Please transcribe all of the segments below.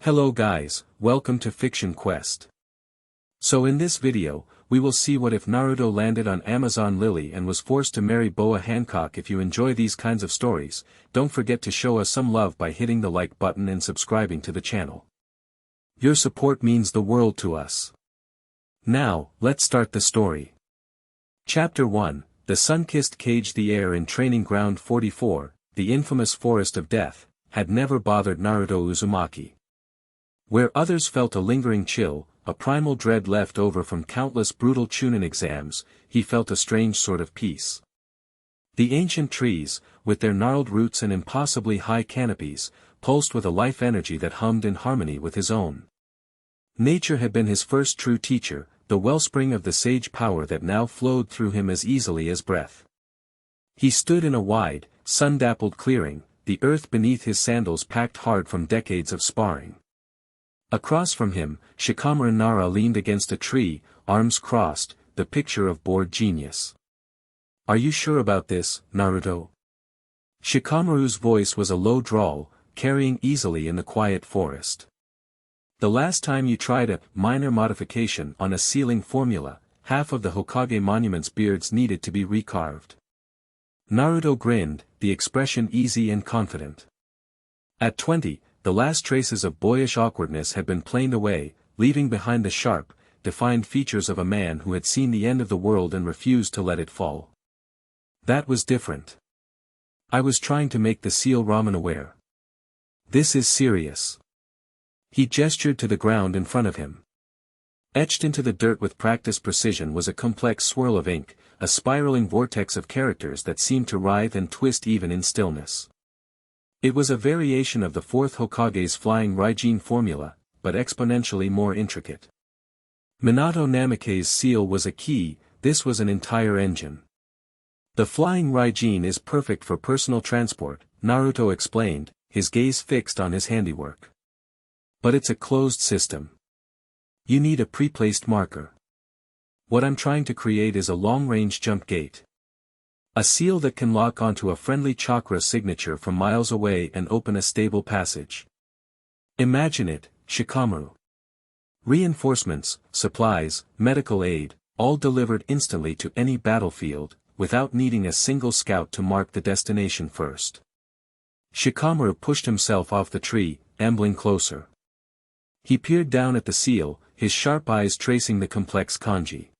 Hello guys, welcome to Fiction Quest. So in this video, we will see what if Naruto landed on Amazon Lily and was forced to marry Boa Hancock. If you enjoy these kinds of stories, don't forget to show us some love by hitting the like button and subscribing to the channel. Your support means the world to us. Now, let's start the story. Chapter 1, The Sun-Kissed Cage. The air in Training Ground 44, the infamous Forest of Death, had never bothered Naruto Uzumaki. Where others felt a lingering chill, a primal dread left over from countless brutal Chunin exams, he felt a strange sort of peace. The ancient trees, with their gnarled roots and impossibly high canopies, pulsed with a life energy that hummed in harmony with his own. Nature had been his first true teacher, the wellspring of the sage power that now flowed through him as easily as breath. He stood in a wide, sun-dappled clearing, the earth beneath his sandals packed hard from decades of sparring. Across from him, Shikamaru Nara leaned against a tree, arms crossed, the picture of bored genius. "Are you sure about this, Naruto?" Shikamaru's voice was a low drawl, carrying easily in the quiet forest. "The last time you tried a minor modification on a sealing formula, half of the Hokage monument's beards needed to be recarved." Naruto grinned, the expression easy and confident. At 20, the last traces of boyish awkwardness had been planed away, leaving behind the sharp, defined features of a man who had seen the end of the world and refused to let it fall. That was different. "I was trying to make the seal ramen aware. This is serious." He gestured to the ground in front of him. Etched into the dirt with practiced precision was a complex swirl of ink, a spiraling vortex of characters that seemed to writhe and twist even in stillness. It was a variation of the fourth Hokage's flying Raijin formula, but exponentially more intricate. Minato Namikaze's seal was a key, this was an entire engine. "The flying Raijin is perfect for personal transport," Naruto explained, his gaze fixed on his handiwork. "But it's a closed system. You need a pre-placed marker. What I'm trying to create is a long-range jump gate. A seal that can lock onto a friendly chakra signature from miles away and open a stable passage. Imagine it, Shikamaru. Reinforcements, supplies, medical aid, all delivered instantly to any battlefield, without needing a single scout to mark the destination first." Shikamaru pushed himself off the tree, ambling closer. He peered down at the seal, his sharp eyes tracing the complex kanji.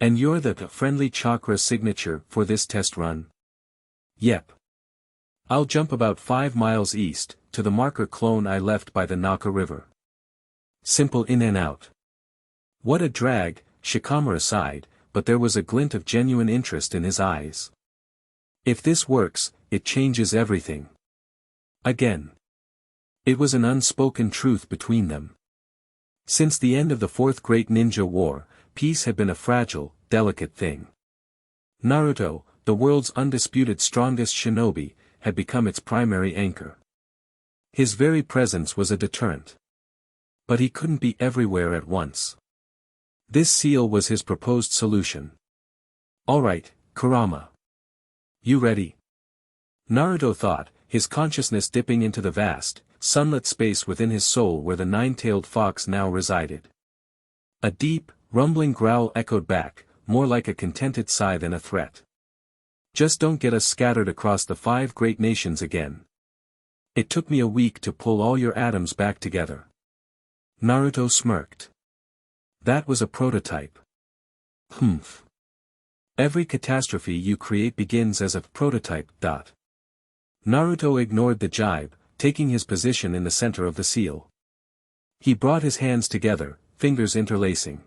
"And you're the friendly chakra signature for this test run?" "Yep. I'll jump about 5 miles east, to the marker clone I left by the Naka River. Simple in and out." "What a drag," Shikamaru sighed, but there was a glint of genuine interest in his eyes. "If this works, it changes everything." Again. It was an unspoken truth between them. Since the end of the Fourth Great Ninja War, peace had been a fragile, delicate thing. Naruto, the world's undisputed strongest shinobi, had become its primary anchor. His very presence was a deterrent. But he couldn't be everywhere at once. This seal was his proposed solution. "All right, Kurama. You ready?" Naruto thought, his consciousness dipping into the vast, sunlit space within his soul where the nine-tailed fox now resided. A deep, rumbling growl echoed back, more like a contented sigh than a threat. "Just don't get us scattered across the 5 great nations again. It took me a week to pull all your atoms back together." Naruto smirked. "That was a prototype." "Humph. Every catastrophe you create begins as a prototype. Naruto ignored the jibe, taking his position in the center of the seal. He brought his hands together, fingers interlacing.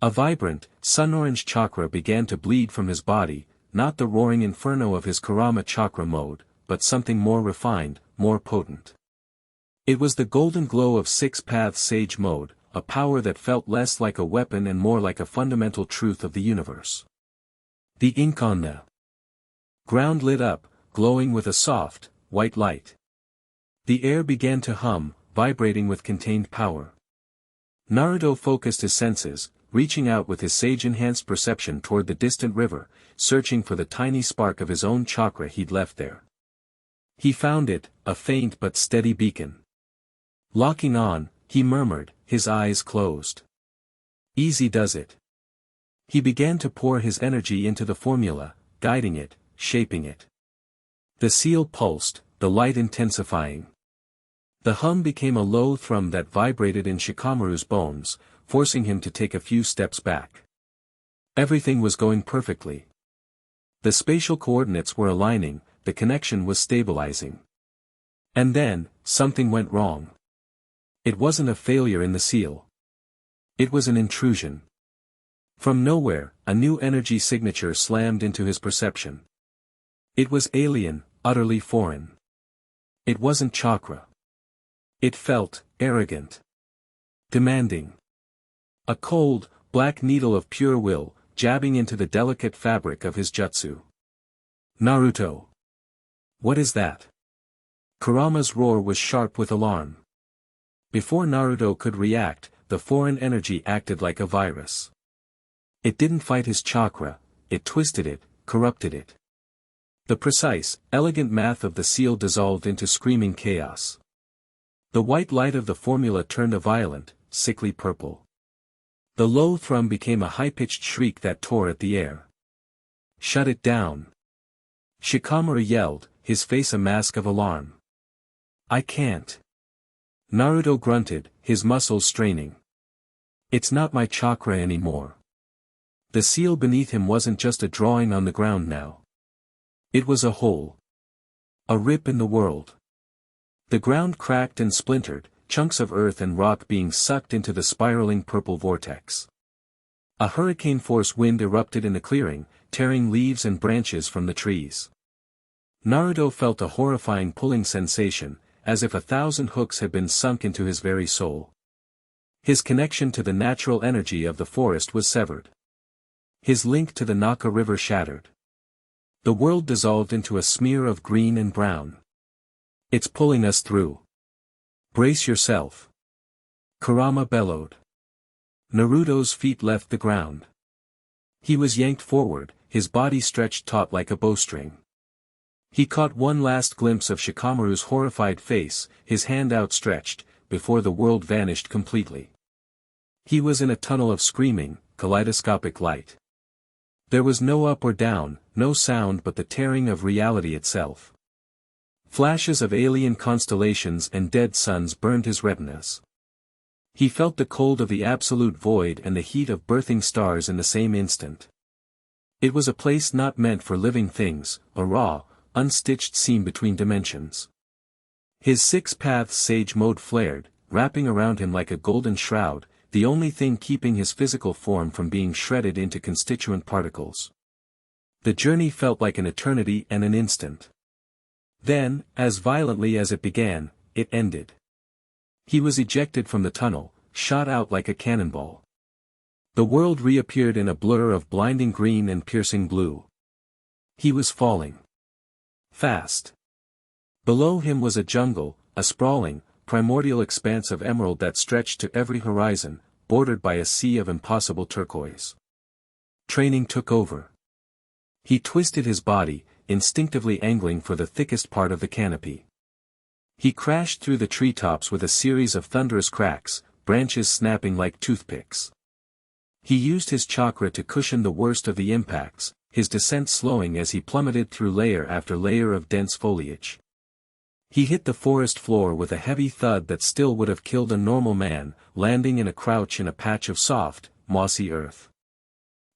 A vibrant, sun-orange chakra began to bleed from his body, not the roaring inferno of his Kurama chakra mode, but something more refined, more potent. It was the golden glow of Six Paths Sage mode, a power that felt less like a weapon and more like a fundamental truth of the universe. The ink on the ground lit up, glowing with a soft, white light. The air began to hum, vibrating with contained power. Naruto focused his senses, reaching out with his sage-enhanced perception toward the distant river, searching for the tiny spark of his own chakra he'd left there. He found it, a faint but steady beacon. Locking on, he murmured, his eyes closed. Easy does it. He began to pour his energy into the formula, guiding it, shaping it. The seal pulsed, the light intensifying. The hum became a low thrum that vibrated in Shikamaru's bones, forcing him to take a few steps back. Everything was going perfectly. The spatial coordinates were aligning, the connection was stabilizing. And then, something went wrong. It wasn't a failure in the seal. It was an intrusion. From nowhere, a new energy signature slammed into his perception. It was alien, utterly foreign. It wasn't chakra. It felt arrogant. Demanding. A cold, black needle of pure will, jabbing into the delicate fabric of his jutsu. Naruto. What is that? Kurama's roar was sharp with alarm. Before Naruto could react, the foreign energy acted like a virus. It didn't fight his chakra, it twisted it, corrupted it. The precise, elegant math of the seal dissolved into screaming chaos. The white light of the formula turned a violent, sickly purple. The low thrum became a high-pitched shriek that tore at the air. Shut it down. Shikamaru yelled, his face a mask of alarm. I can't. Naruto grunted, his muscles straining. It's not my chakra anymore. The seal beneath him wasn't just a drawing on the ground now. It was a hole. A rip in the world. The ground cracked and splintered, chunks of earth and rock being sucked into the spiraling purple vortex. A hurricane-force wind erupted in the clearing, tearing leaves and branches from the trees. Naruto felt a horrifying pulling sensation, as if 1,000 hooks had been sunk into his very soul. His connection to the natural energy of the forest was severed. His link to the Naka River shattered. The world dissolved into a smear of green and brown. It's pulling us through. Brace yourself. Kurama bellowed. Naruto's feet left the ground. He was yanked forward, his body stretched taut like a bowstring. He caught one last glimpse of Shikamaru's horrified face, his hand outstretched, before the world vanished completely. He was in a tunnel of screaming, kaleidoscopic light. There was no up or down, no sound but the tearing of reality itself. Flashes of alien constellations and dead suns burned his retinas. He felt the cold of the absolute void and the heat of birthing stars in the same instant. It was a place not meant for living things, a raw, unstitched seam between dimensions. His six-paths sage mode flared, wrapping around him like a golden shroud, the only thing keeping his physical form from being shredded into constituent particles. The journey felt like an eternity and an instant. Then, as violently as it began, it ended. He was ejected from the tunnel, shot out like a cannonball. The world reappeared in a blur of blinding green and piercing blue. He was falling. Fast. Below him was a jungle, a sprawling, primordial expanse of emerald that stretched to every horizon, bordered by a sea of impossible turquoise. Training took over. He twisted his body, instinctively angling for the thickest part of the canopy. He crashed through the treetops with a series of thunderous cracks, branches snapping like toothpicks. He used his chakra to cushion the worst of the impacts, his descent slowing as he plummeted through layer after layer of dense foliage. He hit the forest floor with a heavy thud that still would have killed a normal man, landing in a crouch in a patch of soft, mossy earth.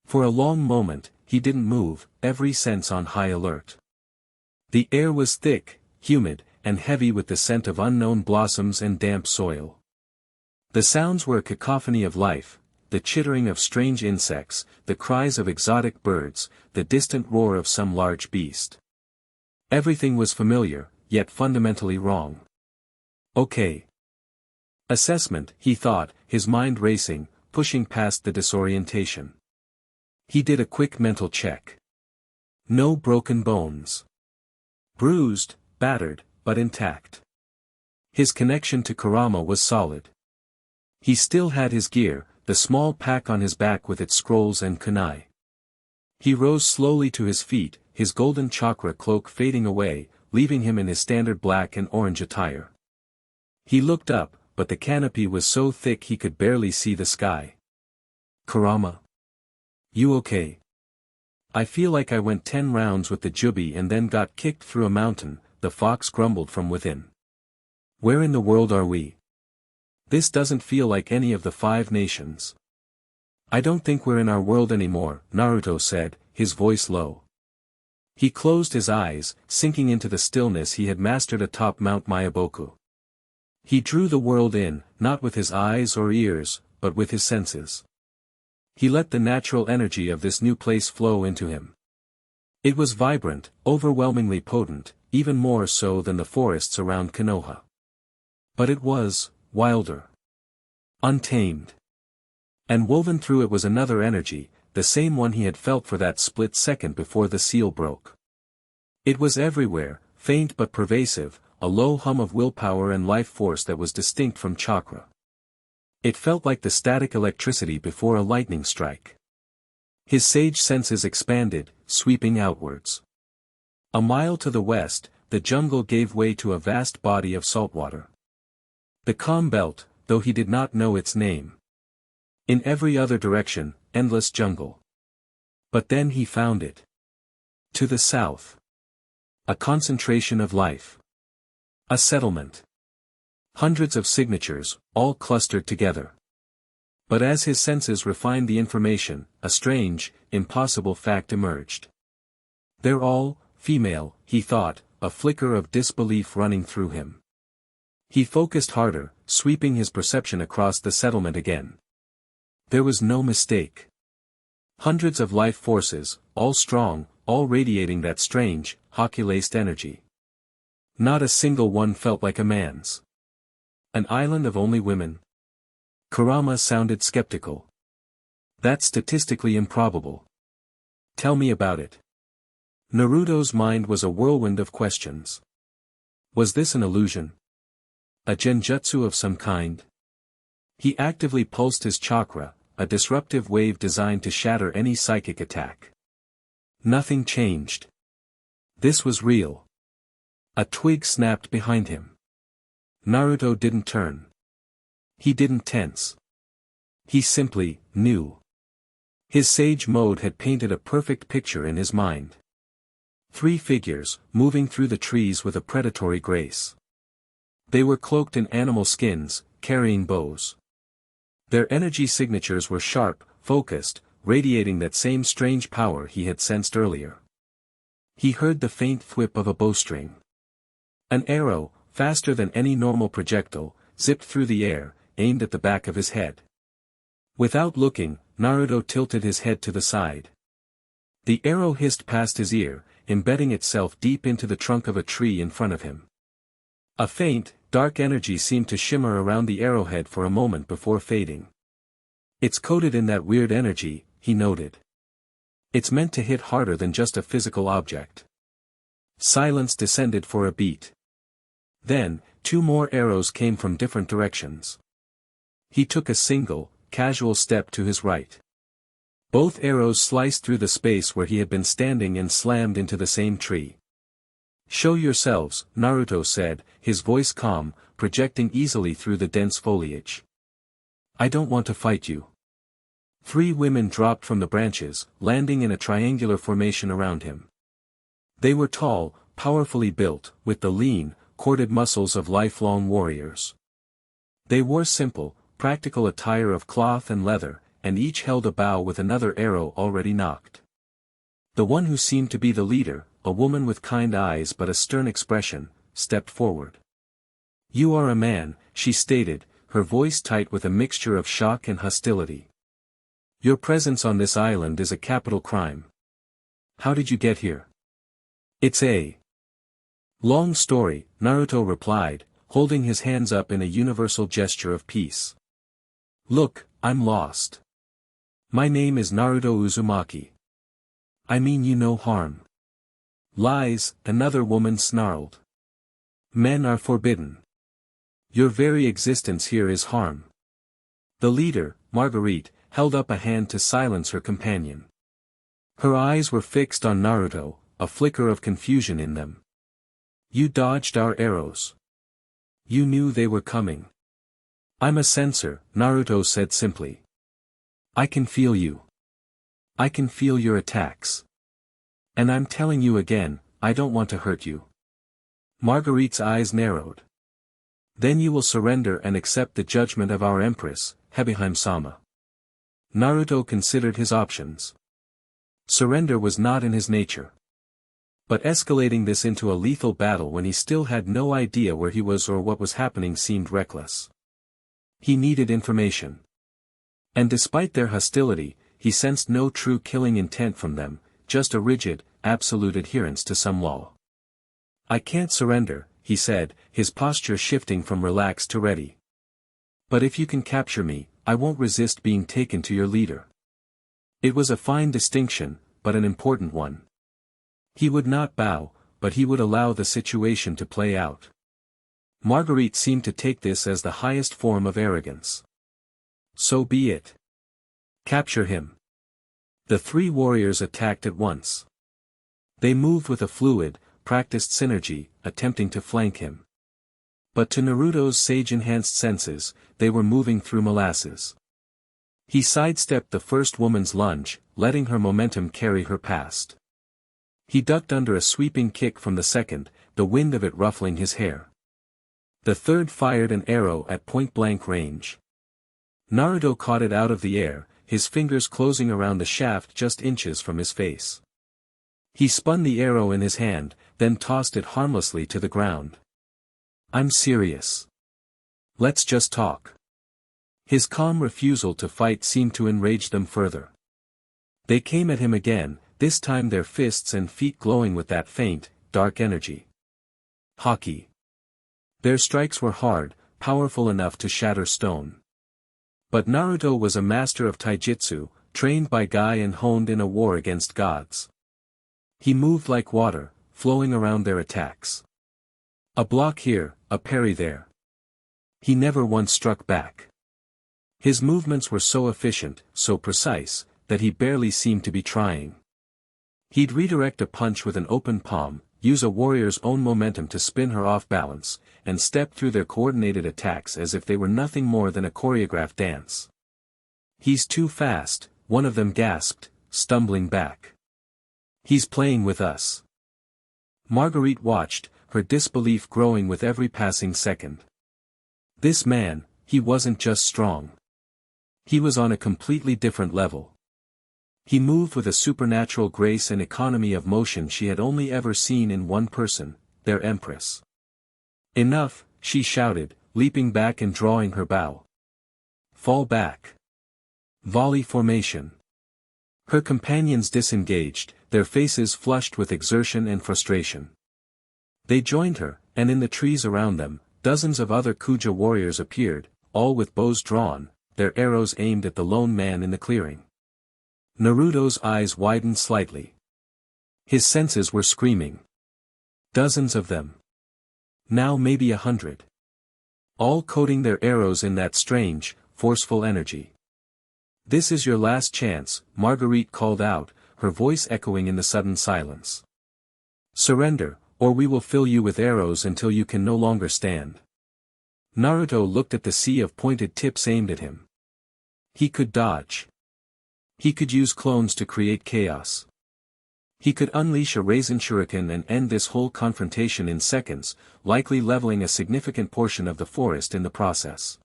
For a long moment, he didn't move, every sense on high alert. The air was thick, humid, and heavy with the scent of unknown blossoms and damp soil. The sounds were a cacophony of life, the chittering of strange insects, the cries of exotic birds, the distant roar of some large beast. Everything was familiar, yet fundamentally wrong. Okay. Assessment, he thought, his mind racing, pushing past the disorientation. He did a quick mental check. No broken bones. Bruised, battered, but intact. His connection to Kurama was solid. He still had his gear, the small pack on his back with its scrolls and kunai. He rose slowly to his feet, his golden chakra cloak fading away, leaving him in his standard black and orange attire. He looked up, but the canopy was so thick he could barely see the sky. Kurama. You okay? I feel like I went 10 rounds with the jubi and then got kicked through a mountain, the fox grumbled from within. Where in the world are we? This doesn't feel like any of the 5 nations. I don't think we're in our world anymore, Naruto said, his voice low. He closed his eyes, sinking into the stillness he had mastered atop Mount Myaboku. He drew the world in, not with his eyes or ears, but with his senses. He let the natural energy of this new place flow into him. It was vibrant, overwhelmingly potent, even more so than the forests around Konoha. But it was wilder. Untamed. And woven through it was another energy, the same one he had felt for that split second before the seal broke. It was everywhere, faint but pervasive, a low hum of willpower and life force that was distinct from chakra. It felt like the static electricity before a lightning strike. His sage senses expanded, sweeping outwards. A mile to the west, the jungle gave way to a vast body of saltwater. The calm belt, though he did not know its name. In every other direction, endless jungle. But then he found it. To the south. A concentration of life. A settlement. Hundreds of signatures, all clustered together. But as his senses refined the information, a strange, impossible fact emerged. They're all female, he thought, a flicker of disbelief running through him. He focused harder, sweeping his perception across the settlement again. There was no mistake. Hundreds of life forces, all strong, all radiating that strange, hockey-laced energy. Not a single one felt like a man's. An island of only women? Kurama sounded skeptical. That's statistically improbable. Tell me about it. Naruto's mind was a whirlwind of questions. Was this an illusion? A genjutsu of some kind? He actively pulsed his chakra, a disruptive wave designed to shatter any psychic attack. Nothing changed. This was real. A twig snapped behind him. Naruto didn't turn. He didn't tense. He simply knew. His sage mode had painted a perfect picture in his mind. 3 figures, moving through the trees with a predatory grace. They were cloaked in animal skins, carrying bows. Their energy signatures were sharp, focused, radiating that same strange power he had sensed earlier. He heard the faint thwip of a bowstring. An arrow, faster than any normal projectile, zipped through the air, aimed at the back of his head. Without looking, Naruto tilted his head to the side. The arrow hissed past his ear, embedding itself deep into the trunk of a tree in front of him. A faint, dark energy seemed to shimmer around the arrowhead for a moment before fading. It's coated in that weird energy, he noted. It's meant to hit harder than just a physical object. Silence descended for a beat. Then, 2 more arrows came from different directions. He took a single, casual step to his right. Both arrows sliced through the space where he had been standing and slammed into the same tree. Show yourselves, Naruto said, his voice calm, projecting easily through the dense foliage. I don't want to fight you. 3 women dropped from the branches, landing in a triangular formation around him. They were tall, powerfully built, with the lean, corded muscles of lifelong warriors. They wore simple, practical attire of cloth and leather, and each held a bow with another arrow already nocked. The one who seemed to be the leader, a woman with kind eyes but a stern expression, stepped forward. You are a man, she stated, her voice tight with a mixture of shock and hostility. Your presence on this island is a capital crime. How did you get here? It's a long story, Naruto replied, holding his hands up in a universal gesture of peace. Look, I'm lost. My name is Naruto Uzumaki. I mean you no harm. Lies, another woman snarled. Men are forbidden. Your very existence here is harm. The leader, Marguerite, held up a hand to silence her companion. Her eyes were fixed on Naruto, a flicker of confusion in them. You dodged our arrows. You knew they were coming. I'm a sensor, Naruto said simply. I can feel you. I can feel your attacks. And I'm telling you again, I don't want to hurt you. Marguerite's eyes narrowed. Then you will surrender and accept the judgment of our Empress, Hebihime-sama. Naruto considered his options. Surrender was not in his nature. But escalating this into a lethal battle when he still had no idea where he was or what was happening seemed reckless. He needed information. And despite their hostility, he sensed no true killing intent from them, just a rigid, absolute adherence to some law. I can't surrender, he said, his posture shifting from relaxed to ready. But if you can capture me, I won't resist being taken to your leader. It was a fine distinction, but an important one. He would not bow, but he would allow the situation to play out. Marguerite seemed to take this as the highest form of arrogance. So be it. Capture him. The three warriors attacked at once. They moved with a fluid, practiced synergy, attempting to flank him. But to Naruto's sage-enhanced senses, they were moving through molasses. He sidestepped the first woman's lunge, letting her momentum carry her past. He ducked under a sweeping kick from the second, the wind of it ruffling his hair. The third fired an arrow at point-blank range. Naruto caught it out of the air, his fingers closing around the shaft just inches from his face. He spun the arrow in his hand, then tossed it harmlessly to the ground. I'm serious. Let's just talk. His calm refusal to fight seemed to enrage them further. They came at him again, this time their fists and feet glowing with that faint, dark energy. Hockey. Their strikes were hard, powerful enough to shatter stone. But Naruto was a master of taijutsu, trained by Guy and honed in a war against gods. He moved like water, flowing around their attacks. A block here, a parry there. He never once struck back. His movements were so efficient, so precise, that he barely seemed to be trying. He'd redirect a punch with an open palm, use a warrior's own momentum to spin her off balance, and step through their coordinated attacks as if they were nothing more than a choreographed dance. He's too fast, one of them gasped, stumbling back. He's playing with us. Marguerite watched, her disbelief growing with every passing second. This man, he wasn't just strong. He was on a completely different level. He moved with a supernatural grace and economy of motion she had only ever seen in one person, their empress. Enough, she shouted, leaping back and drawing her bow. Fall back. Volley formation. Her companions disengaged, their faces flushed with exertion and frustration. They joined her, and in the trees around them, dozens of other Kuja warriors appeared, all with bows drawn, their arrows aimed at the lone man in the clearing. Naruto's eyes widened slightly. His senses were screaming. Dozens of them. Now maybe 100. All coating their arrows in that strange, forceful energy. This is your last chance, Marguerite called out, her voice echoing in the sudden silence. Surrender, or we will fill you with arrows until you can no longer stand. Naruto looked at the sea of pointed tips aimed at him. He could dodge. He could use clones to create chaos. He could unleash a Raisin Shuriken and end this whole confrontation in seconds, likely leveling a significant portion of the forest in the process.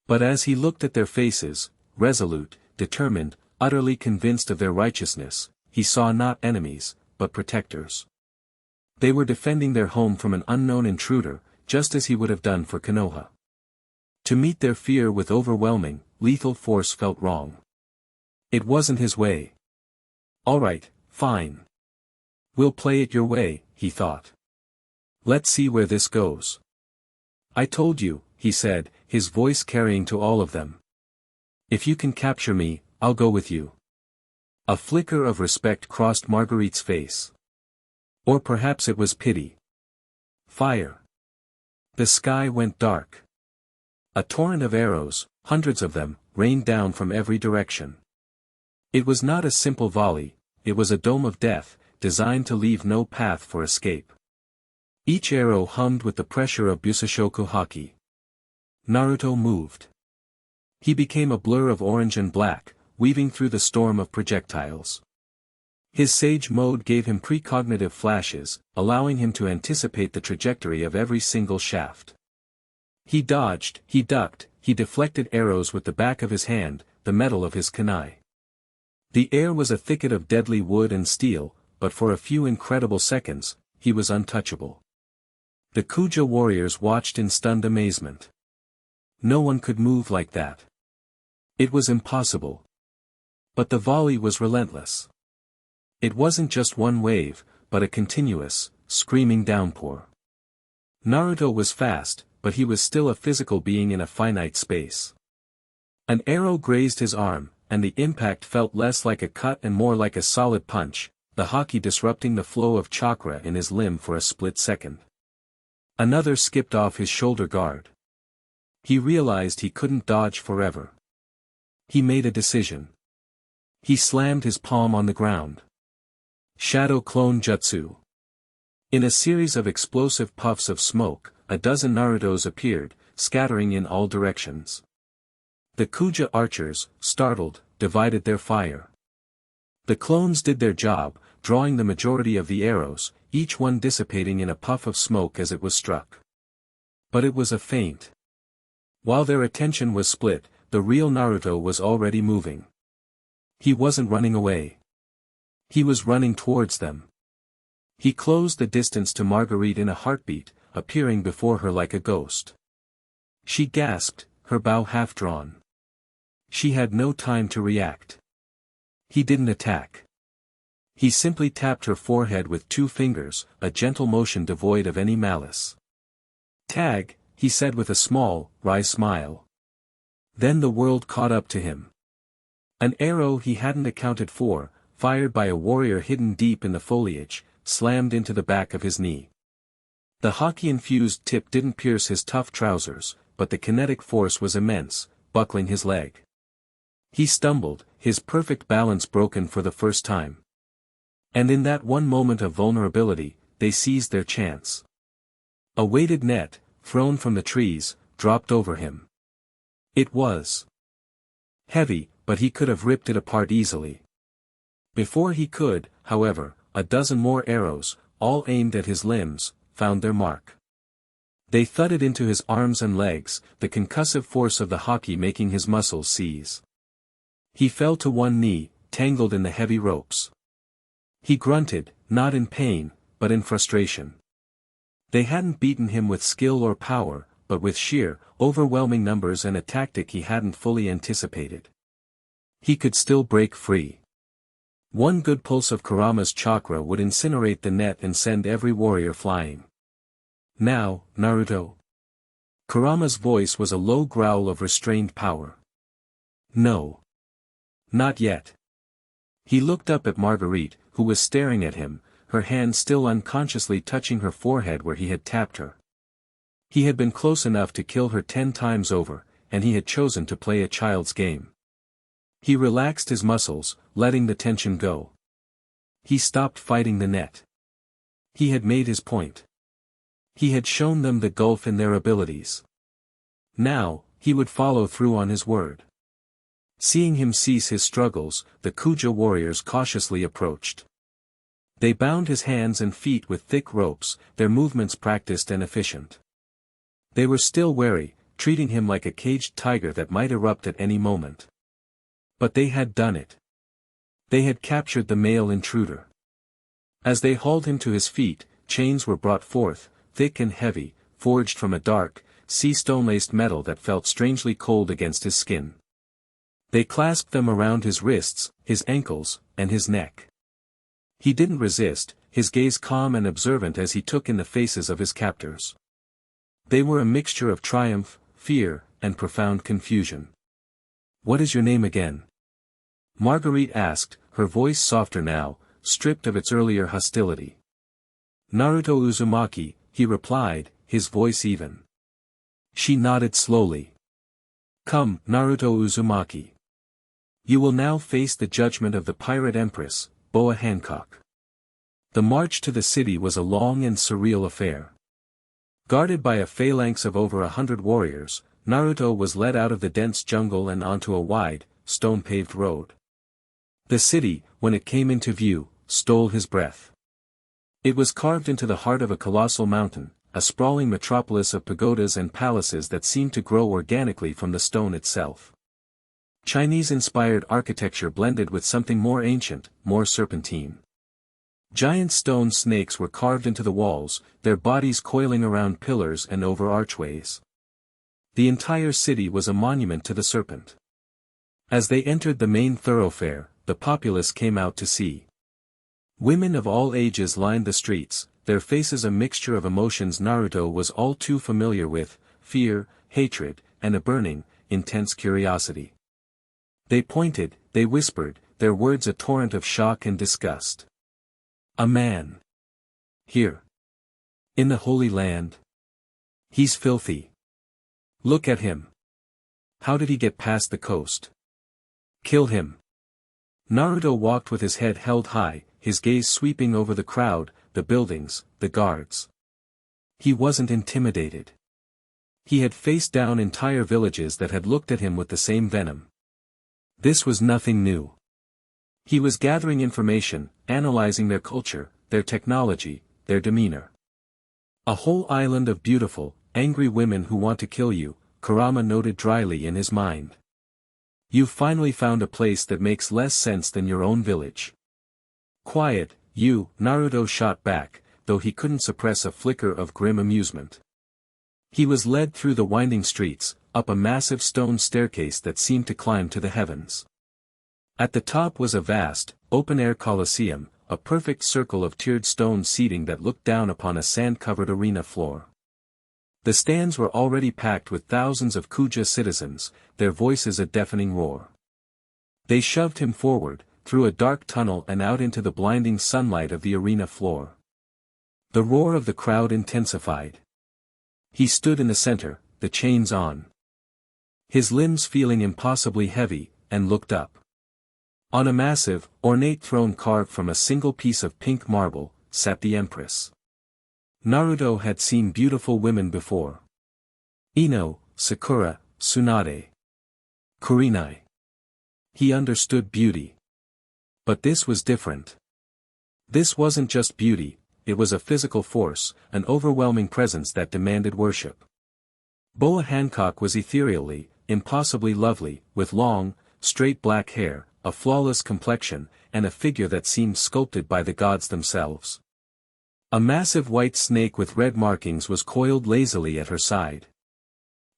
But as he looked at their faces, resolute, determined, utterly convinced of their righteousness, he saw not enemies, but protectors. They were defending their home from an unknown intruder, just as he would have done for Konoha. To meet their fear with overwhelming, lethal force felt wrong. It wasn't his way. All right, fine. We'll play it your way, he thought. Let's see where this goes. I told you, he said, his voice carrying to all of them. If you can capture me, I'll go with you. A flicker of respect crossed Marguerite's face. Or perhaps it was pity. Fire. The sky went dark. A torrent of arrows, hundreds of them, rained down from every direction. It was not a simple volley, it was a dome of death, designed to leave no path for escape. Each arrow hummed with the pressure of Busashoku haki. Naruto moved. He became a blur of orange and black, weaving through the storm of projectiles. His sage mode gave him precognitive flashes, allowing him to anticipate the trajectory of every single shaft. He dodged, he ducked, he deflected arrows with the back of his hand, the metal of his kunai. The air was a thicket of deadly wood and steel, but for a few incredible seconds, he was untouchable. The Kuja warriors watched in stunned amazement. No one could move like that. It was impossible. But the volley was relentless. It wasn't just one wave, but a continuous, screaming downpour. Naruto was fast, but he was still a physical being in a finite space. An arrow grazed his arm, and the impact felt less like a cut and more like a solid punch, the haki disrupting the flow of chakra in his limb for a split second. Another skipped off his shoulder guard. He realized he couldn't dodge forever. He made a decision. He slammed his palm on the ground. Shadow Clone Jutsu. In a series of explosive puffs of smoke, a dozen Narutos appeared, scattering in all directions. The Kuja archers, startled, divided their fire. The clones did their job, drawing the majority of the arrows, each one dissipating in a puff of smoke as it was struck. But it was a feint. While their attention was split, the real Naruto was already moving. He wasn't running away. He was running towards them. He closed the distance to Marguerite in a heartbeat, appearing before her like a ghost. She gasped, her bow half-drawn. She had no time to react. He didn't attack. He simply tapped her forehead with 2 fingers, a gentle motion devoid of any malice. "Tag," he said with a small, wry smile. Then the world caught up to him. An arrow he hadn't accounted for, fired by a warrior hidden deep in the foliage, slammed into the back of his knee. The haki-infused tip didn't pierce his tough trousers, but the kinetic force was immense, buckling his leg. He stumbled, his perfect balance broken for the first time. And in that one moment of vulnerability, they seized their chance. A weighted net, thrown from the trees, dropped over him. It was heavy, but he could have ripped it apart easily. Before he could, however, a dozen more arrows, all aimed at his limbs, found their mark. They thudded into his arms and legs, the concussive force of the haki making his muscles seize. He fell to one knee, tangled in the heavy ropes. He grunted, not in pain, but in frustration. They hadn't beaten him with skill or power, but with sheer, overwhelming numbers and a tactic he hadn't fully anticipated. He could still break free. One good pulse of Kurama's chakra would incinerate the net and send every warrior flying. "Now, Naruto." Kurama's voice was a low growl of restrained power. "No. Not yet." He looked up at Marguerite, who was staring at him, her hand still unconsciously touching her forehead where he had tapped her. He had been close enough to kill her 10 times over, and he had chosen to play a child's game. He relaxed his muscles, letting the tension go. He stopped fighting the net. He had made his point. He had shown them the gulf in their abilities. Now, he would follow through on his word. Seeing him cease his struggles, the Kuja warriors cautiously approached. They bound his hands and feet with thick ropes, their movements practiced and efficient. They were still wary, treating him like a caged tiger that might erupt at any moment. But they had done it. They had captured the male intruder. As they hauled him to his feet, chains were brought forth, thick and heavy, forged from a dark, sea-stone-laced metal that felt strangely cold against his skin. They clasped them around his wrists, his ankles, and his neck. He didn't resist, his gaze calm and observant as he took in the faces of his captors. They were a mixture of triumph, fear, and profound confusion. "What is your name again?" Marguerite asked, her voice softer now, stripped of its earlier hostility. "Naruto Uzumaki," he replied, his voice even. She nodded slowly. "Come, Naruto Uzumaki. You will now face the judgment of the Pirate Empress, Boa Hancock." The march to the city was a long and surreal affair. Guarded by a phalanx of over 100 warriors, Naruto was led out of the dense jungle and onto a wide, stone-paved road. The city, when it came into view, stole his breath. It was carved into the heart of a colossal mountain, a sprawling metropolis of pagodas and palaces that seemed to grow organically from the stone itself. Chinese-inspired architecture blended with something more ancient, more serpentine. Giant stone snakes were carved into the walls, their bodies coiling around pillars and over archways. The entire city was a monument to the serpent. As they entered the main thoroughfare, the populace came out to see. Women of all ages lined the streets, their faces a mixture of emotions Naruto was all too familiar with: fear, hatred, and a burning, intense curiosity. They pointed, they whispered, their words a torrent of shock and disgust. A man. Here. In the Holy Land. He's filthy. Look at him. How did he get past the coast? Kill him. Naruto walked with his head held high, his gaze sweeping over the crowd, the buildings, the guards. He wasn't intimidated. He had faced down entire villages that had looked at him with the same venom. This was nothing new. He was gathering information, analyzing their culture, their technology, their demeanor. A whole island of beautiful, angry women who want to kill you, Kurama noted dryly in his mind. You've finally found a place that makes less sense than your own village. Quiet, you, Naruto shot back, though he couldn't suppress a flicker of grim amusement. He was led through the winding streets, up a massive stone staircase that seemed to climb to the heavens. At the top was a vast, open-air coliseum, a perfect circle of tiered stone seating that looked down upon a sand-covered arena floor. The stands were already packed with thousands of Kuja citizens, their voices a deafening roar. They shoved him forward, through a dark tunnel and out into the blinding sunlight of the arena floor. The roar of the crowd intensified. He stood in the center, the chains on. His limbs feeling impossibly heavy, and looked up. On a massive, ornate throne carved from a single piece of pink marble, sat the Empress. Naruto had seen beautiful women before. Ino, Sakura, Tsunade. Kurenai. He understood beauty. But this was different. This wasn't just beauty, it was a physical force, an overwhelming presence that demanded worship. Boa Hancock was ethereally, impossibly lovely, with long, straight black hair, a flawless complexion, and a figure that seemed sculpted by the gods themselves. A massive white snake with red markings was coiled lazily at her side.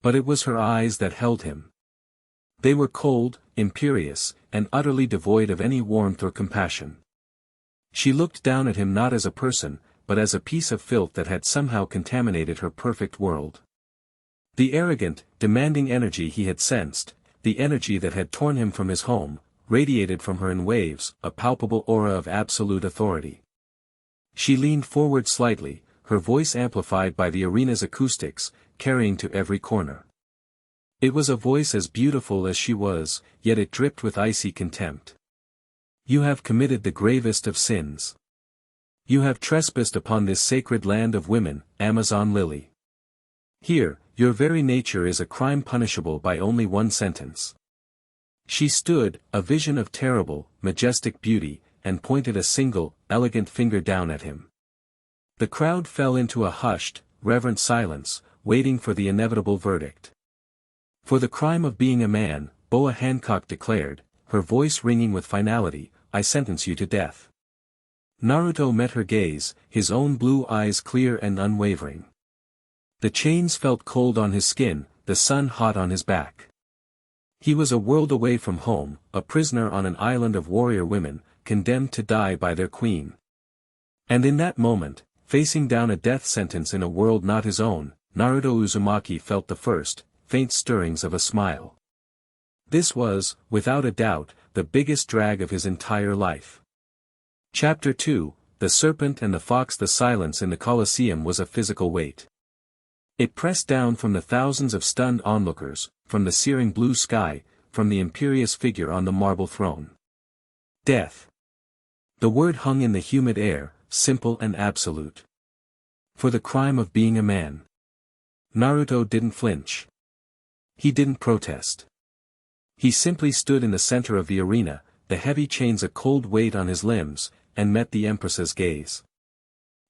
But it was her eyes that held him. They were cold, imperious, and utterly devoid of any warmth or compassion. She looked down at him not as a person, but as a piece of filth that had somehow contaminated her perfect world. The arrogant, demanding energy he had sensed, the energy that had torn him from his home, radiated from her in waves, a palpable aura of absolute authority. She leaned forward slightly, her voice amplified by the arena's acoustics, carrying to every corner. It was a voice as beautiful as she was, yet it dripped with icy contempt. You have committed the gravest of sins. You have trespassed upon this sacred land of women, Amazon Lily. Here, your very nature is a crime punishable by only one sentence. She stood, a vision of terrible, majestic beauty, and pointed a single, elegant finger down at him. The crowd fell into a hushed, reverent silence, waiting for the inevitable verdict. For the crime of being a man, Boa Hancock declared, her voice ringing with finality, I sentence you to death. Naruto met her gaze, his own blue eyes clear and unwavering. The chains felt cold on his skin, the sun hot on his back. He was a world away from home, a prisoner on an island of warrior women, condemned to die by their queen. And in that moment, facing down a death sentence in a world not his own, Naruto Uzumaki felt the first, faint stirrings of a smile. This was, without a doubt, the biggest drag of his entire life. Chapter 2, The Serpent and the Fox. The silence in the Colosseum was a physical weight. It pressed down from the thousands of stunned onlookers, from the searing blue sky, from the imperious figure on the marble throne. Death. The word hung in the humid air, simple and absolute. For the crime of being a man. Naruto didn't flinch. He didn't protest. He simply stood in the center of the arena, the heavy chains a cold weight on his limbs, and met the Empress's gaze.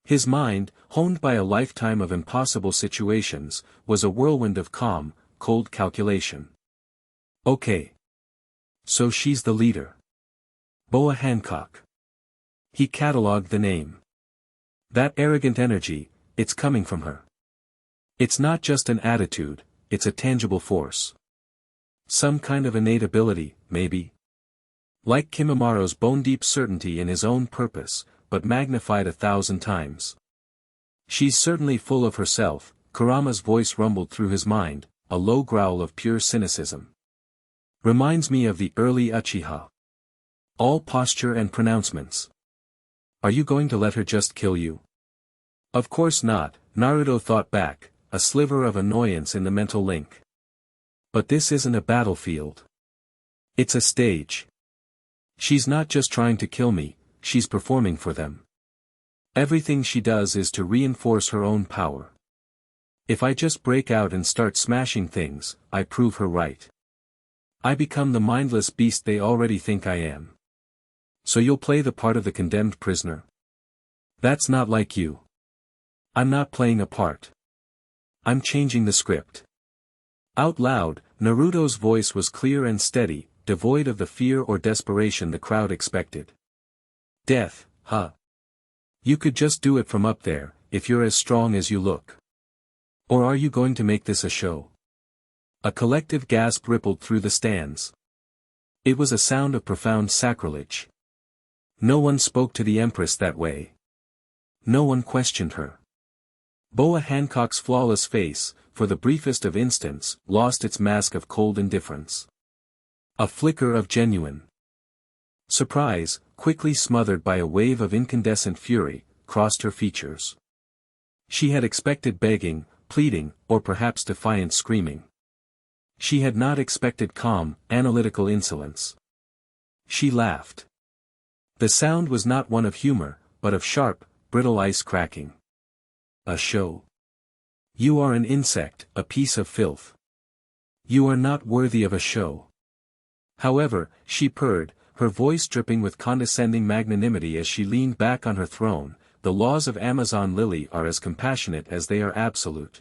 His mind, honed by a lifetime of impossible situations, was a whirlwind of calm, cold calculation. Okay. So she's the leader. Boa Hancock. He catalogued the name. That arrogant energy, it's coming from her. It's not just an attitude, it's a tangible force. Some kind of innate ability, maybe. Like Kimimara's bone-deep certainty in his own purpose, but magnified 1,000 times. She's certainly full of herself, Kurama's voice rumbled through his mind, a low growl of pure cynicism. Reminds me of the early Uchiha. All posture and pronouncements. Are you going to let her just kill you? Of course not, Naruto thought back, a sliver of annoyance in the mental link. But this isn't a battlefield. It's a stage. She's not just trying to kill me, she's performing for them. Everything she does is to reinforce her own power. If I just break out and start smashing things, I prove her right. I become the mindless beast they already think I am. So you'll play the part of the condemned prisoner? That's not like you. I'm not playing a part. I'm changing the script. Out loud, Naruto's voice was clear and steady, devoid of the fear or desperation the crowd expected. Death, huh? You could just do it from up there, if you're as strong as you look. Or are you going to make this a show? A collective gasp rippled through the stands. It was a sound of profound sacrilege. No one spoke to the Empress that way. No one questioned her. Boa Hancock's flawless face, for the briefest of instants, lost its mask of cold indifference. A flicker of genuine surprise, quickly smothered by a wave of incandescent fury, crossed her features. She had expected begging, pleading, or perhaps defiant screaming. She had not expected calm, analytical insolence. She laughed. The sound was not one of humor, but of sharp, brittle ice cracking. A show. You are an insect, a piece of filth. You are not worthy of a show. However, she purred, her voice dripping with condescending magnanimity as she leaned back on her throne, the laws of Amazon Lily are as compassionate as they are absolute.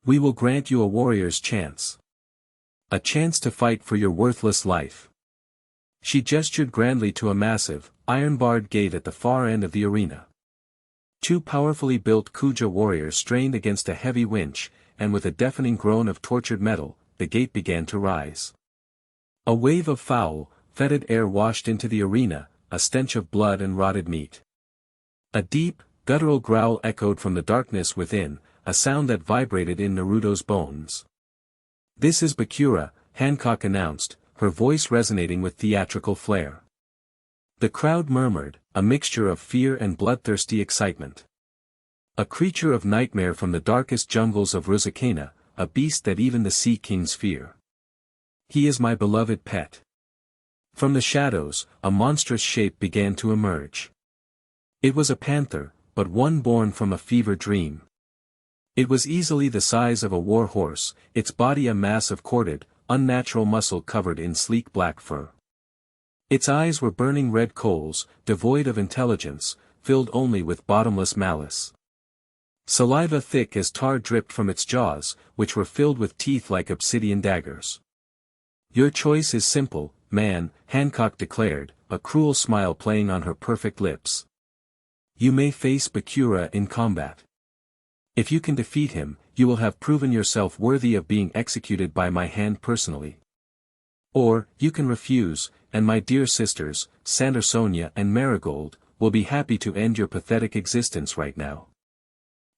We will grant you a warrior's chance. A chance to fight for your worthless life. She gestured grandly to a massive, iron-barred gate at the far end of the arena. Two powerfully built Kuja warriors strained against a heavy winch, and with a deafening groan of tortured metal, the gate began to rise. A wave of foul, fetid air washed into the arena, a stench of blood and rotted meat. A deep, guttural growl echoed from the darkness within, a sound that vibrated in Naruto's bones. This is Bakura, Hancock announced, her voice resonating with theatrical flair. The crowd murmured, a mixture of fear and bloodthirsty excitement. A creature of nightmare from the darkest jungles of Rusakena, a beast that even the Sea Kings fear. He is my beloved pet. From the shadows, a monstrous shape began to emerge. It was a panther, but one born from a fever dream. It was easily the size of a war horse, its body a mass of corded, unnatural muscle covered in sleek black fur. Its eyes were burning red coals, devoid of intelligence, filled only with bottomless malice. Saliva thick as tar dripped from its jaws, which were filled with teeth like obsidian daggers. Your choice is simple, man, Hancock declared, a cruel smile playing on her perfect lips. You may face Bakura in combat. If you can defeat him, you will have proven yourself worthy of being executed by my hand personally. Or, you can refuse, and my dear sisters, Sandersonia and Marigold, will be happy to end your pathetic existence right now.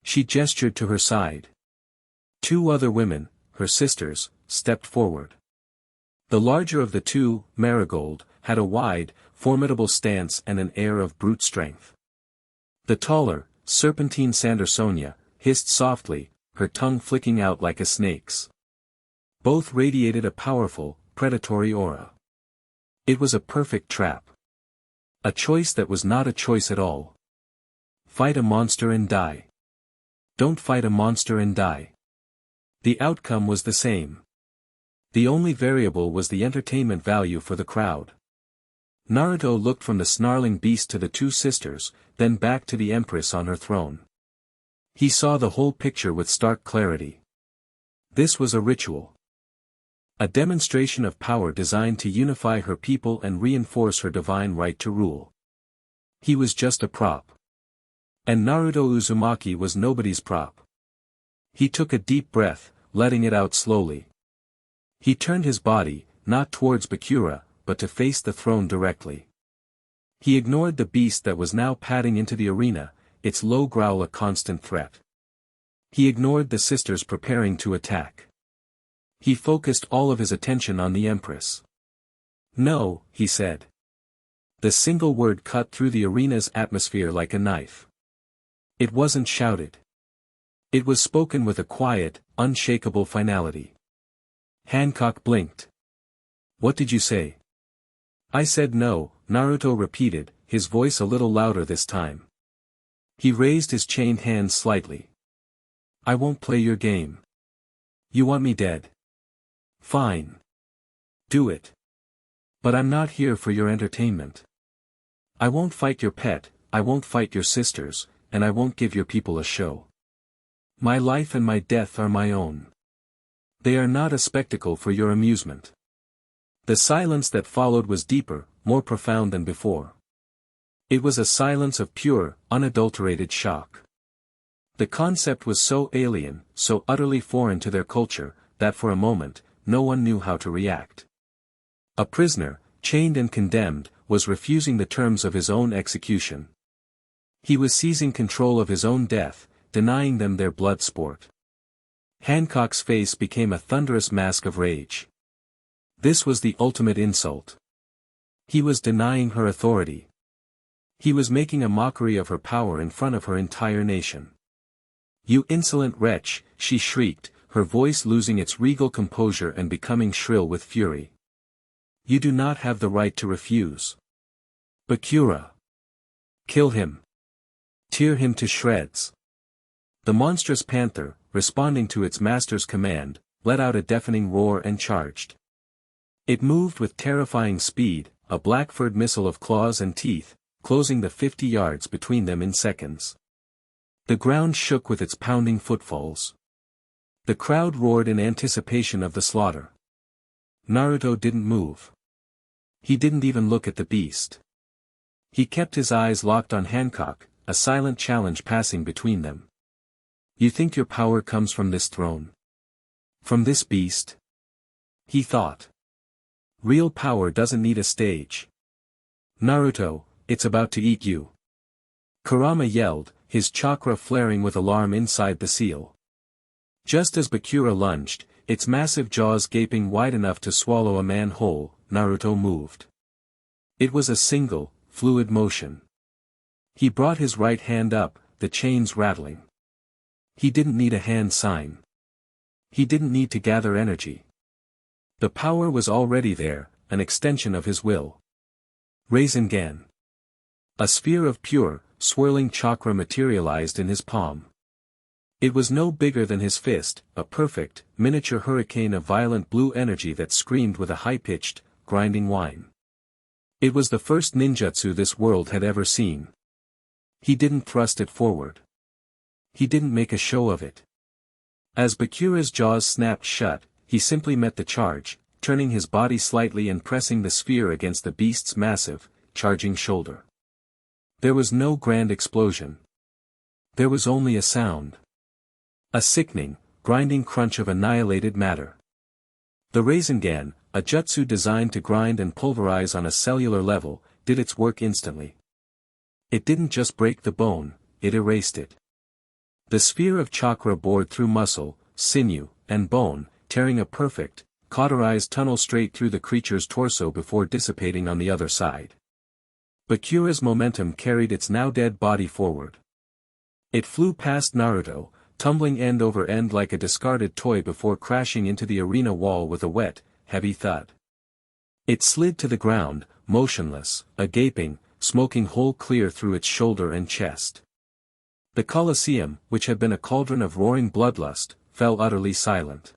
She gestured to her side. Two other women, her sisters, stepped forward. The larger of the two, Marigold, had a wide, formidable stance and an air of brute strength. The taller, Serpentine Sandersonia, hissed softly, her tongue flicking out like a snake's. Both radiated a powerful, predatory aura. It was a perfect trap. A choice that was not a choice at all. Fight a monster and die. Don't fight a monster and die. The outcome was the same. The only variable was the entertainment value for the crowd. Naruto looked from the snarling beast to the two sisters, then back to the Empress on her throne. He saw the whole picture with stark clarity. This was a ritual. A demonstration of power designed to unify her people and reinforce her divine right to rule. He was just a prop. And Naruto Uzumaki was nobody's prop. He took a deep breath, letting it out slowly. He turned his body, not towards Bakura, but to face the throne directly. He ignored the beast that was now padding into the arena, its low growl a constant threat. He ignored the sisters preparing to attack. He focused all of his attention on the Empress. "No," he said. The single word cut through the arena's atmosphere like a knife. It wasn't shouted. It was spoken with a quiet, unshakable finality. Hancock blinked. "What did you say?" "I said no," Naruto repeated, his voice a little louder this time. He raised his chained hand slightly. "I won't play your game. You want me dead? Fine. Do it. But I'm not here for your entertainment. I won't fight your pet, I won't fight your sisters, and I won't give your people a show. My life and my death are my own. They are not a spectacle for your amusement." The silence that followed was deeper, more profound than before. It was a silence of pure, unadulterated shock. The concept was so alien, so utterly foreign to their culture, that for a moment, no one knew how to react. A prisoner, chained and condemned, was refusing the terms of his own execution. He was seizing control of his own death, denying them their blood sport. Hancock's face became a thunderous mask of rage. This was the ultimate insult. He was denying her authority. He was making a mockery of her power in front of her entire nation. "You insolent wretch," she shrieked, her voice losing its regal composure and becoming shrill with fury. "You do not have the right to refuse. Bakura. Kill him. Tear him to shreds." The monstrous panther, responding to its master's command, let out a deafening roar and charged. It moved with terrifying speed, a Blackford missile of claws and teeth, closing the 50 yards between them in seconds. The ground shook with its pounding footfalls. The crowd roared in anticipation of the slaughter. Naruto didn't move. He didn't even look at the beast. He kept his eyes locked on Hancock, a silent challenge passing between them. "You think your power comes from this throne? From this beast?" he thought. "Real power doesn't need a stage. Naruto, it's about to eat you." Kurama yelled, his chakra flaring with alarm inside the seal. Just as Bakura lunged, its massive jaws gaping wide enough to swallow a man whole, Naruto moved. It was a single, fluid motion. He brought his right hand up, the chains rattling. He didn't need a hand sign. He didn't need to gather energy. The power was already there, an extension of his will. Rasengan. A sphere of pure, swirling chakra materialized in his palm. It was no bigger than his fist, a perfect, miniature hurricane of violent blue energy that screamed with a high-pitched, grinding whine. It was the first ninjutsu this world had ever seen. He didn't thrust it forward. He didn't make a show of it. As Bakura's jaws snapped shut, he simply met the charge, turning his body slightly and pressing the sphere against the beast's massive, charging shoulder. There was no grand explosion. There was only a sound. A sickening, grinding crunch of annihilated matter. The Rasengan, a jutsu designed to grind and pulverize on a cellular level, did its work instantly. It didn't just break the bone, it erased it. The sphere of chakra bored through muscle, sinew, and bone, tearing a perfect, cauterized tunnel straight through the creature's torso before dissipating on the other side. Bakura's momentum carried its now dead body forward. It flew past Naruto, tumbling end over end like a discarded toy before crashing into the arena wall with a wet, heavy thud. It slid to the ground, motionless, a gaping, smoking hole clear through its shoulder and chest. The Colosseum, which had been a cauldron of roaring bloodlust, fell utterly silent.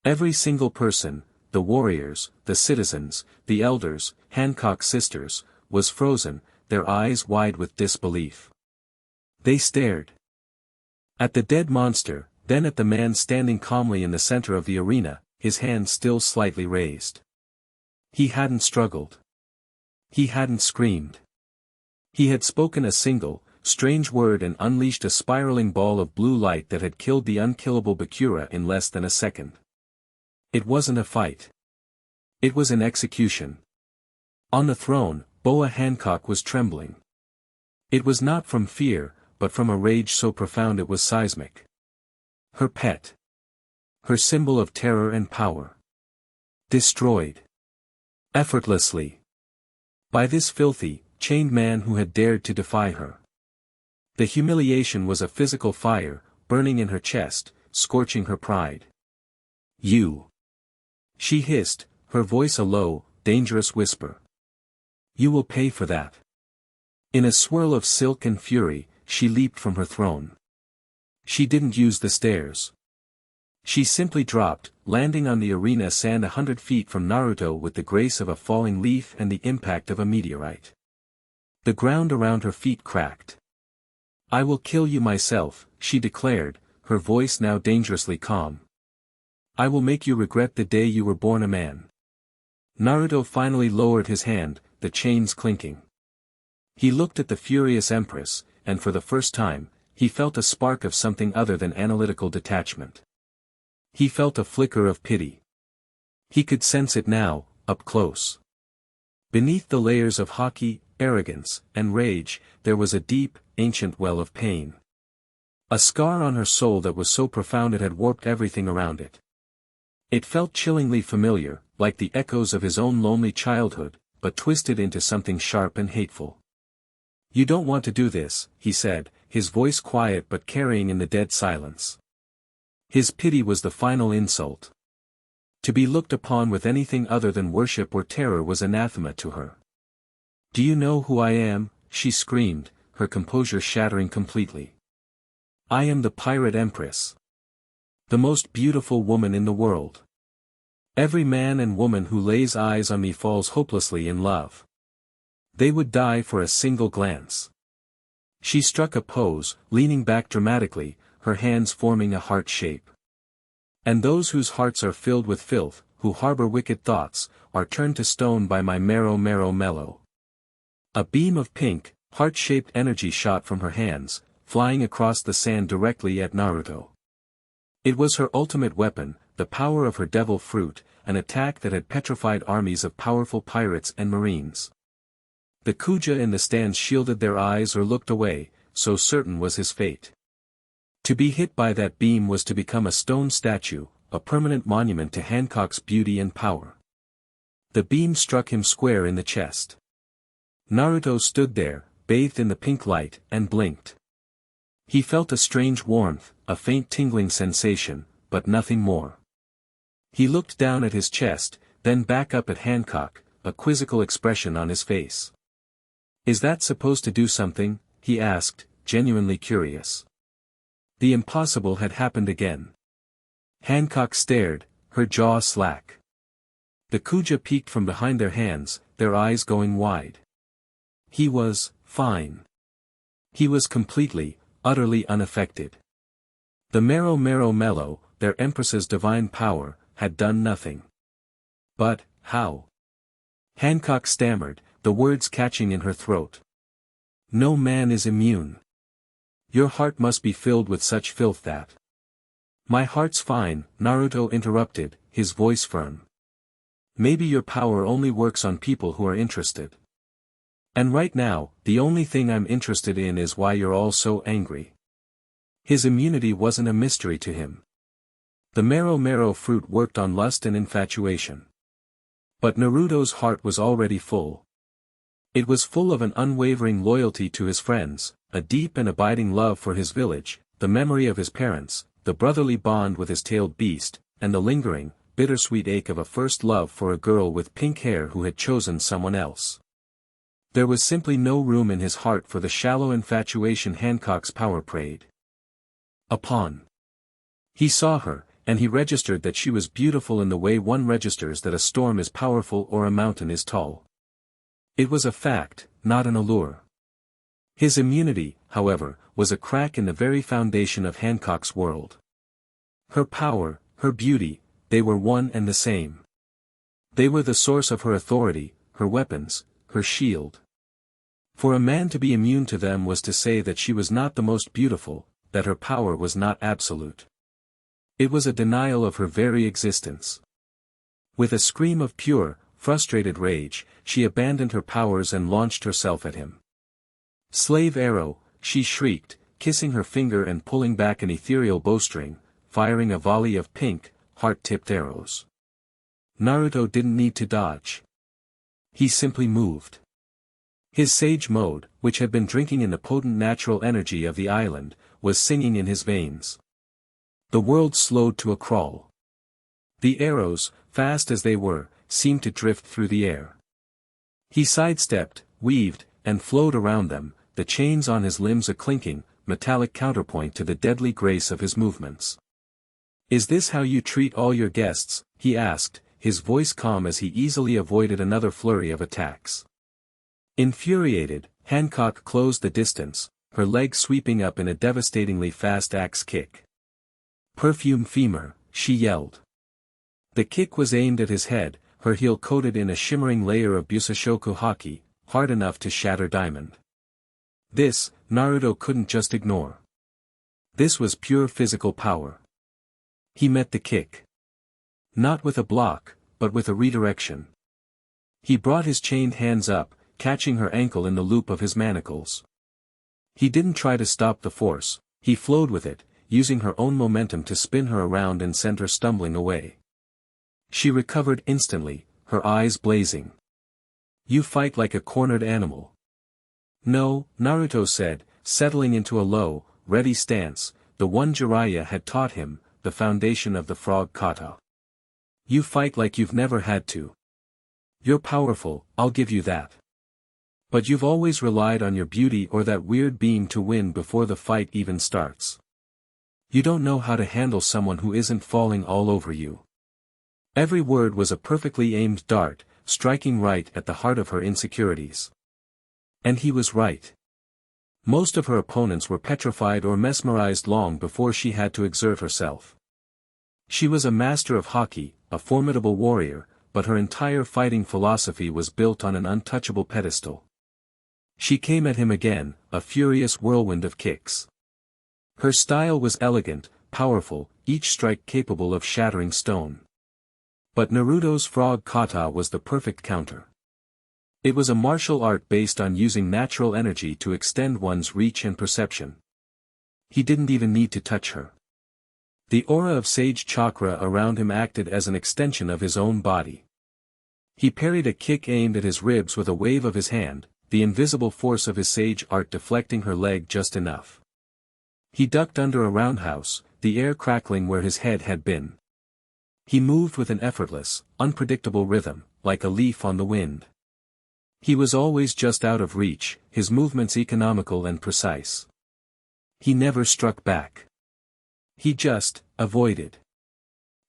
Every single person, the warriors, the citizens, the elders, Hancock's sisters, was frozen, their eyes wide with disbelief. They stared at the dead monster, then at the man standing calmly in the center of the arena, his hand still slightly raised. He hadn't struggled. He hadn't screamed. He had spoken a single, strange word and unleashed a spiraling ball of blue light that had killed the unkillable Bakura in less than a second. It wasn't a fight. It was an execution. On the throne, Boa Hancock was trembling. It was not from fear, but from a rage so profound it was seismic. Her pet. Her symbol of terror and power. Destroyed. Effortlessly. By this filthy, chained man who had dared to defy her. The humiliation was a physical fire, burning in her chest, scorching her pride. You. She hissed, her voice a low, dangerous whisper. You will pay for that. In a swirl of silk and fury, she leaped from her throne. She didn't use the stairs. She simply dropped, landing on the arena sand 100 feet from Naruto with the grace of a falling leaf and the impact of a meteorite. The ground around her feet cracked. I will kill you myself, she declared, her voice now dangerously calm. I will make you regret the day you were born a man. Naruto finally lowered his hand, the chains clinking. He looked at the furious empress, and for the first time, he felt a spark of something other than analytical detachment. He felt a flicker of pity. He could sense it now, up close. Beneath the layers of haughty, arrogance, and rage, there was a deep, ancient well of pain. A scar on her soul that was so profound it had warped everything around it. It felt chillingly familiar, like the echoes of his own lonely childhood, but twisted into something sharp and hateful. You don't want to do this, he said, his voice quiet but carrying in the dead silence. His pity was the final insult. To be looked upon with anything other than worship or terror was anathema to her. Do you know who I am? She screamed, her composure shattering completely. I am the pirate empress. The most beautiful woman in the world. Every man and woman who lays eyes on me falls hopelessly in love. They would die for a single glance. She struck a pose, leaning back dramatically, her hands forming a heart shape. And those whose hearts are filled with filth, who harbor wicked thoughts, are turned to stone by my marrow mellow. A beam of pink, heart-shaped energy shot from her hands, flying across the sand directly at Naruto. It was her ultimate weapon, the power of her devil fruit, an attack that had petrified armies of powerful pirates and marines. The Kuja in the stands shielded their eyes or looked away, so certain was his fate. To be hit by that beam was to become a stone statue, a permanent monument to Hancock's beauty and power. The beam struck him square in the chest. Naruto stood there, bathed in the pink light, and blinked. He felt a strange warmth, a faint tingling sensation, but nothing more. He looked down at his chest, then back up at Hancock, a quizzical expression on his face. Is that supposed to do something? He asked, genuinely curious. The impossible had happened again. Hancock stared, her jaw slack. The Kuja peeked from behind their hands, their eyes going wide. He was fine. He was completely, utterly unaffected. The marrow mellow, their empress's divine power, had done nothing. But, how? Hancock stammered, the words catching in her throat. No man is immune. Your heart must be filled with such filth that. My heart's fine, Naruto interrupted, his voice firm. Maybe your power only works on people who are interested. And right now, the only thing I'm interested in is why you're all so angry. His immunity wasn't a mystery to him. The marrow fruit worked on lust and infatuation. But Naruto's heart was already full. It was full of an unwavering loyalty to his friends, a deep and abiding love for his village, the memory of his parents, the brotherly bond with his tailed beast, and the lingering, bittersweet ache of a first love for a girl with pink hair who had chosen someone else. There was simply no room in his heart for the shallow infatuation Hancock's power preyed upon. He saw her, and he registered that she was beautiful in the way one registers that a storm is powerful or a mountain is tall. It was a fact, not an allure. His immunity, however, was a crack in the very foundation of Hancock's world. Her power, her beauty, they were one and the same. They were the source of her authority, her weapons, her shield. For a man to be immune to them was to say that she was not the most beautiful, that her power was not absolute. It was a denial of her very existence. With a scream of pure, frustrated rage, she abandoned her powers and launched herself at him. "Slave arrow," she shrieked, kissing her finger and pulling back an ethereal bowstring, firing a volley of pink, heart-tipped arrows. Naruto didn't need to dodge. He simply moved. His sage mode, which had been drinking in the potent natural energy of the island, was singing in his veins. The world slowed to a crawl. The arrows, fast as they were, seemed to drift through the air. He sidestepped, weaved, and flowed around them, the chains on his limbs a clinking, metallic counterpoint to the deadly grace of his movements. "Is this how you treat all your guests?" he asked, his voice calm as he easily avoided another flurry of attacks. Infuriated, Hancock closed the distance, her leg sweeping up in a devastatingly fast axe kick. "Perfume femur," she yelled. The kick was aimed at his head, her heel coated in a shimmering layer of Busashoku haki, hard enough to shatter diamond. This, Naruto couldn't just ignore. This was pure physical power. He met the kick. Not with a block, but with a redirection. He brought his chained hands up, catching her ankle in the loop of his manacles. He didn't try to stop the force, he flowed with it, using her own momentum to spin her around and send her stumbling away. She recovered instantly, her eyes blazing. "You fight like a cornered animal." "No," Naruto said, settling into a low, ready stance, the one Jiraiya had taught him, the foundation of the frog kata. "You fight like you've never had to. You're powerful, I'll give you that. But you've always relied on your beauty or that weird beam to win before the fight even starts. You don't know how to handle someone who isn't falling all over you." Every word was a perfectly aimed dart, striking right at the heart of her insecurities. And he was right. Most of her opponents were petrified or mesmerized long before she had to exert herself. She was a master of haki, a formidable warrior, but her entire fighting philosophy was built on an untouchable pedestal. She came at him again, a furious whirlwind of kicks. Her style was elegant, powerful, each strike capable of shattering stone. But Naruto's frog kata was the perfect counter. It was a martial art based on using natural energy to extend one's reach and perception. He didn't even need to touch her. The aura of sage chakra around him acted as an extension of his own body. He parried a kick aimed at his ribs with a wave of his hand, the invisible force of his sage art deflecting her leg just enough. He ducked under a roundhouse, the air crackling where his head had been. He moved with an effortless, unpredictable rhythm, like a leaf on the wind. He was always just out of reach, his movements economical and precise. He never struck back. He just avoided.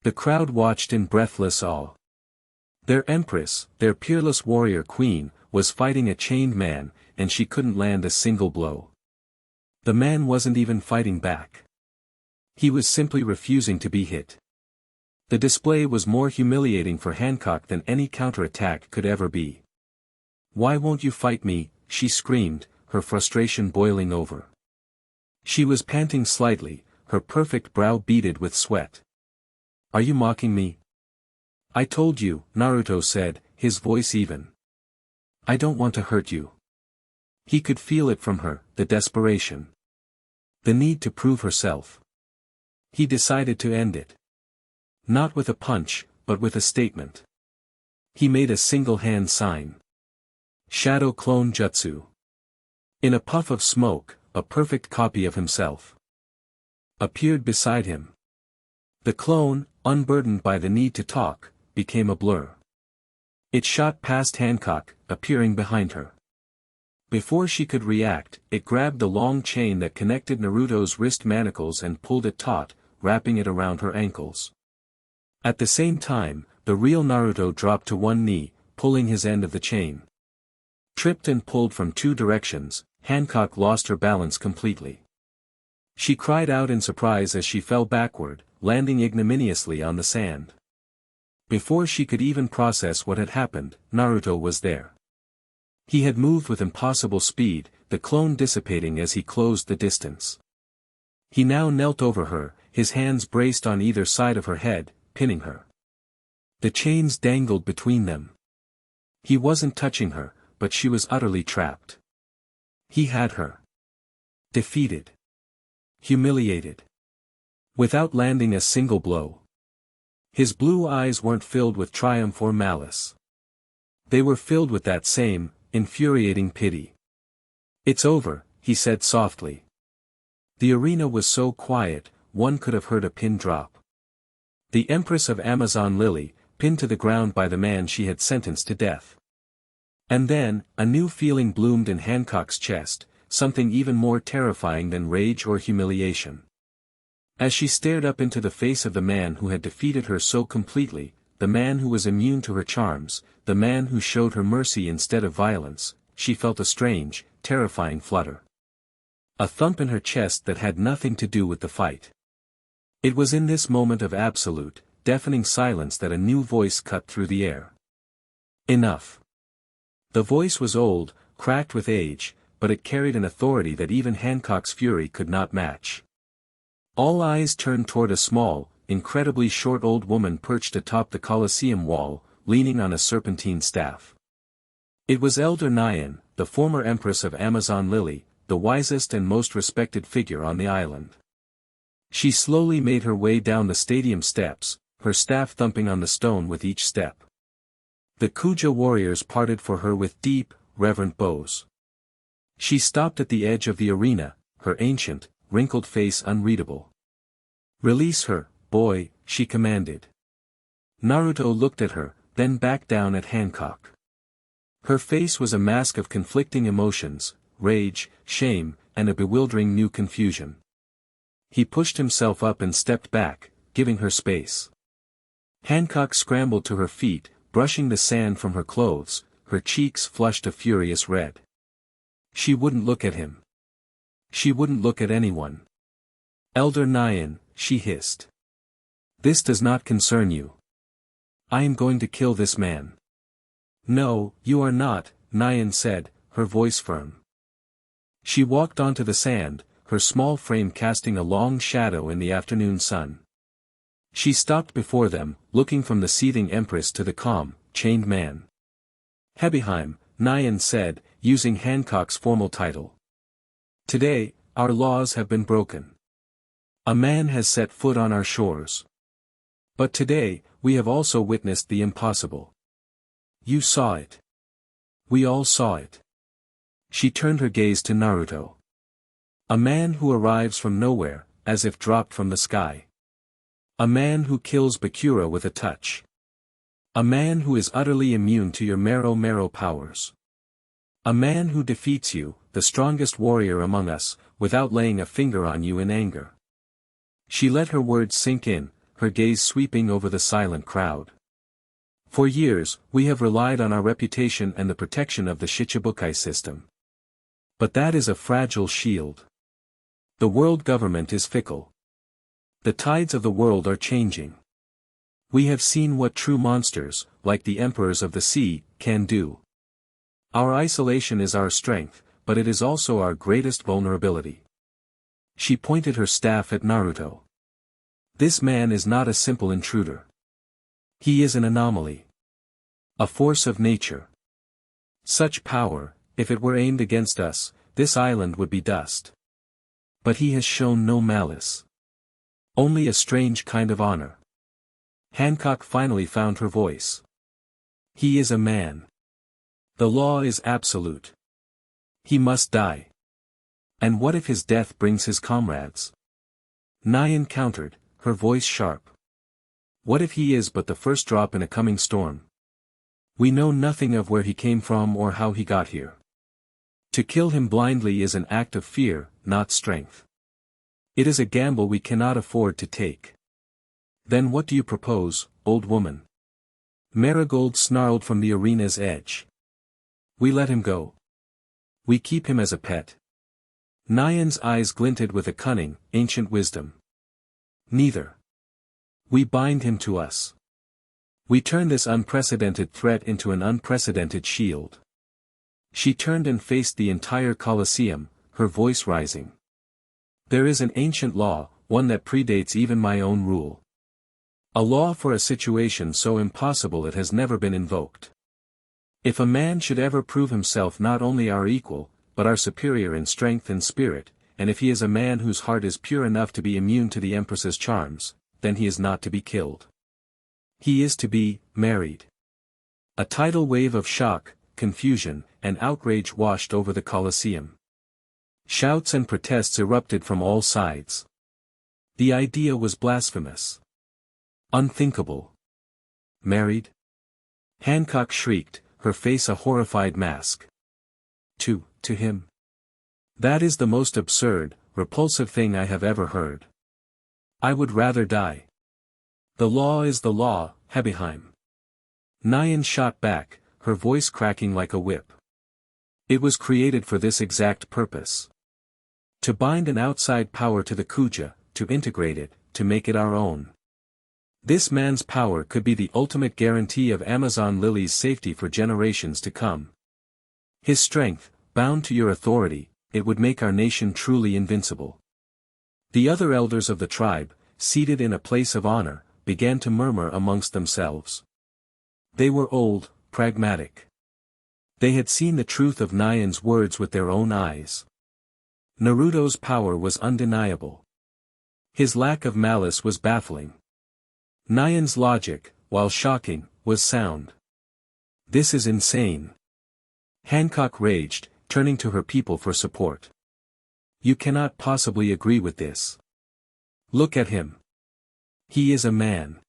The crowd watched in breathless awe. Their empress, their peerless warrior queen, was fighting a chained man, and she couldn't land a single blow. The man wasn't even fighting back. He was simply refusing to be hit. The display was more humiliating for Hancock than any counterattack could ever be. "Why won't you fight me?" she screamed, her frustration boiling over. She was panting slightly, her perfect brow beaded with sweat. "Are you mocking me?" "I told you," Naruto said, his voice even. "I don't want to hurt you." He could feel it from her, the desperation. The need to prove herself. He decided to end it. Not with a punch, but with a statement. He made a single-hand sign. Shadow Clone Jutsu. In a puff of smoke, a perfect copy of himself appeared beside him. The clone, unburdened by the need to talk, became a blur. It shot past Hancock, appearing behind her. Before she could react, it grabbed the long chain that connected Naruto's wrist manacles and pulled it taut, wrapping it around her ankles. At the same time, the real Naruto dropped to one knee, pulling his end of the chain. Tripped and pulled from two directions, Hancock lost her balance completely. She cried out in surprise as she fell backward, landing ignominiously on the sand. Before she could even process what had happened, Naruto was there. He had moved with impossible speed, the clone dissipating as he closed the distance. He now knelt over her, his hands braced on either side of her head, pinning her. The chains dangled between them. He wasn't touching her, but she was utterly trapped. He had her. Defeated. Humiliated. Without landing a single blow. His blue eyes weren't filled with triumph or malice. They were filled with that same, infuriating pity. "It's over," he said softly. The arena was so quiet, one could have heard a pin drop. The Empress of Amazon Lily, pinned to the ground by the man she had sentenced to death. And then, a new feeling bloomed in Hancock's chest, something even more terrifying than rage or humiliation. As she stared up into the face of the man who had defeated her so completely, the man who was immune to her charms, the man who showed her mercy instead of violence, she felt a strange, terrifying flutter. A thump in her chest that had nothing to do with the fight. It was in this moment of absolute, deafening silence that a new voice cut through the air. Enough. The voice was old, cracked with age, but it carried an authority that even Hancock's fury could not match. All eyes turned toward a small, incredibly short old woman perched atop the Colosseum wall, leaning on a serpentine staff. It was Elder Nyan, the former Empress of Amazon Lily, the wisest and most respected figure on the island. She slowly made her way down the stadium steps, her staff thumping on the stone with each step. The Kuja warriors parted for her with deep, reverent bows. She stopped at the edge of the arena, her ancient, wrinkled face unreadable. "Release her, boy," she commanded. Naruto looked at her, then back down at Hancock. Her face was a mask of conflicting emotions, rage, shame, and a bewildering new confusion. He pushed himself up and stepped back, giving her space. Hancock scrambled to her feet, brushing the sand from her clothes, her cheeks flushed a furious red. She wouldn't look at him. She wouldn't look at anyone. "Elder Nyan," she hissed. "This does not concern you. I am going to kill this man." "No, you are not," Nyan said, her voice firm. She walked onto the sand, her small frame casting a long shadow in the afternoon sun. She stopped before them, looking from the seething Empress to the calm, chained man. "Hebeheim," Nyan said, using Hancock's formal title. "Today, our laws have been broken. A man has set foot on our shores. But today, we have also witnessed the impossible. You saw it. We all saw it." She turned her gaze to Naruto. "A man who arrives from nowhere, as if dropped from the sky. A man who kills Bakura with a touch. A man who is utterly immune to your Mero powers. A man who defeats you, the strongest warrior among us, without laying a finger on you in anger." She let her words sink in, her gaze sweeping over the silent crowd. "For years, we have relied on our reputation and the protection of the Shichibukai system. But that is a fragile shield. The world government is fickle. The tides of the world are changing. We have seen what true monsters, like the emperors of the sea, can do. Our isolation is our strength, but it is also our greatest vulnerability." She pointed her staff at Naruto. "This man is not a simple intruder. He is an anomaly. A force of nature. Such power, if it were aimed against us, this island would be dust. But he has shown no malice. Only a strange kind of honor." Hancock finally found her voice. "He is a man. The law is absolute. He must die. And what if his death brings his comrades?" Nyan countered, her voice sharp. "What if he is but the first drop in a coming storm? We know nothing of where he came from or how he got here. To kill him blindly is an act of fear, not strength." It is a gamble we cannot afford to take. Then what do you propose, old woman? Marigold snarled from the arena's edge. We let him go. We keep him as a pet. Nyan's eyes glinted with a cunning, ancient wisdom. Neither. We bind him to us. We turn this unprecedented threat into an unprecedented shield. She turned and faced the entire Colosseum, her voice rising. There is an ancient law, one that predates even my own rule. A law for a situation so impossible it has never been invoked. If a man should ever prove himself not only our equal, but our superior in strength and spirit, and if he is a man whose heart is pure enough to be immune to the Empress's charms, then he is not to be killed. He is to be married. A tidal wave of shock, confusion, and outrage washed over the Colosseum. Shouts and protests erupted from all sides. The idea was blasphemous. Unthinkable. Married? Hancock shrieked, her face a horrified mask. To him. That is the most absurd, repulsive thing I have ever heard. I would rather die. The law is the law, Hebeheim. Nyan shot back, her voice cracking like a whip. It was created for this exact purpose. To bind an outside power to the Kuja, to integrate it, to make it our own. This man's power could be the ultimate guarantee of Amazon Lily's safety for generations to come. His strength, bound to your authority, it would make our nation truly invincible. The other elders of the tribe, seated in a place of honor, began to murmur amongst themselves. They were old, pragmatic. They had seen the truth of Nyan's words with their own eyes. Naruto's power was undeniable. His lack of malice was baffling. Nyan's logic, while shocking, was sound. This is insane. Hancock raged, turning to her people for support. You cannot possibly agree with this. Look at him. He is a man.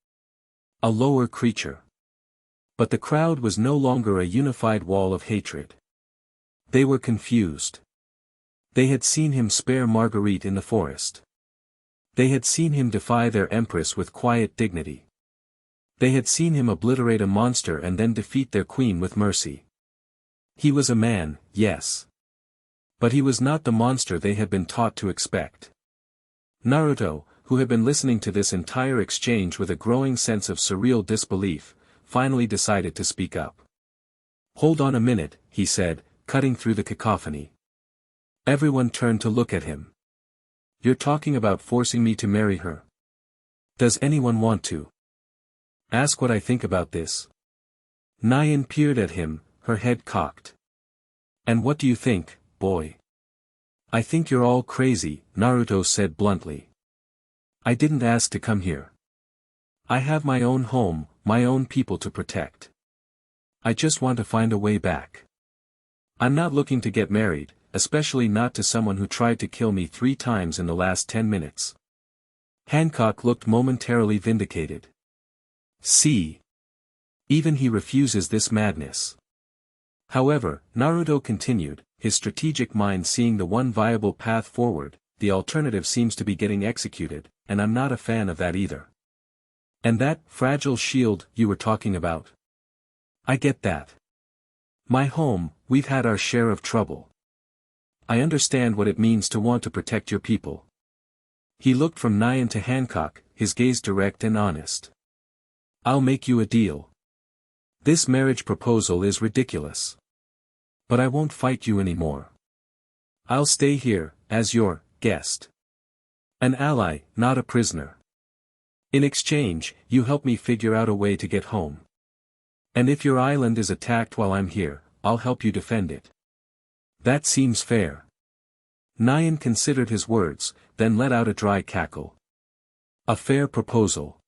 A lower creature. But the crowd was no longer a unified wall of hatred. They were confused. They had seen him spare Marguerite in the forest. They had seen him defy their empress with quiet dignity. They had seen him obliterate a monster and then defeat their queen with mercy. He was a man, yes. But he was not the monster they had been taught to expect. Naruto, who had been listening to this entire exchange with a growing sense of surreal disbelief, finally decided to speak up. Hold on a minute, he said, cutting through the cacophony. Everyone turned to look at him. You're talking about forcing me to marry her. Does anyone want to? Ask what I think about this. Nyan peered at him, her head cocked. And what do you think, boy? I think you're all crazy, Naruto said bluntly. I didn't ask to come here. I have my own home, my own people to protect. I just want to find a way back. I'm not looking to get married, especially not to someone who tried to kill me 3 times in the last 10 minutes. Hancock looked momentarily vindicated. See? Even he refuses this madness. However, Naruto continued, his strategic mind seeing the one viable path forward, the alternative seems to be getting executed, and I'm not a fan of that either. And that fragile shield you were talking about? I get that. My home, we've had our share of trouble. I understand what it means to want to protect your people. He looked from Nyan to Hancock, his gaze direct and honest. I'll make you a deal. This marriage proposal is ridiculous. But I won't fight you anymore. I'll stay here, as your guest. An ally, not a prisoner. In exchange, you help me figure out a way to get home. And if your island is attacked while I'm here, I'll help you defend it. That seems fair. Nyan considered his words, then let out a dry cackle. A fair proposal.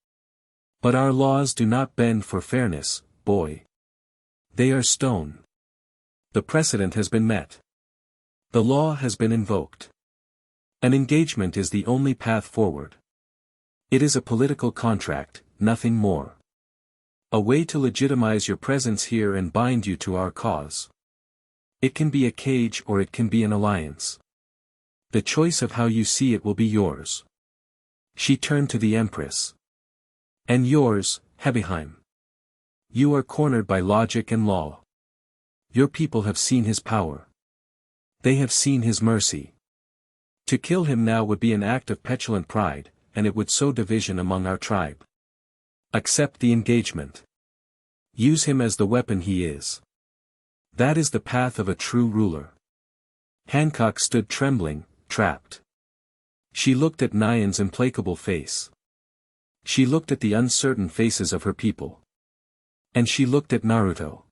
But our laws do not bend for fairness, boy. They are stone. The precedent has been met. The law has been invoked. An engagement is the only path forward. It is a political contract, nothing more. A way to legitimize your presence here and bind you to our cause. It can be a cage or it can be an alliance. The choice of how you see it will be yours. She turned to the Empress. And yours, Hebeheim. You are cornered by logic and law. Your people have seen his power. They have seen his mercy. To kill him now would be an act of petulant pride, and it would sow division among our tribe. Accept the engagement. Use him as the weapon he is. That is the path of a true ruler. Hancock stood trembling, trapped. She looked at Nyan's implacable face. She looked at the uncertain faces of her people. And she looked at Naruto.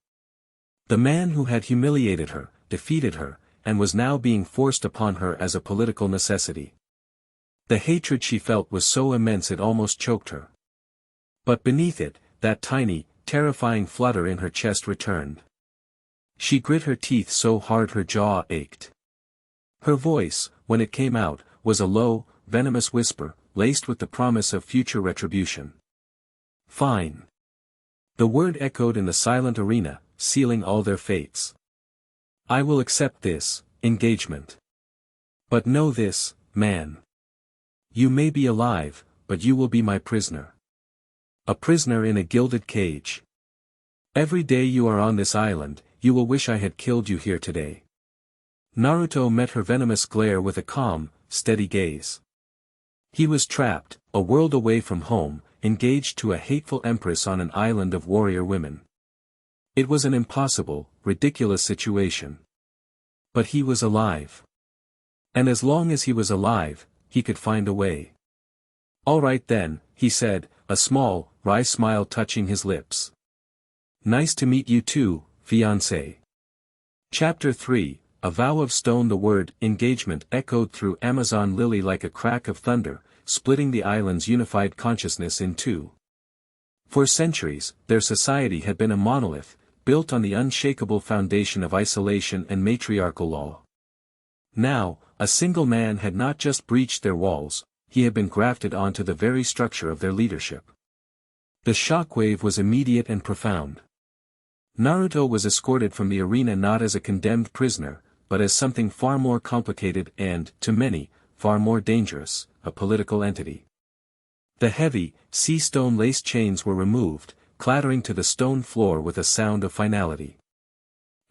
The man who had humiliated her, defeated her, and was now being forced upon her as a political necessity. The hatred she felt was so immense it almost choked her. But beneath it, that tiny, terrifying flutter in her chest returned. She grit her teeth so hard her jaw ached. Her voice, when it came out, was a low, venomous whisper, laced with the promise of future retribution. Fine. The word echoed in the silent arena, sealing all their fates. I will accept this engagement. But know this, man. You may be alive, but you will be my prisoner. A prisoner in a gilded cage. Every day you are on this island, you will wish I had killed you here today. Naruto met her venomous glare with a calm, steady gaze. He was trapped, a world away from home, engaged to a hateful empress on an island of warrior women. It was an impossible, ridiculous situation. But he was alive. And as long as he was alive, he could find a way. All right then, he said, a small, wry smile touching his lips. Nice to meet you too, fiancé. Chapter 3, A Vow of Stone. The word, engagement, echoed through Amazon Lily like a crack of thunder, splitting the island's unified consciousness in two. For centuries, their society had been a monolith, built on the unshakable foundation of isolation and matriarchal law. Now, a single man had not just breached their walls, he had been grafted onto the very structure of their leadership. The shockwave was immediate and profound. Naruto was escorted from the arena not as a condemned prisoner, but as something far more complicated and, to many, far more dangerous, a political entity. The heavy, sea-stone-laced chains were removed, clattering to the stone floor with a sound of finality.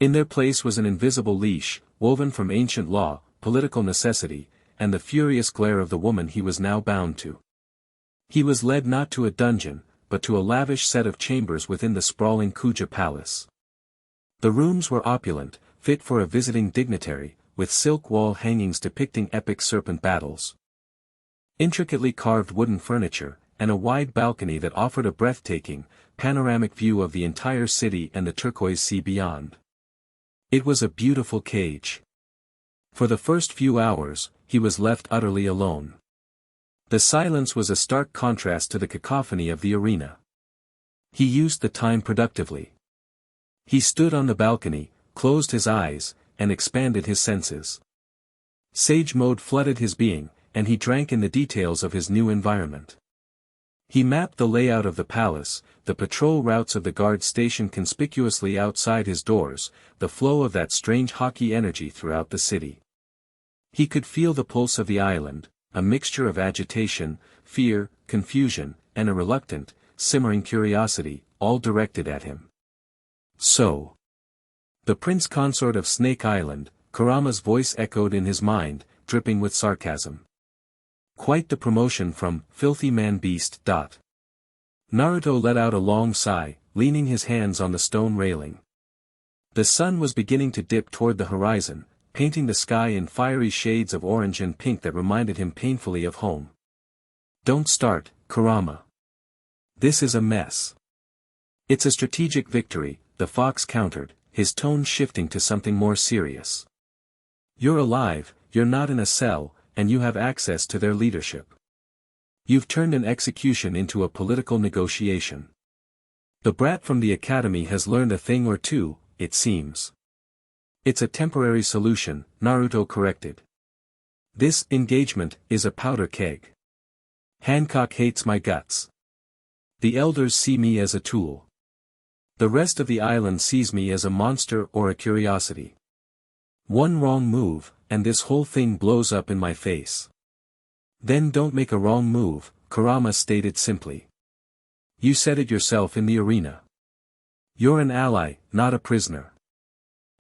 In their place was an invisible leash, woven from ancient law, political necessity, and the furious glare of the woman he was now bound to. He was led not to a dungeon, but to a lavish set of chambers within the sprawling Kuja palace. The rooms were opulent, fit for a visiting dignitary, with silk wall hangings depicting epic serpent battles. Intricately carved wooden furniture, and a wide balcony that offered a breathtaking, panoramic view of the entire city and the turquoise sea beyond. It was a beautiful cage. For the first few hours, he was left utterly alone. The silence was a stark contrast to the cacophony of the arena. He used the time productively. He stood on the balcony, closed his eyes, and expanded his senses. Sage mode flooded his being, and he drank in the details of his new environment. He mapped the layout of the palace, the patrol routes of the guard station conspicuously outside his doors, the flow of that strange hockey energy throughout the city. He could feel the pulse of the island, a mixture of agitation, fear, confusion, and a reluctant, simmering curiosity, all directed at him. So. The prince consort of Snake Island, Kurama's voice echoed in his mind, dripping with sarcasm. Quite the promotion from filthy man-beast. Naruto let out a long sigh, leaning his hands on the stone railing. The sun was beginning to dip toward the horizon, painting the sky in fiery shades of orange and pink that reminded him painfully of home. Don't start, Kurama. This is a mess. It's a strategic victory, the fox countered, his tone shifting to something more serious. You're alive, you're not in a cell, and you have access to their leadership. You've turned an execution into a political negotiation. The brat from the academy has learned a thing or two, it seems. It's a temporary solution, Naruto corrected. This engagement is a powder keg. Hancock hates my guts. The elders see me as a tool. The rest of the island sees me as a monster or a curiosity. One wrong move, and this whole thing blows up in my face. Then don't make a wrong move, Kurama stated simply. You said it yourself in the arena. You're an ally, not a prisoner.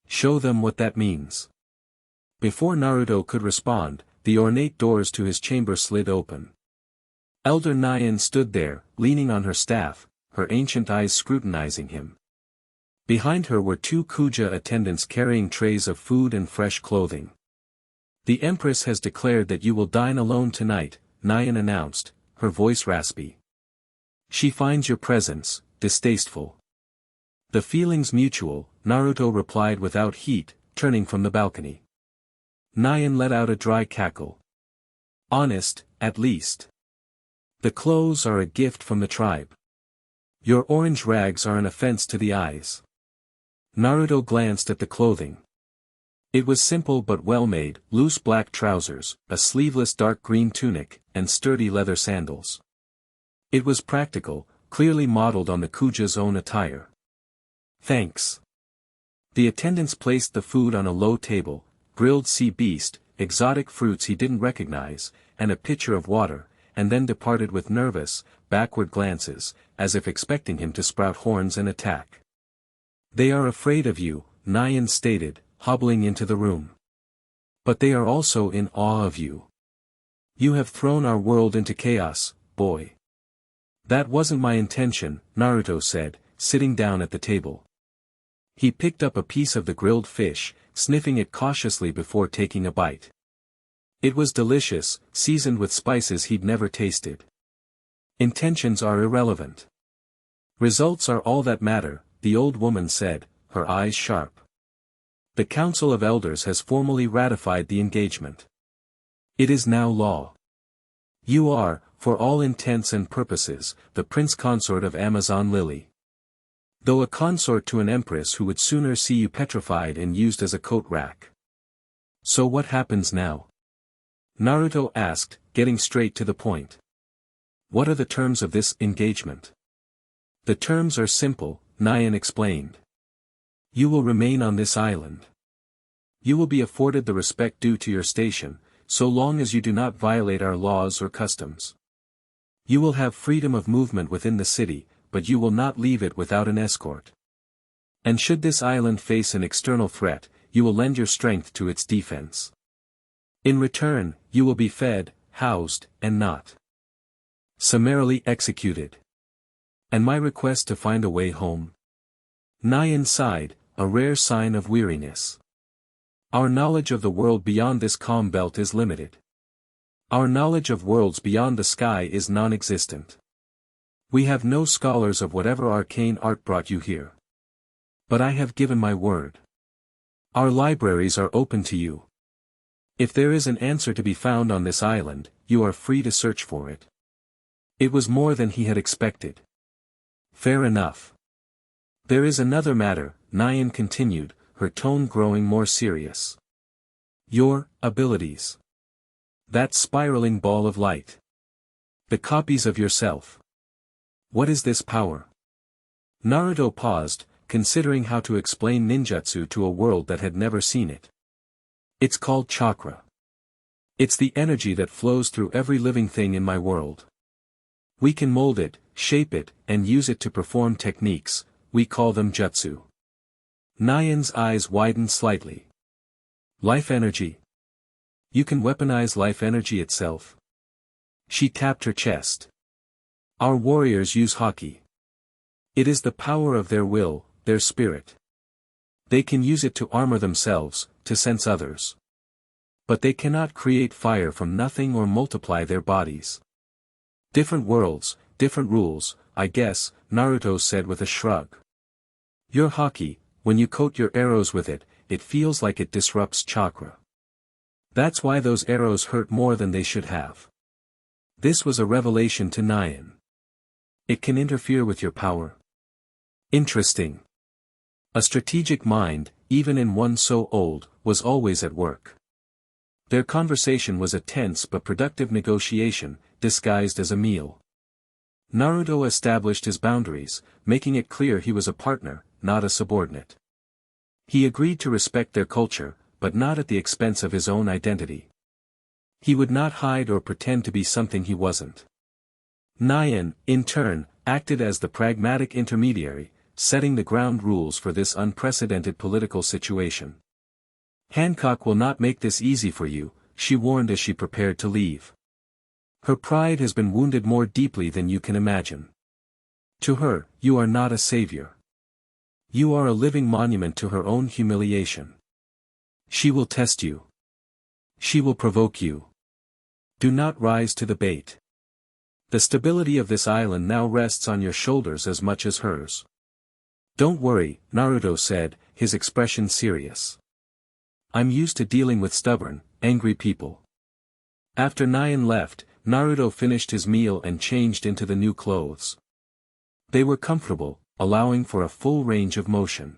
Show them what that means. Before Naruto could respond, the ornate doors to his chamber slid open. Elder Nyan stood there, leaning on her staff, her ancient eyes scrutinizing him. Behind her were two Kuja attendants carrying trays of food and fresh clothing. The Empress has declared that you will dine alone tonight, Nyan announced, her voice raspy. She finds your presence distasteful. The feeling's mutual, Naruto replied without heat, turning from the balcony. Nyan let out a dry cackle. Honest, at least. The clothes are a gift from the tribe. Your orange rags are an offense to the eyes. Naruto glanced at the clothing. It was simple but well-made, loose black trousers, a sleeveless dark green tunic, and sturdy leather sandals. It was practical, clearly modeled on the Kuja's own attire. Thanks. The attendants placed the food on a low table, grilled sea beast, exotic fruits he didn't recognize, and a pitcher of water, and then departed with nervous, backward glances, as if expecting him to sprout horns and attack. They are afraid of you, Nyan stated, hobbling into the room. But they are also in awe of you. You have thrown our world into chaos, boy. That wasn't my intention, Naruto said, sitting down at the table. He picked up a piece of the grilled fish, sniffing it cautiously before taking a bite. It was delicious, seasoned with spices he'd never tasted. Intentions are irrelevant. Results are all that matter, the old woman said, her eyes sharp. The Council of Elders has formally ratified the engagement. It is now law. You are, for all intents and purposes, the prince consort of Amazon Lily. Though a consort to an empress who would sooner see you petrified and used as a coat rack. So what happens now? Naruto asked, getting straight to the point. What are the terms of this engagement? The terms are simple, Nyan explained. You will remain on this island. You will be afforded the respect due to your station, so long as you do not violate our laws or customs. You will have freedom of movement within the city, but you will not leave it without an escort. And should this island face an external threat, you will lend your strength to its defense. In return, you will be fed, housed, and not summarily executed. And my request to find a way home? Nyan sighed, a rare sign of weariness. Our knowledge of the world beyond this calm belt is limited. Our knowledge of worlds beyond the sky is non-existent. We have no scholars of whatever arcane art brought you here. But I have given my word. Our libraries are open to you. If there is an answer to be found on this island, you are free to search for it. It was more than he had expected. Fair enough. There is another matter, Nyan continued, her tone growing more serious. Your abilities. That spiraling ball of light. The copies of yourself. What is this power? Naruto paused, considering how to explain ninjutsu to a world that had never seen it. It's called chakra. It's the energy that flows through every living thing in my world. We can mold it, shape it, and use it to perform techniques, we call them jutsu. Nyan's eyes widened slightly. Life energy. You can weaponize life energy itself. She tapped her chest. Our warriors use haki. It is the power of their will, their spirit. They can use it to armor themselves, to sense others. But they cannot create fire from nothing or multiply their bodies. Different worlds, different rules, I guess, Naruto said with a shrug. Your haki, when you coat your arrows with it, it feels like it disrupts chakra. That's why those arrows hurt more than they should have. This was a revelation to Nyan. It can interfere with your power. Interesting. A strategic mind, even in one so old, was always at work. Their conversation was a tense but productive negotiation, disguised as a meal. Naruto established his boundaries, making it clear he was a partner, not a subordinate. He agreed to respect their culture, but not at the expense of his own identity. He would not hide or pretend to be something he wasn't. Nyan, in turn, acted as the pragmatic intermediary, setting the ground rules for this unprecedented political situation. Hancock will not make this easy for you, she warned as she prepared to leave. Her pride has been wounded more deeply than you can imagine. To her, you are not a savior. You are a living monument to her own humiliation. She will test you. She will provoke you. Do not rise to the bait. The stability of this island now rests on your shoulders as much as hers. Don't worry, Naruto said, his expression serious. I'm used to dealing with stubborn, angry people. After Nyan left, Naruto finished his meal and changed into the new clothes. They were comfortable, allowing for a full range of motion.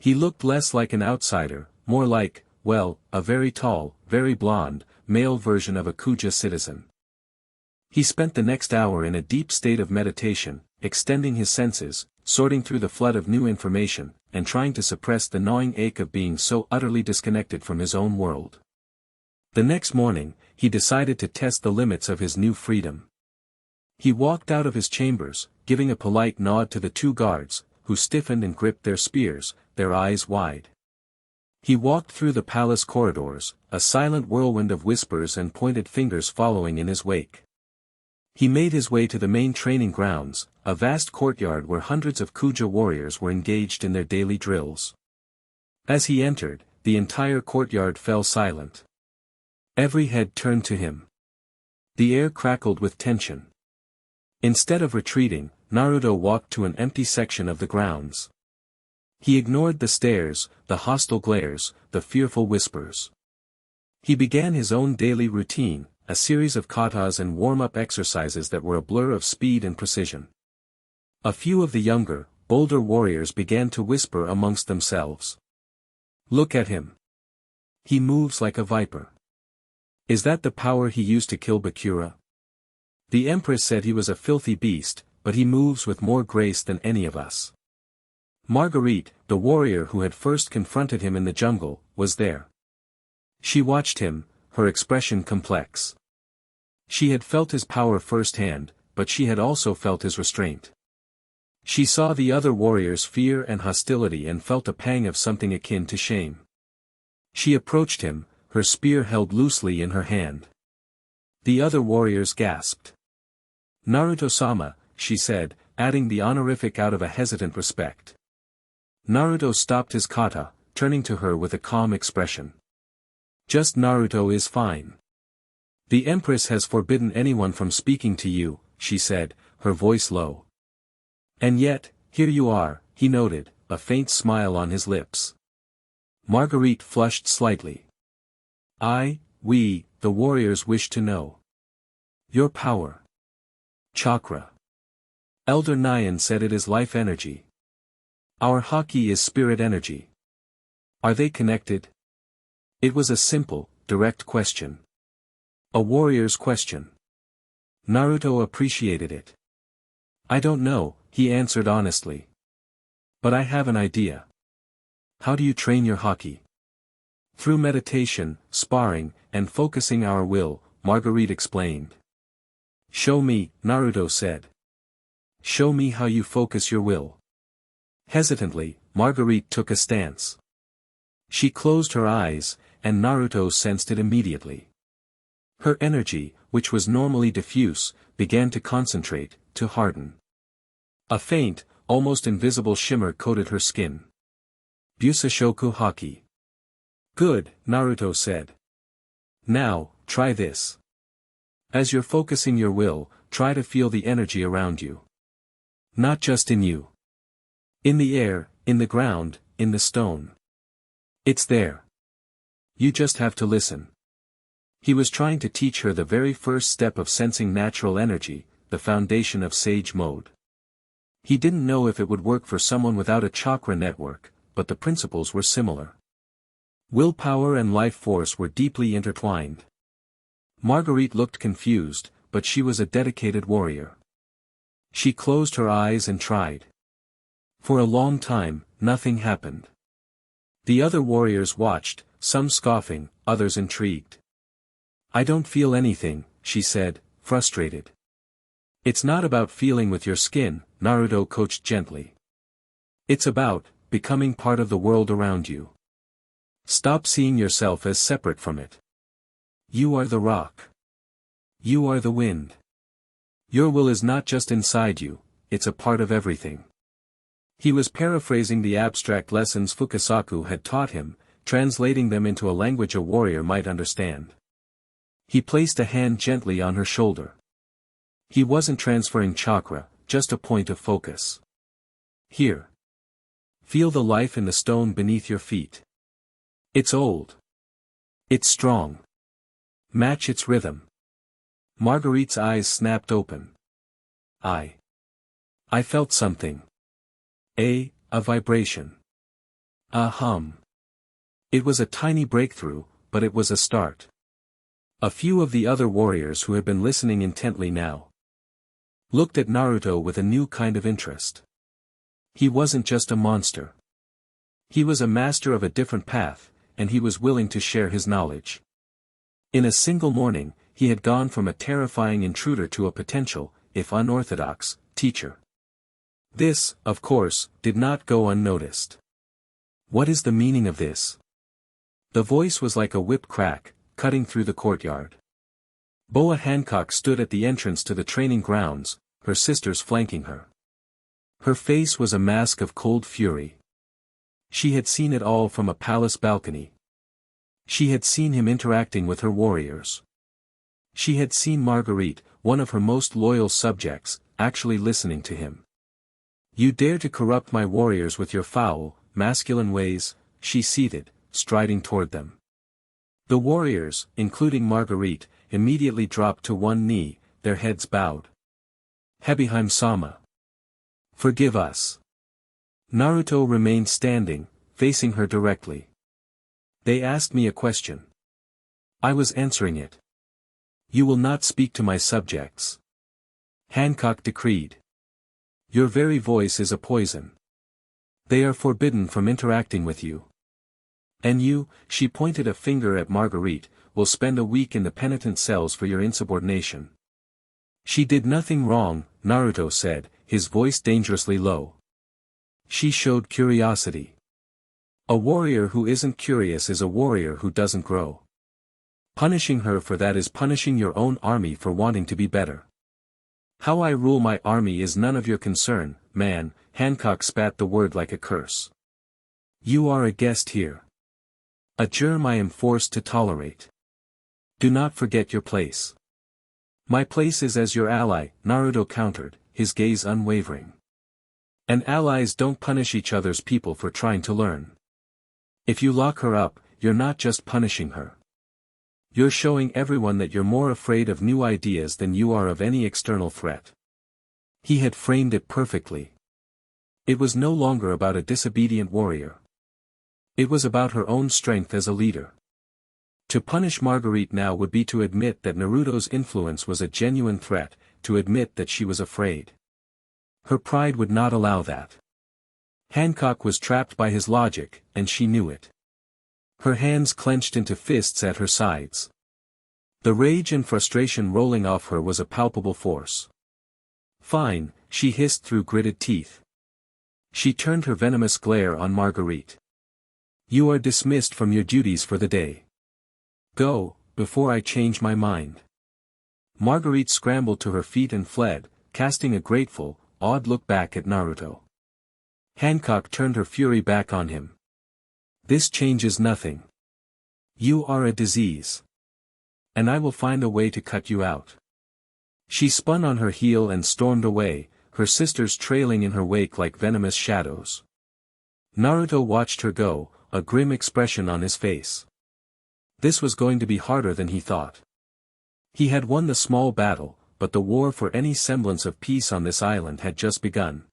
He looked less like an outsider, more like, well, a very tall, very blonde, male version of a Kuja citizen. He spent the next hour in a deep state of meditation, extending his senses, sorting through the flood of new information, and trying to suppress the gnawing ache of being so utterly disconnected from his own world. The next morning, he decided to test the limits of his new freedom. He walked out of his chambers, giving a polite nod to the two guards, who stiffened and gripped their spears, their eyes wide. He walked through the palace corridors, a silent whirlwind of whispers and pointed fingers following in his wake. He made his way to the main training grounds, a vast courtyard where hundreds of Kuja warriors were engaged in their daily drills. As he entered, the entire courtyard fell silent. Every head turned to him. The air crackled with tension. Instead of retreating, Naruto walked to an empty section of the grounds. He ignored the stares, the hostile glares, the fearful whispers. He began his own daily routine, a series of katas and warm-up exercises that were a blur of speed and precision. A few of the younger, bolder warriors began to whisper amongst themselves. Look at him. He moves like a viper. Is that the power he used to kill Bakura? The Empress said he was a filthy beast, but he moves with more grace than any of us. Marguerite, the warrior who had first confronted him in the jungle, was there. She watched him, her expression complex. She had felt his power firsthand, but she had also felt his restraint. She saw the other warriors' fear and hostility and felt a pang of something akin to shame. She approached him, her spear held loosely in her hand. The other warriors gasped. Naruto-sama, she said, adding the honorific out of a hesitant respect. Naruto stopped his kata, turning to her with a calm expression. Just Naruto is fine. The Empress has forbidden anyone from speaking to you, she said, her voice low. And yet, here you are, he noted, a faint smile on his lips. Marguerite flushed slightly. We, the warriors wish to know. Your power. Chakra. Elder Nyan said it is life energy. Our haki is spirit energy. Are they connected? It was a simple, direct question. A warrior's question. Naruto appreciated it. I don't know, he answered honestly. But I have an idea. How do you train your haki? Through meditation, sparring, and focusing our will, Marguerite explained. Show me, Naruto said. Show me how you focus your will. Hesitantly, Marguerite took a stance. She closed her eyes, and Naruto sensed it immediately. Her energy, which was normally diffuse, began to concentrate, to harden. A faint, almost invisible shimmer coated her skin. Busashoku Haki. Good, Naruto said. Now, try this. As you're focusing your will, try to feel the energy around you. Not just in you. In the air, in the ground, in the stone. It's there. You just have to listen. He was trying to teach her the very first step of sensing natural energy, the foundation of sage mode. He didn't know if it would work for someone without a chakra network, but the principles were similar. Willpower and life force were deeply intertwined. Marguerite looked confused, but she was a dedicated warrior. She closed her eyes and tried. For a long time, nothing happened. The other warriors watched, some scoffing, others intrigued. "I don't feel anything," she said, frustrated. "It's not about feeling with your skin," Naruto coached gently. "It's about becoming part of the world around you. Stop seeing yourself as separate from it. You are the rock. You are the wind. Your will is not just inside you, it's a part of everything." He was paraphrasing the abstract lessons Fukasaku had taught him, translating them into a language a warrior might understand. He placed a hand gently on her shoulder. He wasn't transferring chakra, just a point of focus. "Here. Feel the life in the stone beneath your feet. It's old. It's strong. Match its rhythm." Marguerite's eyes snapped open. I felt something. A vibration. A hum. It was a tiny breakthrough, but it was a start. A few of the other warriors who had been listening intently now looked at Naruto with a new kind of interest. He wasn't just a monster. He was a master of a different path, and he was willing to share his knowledge. In a single morning, he had gone from a terrifying intruder to a potential, if unorthodox, teacher. This, of course, did not go unnoticed. "What is the meaning of this?" The voice was like a whip crack, cutting through the courtyard. Boa Hancock stood at the entrance to the training grounds, her sisters flanking her. Her face was a mask of cold fury. She had seen it all from a palace balcony. She had seen him interacting with her warriors. She had seen Marguerite, one of her most loyal subjects, actually listening to him. "You dare to corrupt my warriors with your foul, masculine ways," she seethed, striding toward them. The warriors, including Marguerite, immediately dropped to one knee, their heads bowed. "Hebiheim-sama. Forgive us." Naruto remained standing, facing her directly. "They asked me a question. I was answering it. You will not speak to my subjects," Hancock decreed. "Your very voice is a poison. They are forbidden from interacting with you. And you," she pointed a finger at Marguerite, "will spend a week in the penitent cells for your insubordination." "She did nothing wrong," Naruto said, his voice dangerously low. "She showed curiosity. A warrior who isn't curious is a warrior who doesn't grow. Punishing her for that is punishing your own army for wanting to be better. How I rule my army is none of your concern, man." Hancock spat the word like a curse. "You are a guest here. A germ I am forced to tolerate. Do not forget your place." "My place is as your ally," Naruto countered, his gaze unwavering. "And allies don't punish each other's people for trying to learn. If you lock her up, you're not just punishing her. You're showing everyone that you're more afraid of new ideas than you are of any external threat." He had framed it perfectly. It was no longer about a disobedient warrior. It was about her own strength as a leader. To punish Marguerite now would be to admit that Naruto's influence was a genuine threat, to admit that she was afraid. Her pride would not allow that. Hancock was trapped by his logic, and she knew it. Her hands clenched into fists at her sides. The rage and frustration rolling off her was a palpable force. "Fine," she hissed through gritted teeth. She turned her venomous glare on Marguerite. "You are dismissed from your duties for the day. Go, before I change my mind." Marguerite scrambled to her feet and fled, casting a grateful, awed look back at Naruto. Hancock turned her fury back on him. "This changes nothing. You are a disease. And I will find a way to cut you out." She spun on her heel and stormed away, her sisters trailing in her wake like venomous shadows. Naruto watched her go, a grim expression on his face. This was going to be harder than he thought. He had won the small battle, but the war for any semblance of peace on this island had just begun.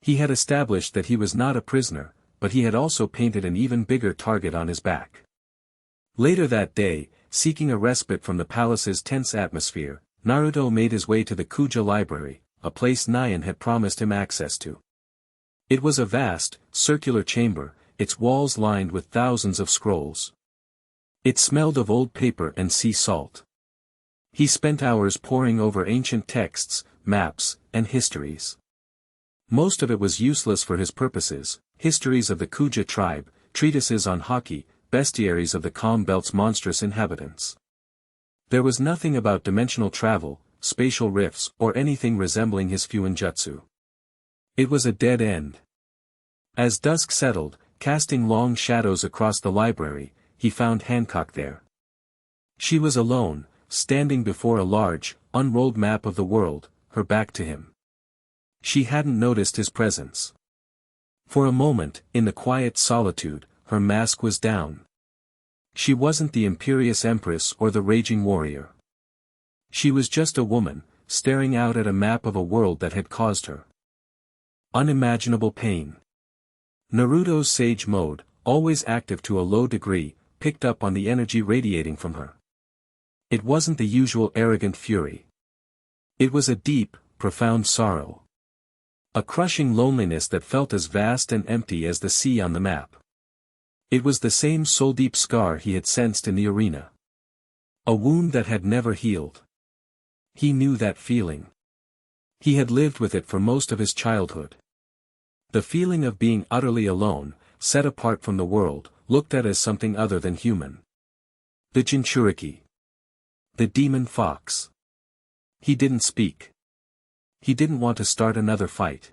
He had established that he was not a prisoner, but he had also painted an even bigger target on his back. Later that day, seeking a respite from the palace's tense atmosphere, Naruto made his way to the Kuja Library, a place Nyan had promised him access to. It was a vast, circular chamber, its walls lined with thousands of scrolls. It smelled of old paper and sea salt. He spent hours poring over ancient texts, maps, and histories. Most of it was useless for his purposes: histories of the Kuja tribe, treatises on hockey, bestiaries of the Calm Belt's monstrous inhabitants. There was nothing about dimensional travel, spatial rifts, or anything resembling his fuinjutsu. It was a dead end. As dusk settled, casting long shadows across the library, he found Hancock there. She was alone, standing before a large, unrolled map of the world, her back to him. She hadn't noticed his presence. For a moment, in the quiet solitude, her mask was down. She wasn't the imperious empress or the raging warrior. She was just a woman, staring out at a map of a world that had caused her unimaginable pain. Naruto's sage mode, always active to a low degree, picked up on the energy radiating from her. It wasn't the usual arrogant fury. It was a deep, profound sorrow. A crushing loneliness that felt as vast and empty as the sea on the map. It was the same soul-deep scar he had sensed in the arena. A wound that had never healed. He knew that feeling. He had lived with it for most of his childhood. The feeling of being utterly alone, set apart from the world, looked at as something other than human. The Jinchuriki. The demon fox. He didn't speak. He didn't want to start another fight.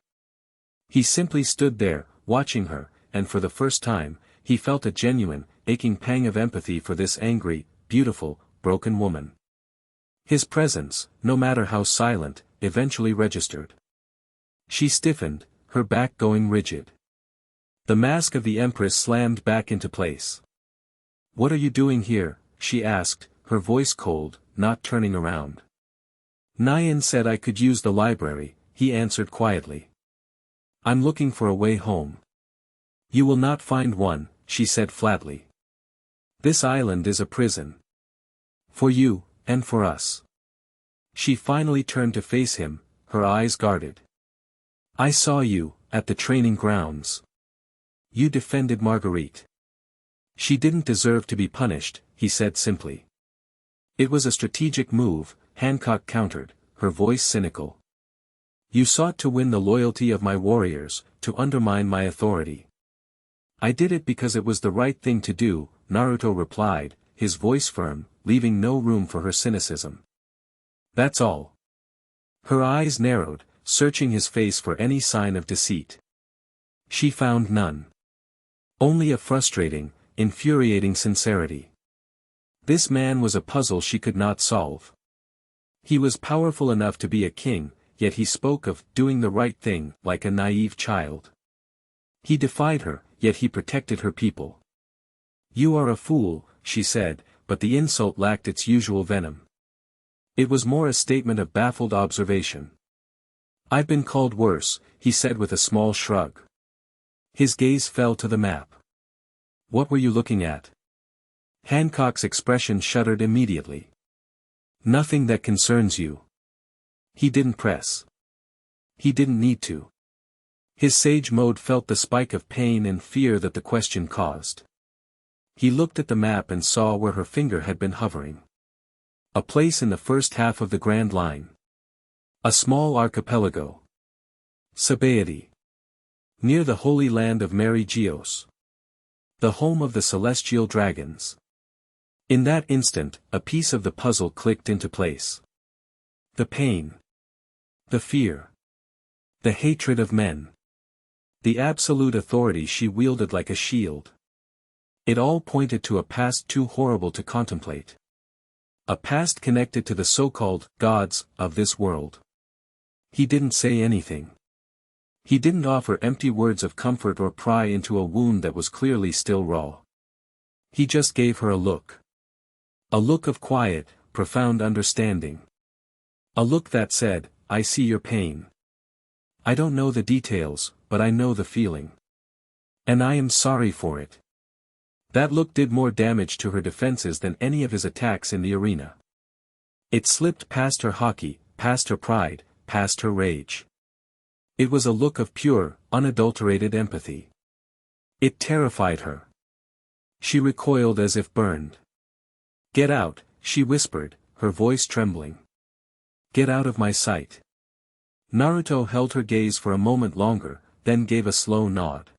He simply stood there, watching her, and for the first time, he felt a genuine, aching pang of empathy for this angry, beautiful, broken woman. His presence, no matter how silent, eventually registered. She stiffened, her back going rigid. The mask of the Empress slammed back into place. "What are you doing here?" she asked, her voice cold, not turning around. "Nyan said I could use the library," he answered quietly. "I'm looking for a way home." "You will not find one," she said flatly. "This island is a prison. For you, and for us." She finally turned to face him, her eyes guarded. "I saw you, at the training grounds. You defended Marguerite. She didn't deserve to be punished," he said simply. "It was a strategic move," Hancock countered, her voice cynical. "You sought to win the loyalty of my warriors, to undermine my authority." "I did it because it was the right thing to do," Naruto replied, his voice firm, leaving no room for her cynicism. "That's all." Her eyes narrowed, searching his face for any sign of deceit. She found none. Only a frustrating, infuriating sincerity. This man was a puzzle she could not solve. He was powerful enough to be a king, yet he spoke of doing the right thing like a naive child. He defied her, yet he protected her people. "You are a fool," she said, but the insult lacked its usual venom. It was more a statement of baffled observation. "I've been called worse," he said with a small shrug. His gaze fell to the map. "What were you looking at?" Hancock's expression shuddered immediately. "Nothing that concerns you." He didn't press. He didn't need to. His sage mode felt the spike of pain and fear that the question caused. He looked at the map and saw where her finger had been hovering. A place in the first half of the Grand Line. A small archipelago. Sabaody. Near the holy land of Mary Geos. The home of the celestial dragons. In that instant, a piece of the puzzle clicked into place. The pain. The fear. The hatred of men. The absolute authority she wielded like a shield. It all pointed to a past too horrible to contemplate. A past connected to the so-called gods of this world. He didn't say anything. He didn't offer empty words of comfort or pry into a wound that was clearly still raw. He just gave her a look. A look of quiet, profound understanding. A look that said, "I see your pain. I don't know the details, but I know the feeling. And I am sorry for it." That look did more damage to her defenses than any of his attacks in the arena. It slipped past her hockey, past her pride, past her rage. It was a look of pure, unadulterated empathy. It terrified her. She recoiled as if burned. "Get out," she whispered, her voice trembling. "Get out of my sight." Naruto held her gaze for a moment longer, then gave a slow nod.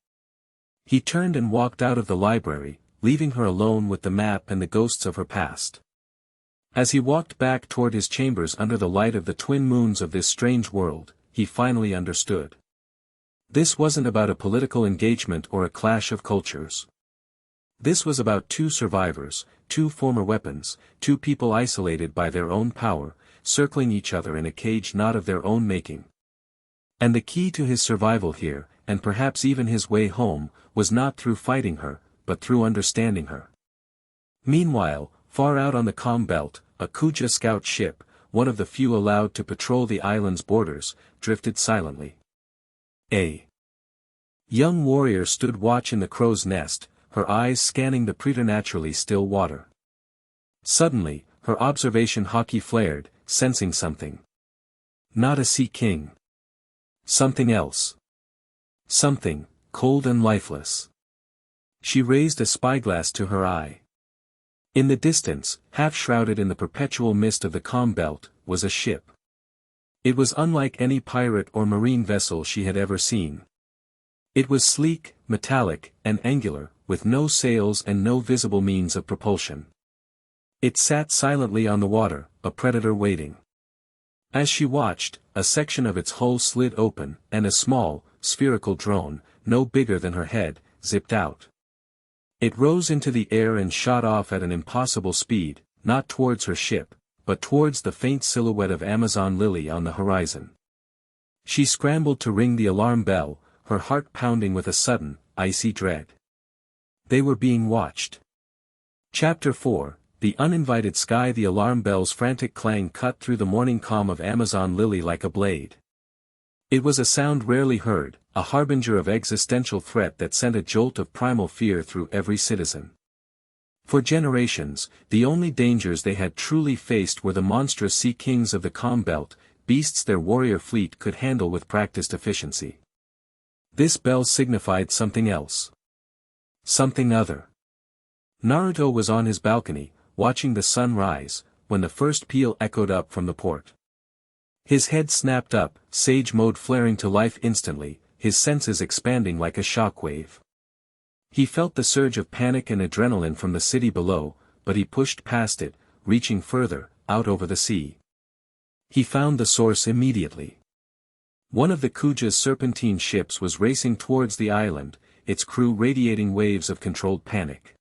He turned and walked out of the library, leaving her alone with the map and the ghosts of her past. As he walked back toward his chambers under the light of the twin moons of this strange world, he finally understood. This wasn't about a political engagement or a clash of cultures. This was about two survivors, two former weapons, two people isolated by their own power, circling each other in a cage not of their own making. And the key to his survival here, and perhaps even his way home, was not through fighting her, but through understanding her. Meanwhile, far out on the calm belt, a Kuja scout ship, one of the few allowed to patrol the island's borders, drifted silently. A young warrior stood watch in the crow's nest, her eyes scanning the preternaturally still water. Suddenly, her observation haki flared, sensing something. Not a sea king. Something else. Something, cold and lifeless. She raised a spyglass to her eye. In the distance, half-shrouded in the perpetual mist of the calm belt, was a ship. It was unlike any pirate or marine vessel she had ever seen. It was sleek, metallic, and angular, with no sails and no visible means of propulsion. It sat silently on the water, a predator waiting. As she watched, a section of its hull slid open, and a small, spherical drone, no bigger than her head, zipped out. It rose into the air and shot off at an impossible speed, not towards her ship, but towards the faint silhouette of Amazon Lily on the horizon. She scrambled to ring the alarm bell, her heart pounding with a sudden, icy dread. They were being watched. Chapter 4, The Uninvited Sky. The alarm bell's frantic clang cut through the morning calm of Amazon Lily like a blade. It was a sound rarely heard, a harbinger of existential threat that sent a jolt of primal fear through every citizen. For generations, the only dangers they had truly faced were the monstrous sea kings of the calm belt, beasts their warrior fleet could handle with practiced efficiency. This bell signified something else. Something other. Naruto was on his balcony, watching the sun rise, when the first peal echoed up from the port. His head snapped up, sage mode flaring to life instantly, his senses expanding like a shockwave. He felt the surge of panic and adrenaline from the city below, but he pushed past it, reaching further, out over the sea. He found the source immediately. One of the Kuja's serpentine ships was racing towards the island, its crew radiating waves of controlled panic.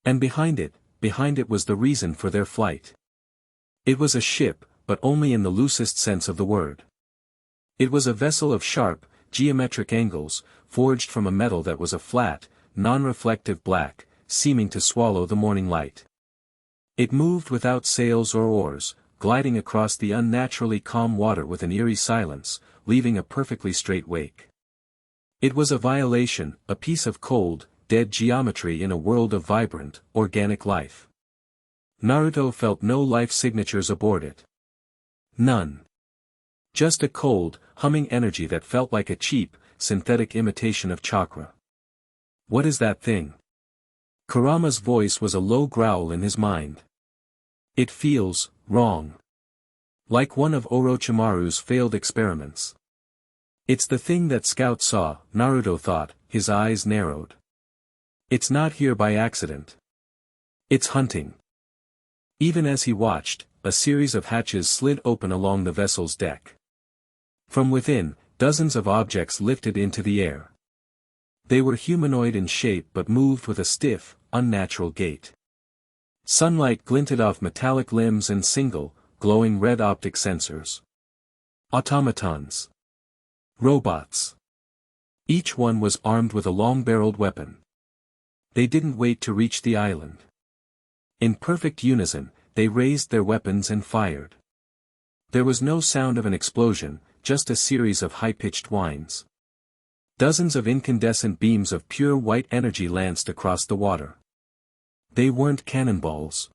And behind it was the reason for their flight. It was a ship, but only in the loosest sense of the word. It was a vessel of sharp, geometric angles, forged from a metal that was a flat, non-reflective black, seeming to swallow the morning light. It moved without sails or oars, gliding across the unnaturally calm water with an eerie silence, leaving a perfectly straight wake. It was a violation, a piece of cold, dead geometry in a world of vibrant, organic life. Naruto felt no life signatures aboard it. None. Just a cold, humming energy that felt like a cheap, synthetic imitation of chakra. What is that thing? Kurama's voice was a low growl in his mind. It feels wrong. Like one of Orochimaru's failed experiments. It's the thing that Scout saw, Naruto thought, his eyes narrowed. It's not here by accident. It's hunting. Even as he watched, a series of hatches slid open along the vessel's deck. From within, dozens of objects lifted into the air. They were humanoid in shape but moved with a stiff, unnatural gait. Sunlight glinted off metallic limbs and single, glowing red optic sensors. Automatons. Robots. Each one was armed with a long-barreled weapon. They didn't wait to reach the island. In perfect unison, they raised their weapons and fired. There was no sound of an explosion, just a series of high-pitched whines. Dozens of incandescent beams of pure white energy lanced across the water. They weren't cannonballs.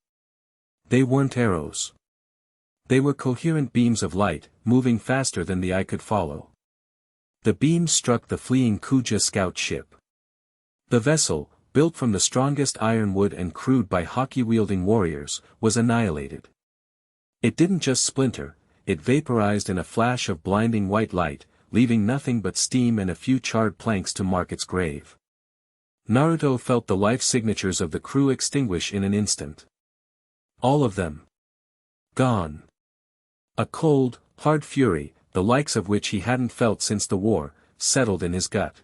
They weren't arrows. They were coherent beams of light, moving faster than the eye could follow. The beams struck the fleeing Kuja scout ship. The vessel, built from the strongest ironwood and crewed by hockey-wielding warriors, was annihilated. It didn't just splinter, it vaporized in a flash of blinding white light, leaving nothing but steam and a few charred planks to mark its grave. Naruto felt the life signatures of the crew extinguish in an instant. All of them. Gone. A cold, hard fury, the likes of which he hadn't felt since the war, settled in his gut.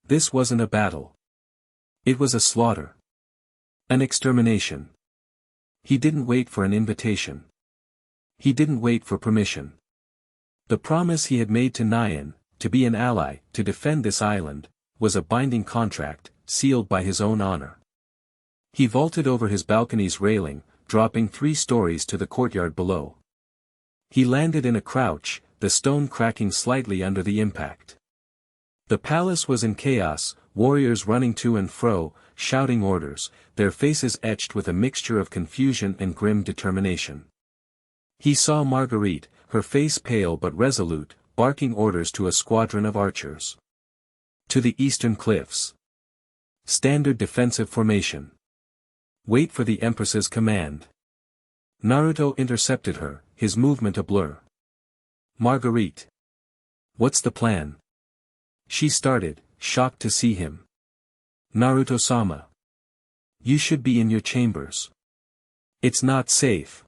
This wasn't a battle. It was a slaughter. An extermination. He didn't wait for an invitation. He didn't wait for permission. The promise he had made to Nyan, to be an ally, to defend this island, was a binding contract, sealed by his own honor. He vaulted over his balcony's railing, dropping 3 stories to the courtyard below. He landed in a crouch, the stone cracking slightly under the impact. The palace was in chaos, warriors running to and fro, shouting orders, their faces etched with a mixture of confusion and grim determination. He saw Marguerite, her face pale but resolute, barking orders to a squadron of archers. To the eastern cliffs. Standard defensive formation. Wait for the Empress's command. Naruto intercepted her, his movement a blur. Marguerite. What's the plan? She started, shocked to see him. Naruto-sama. You should be in your chambers. It's not safe.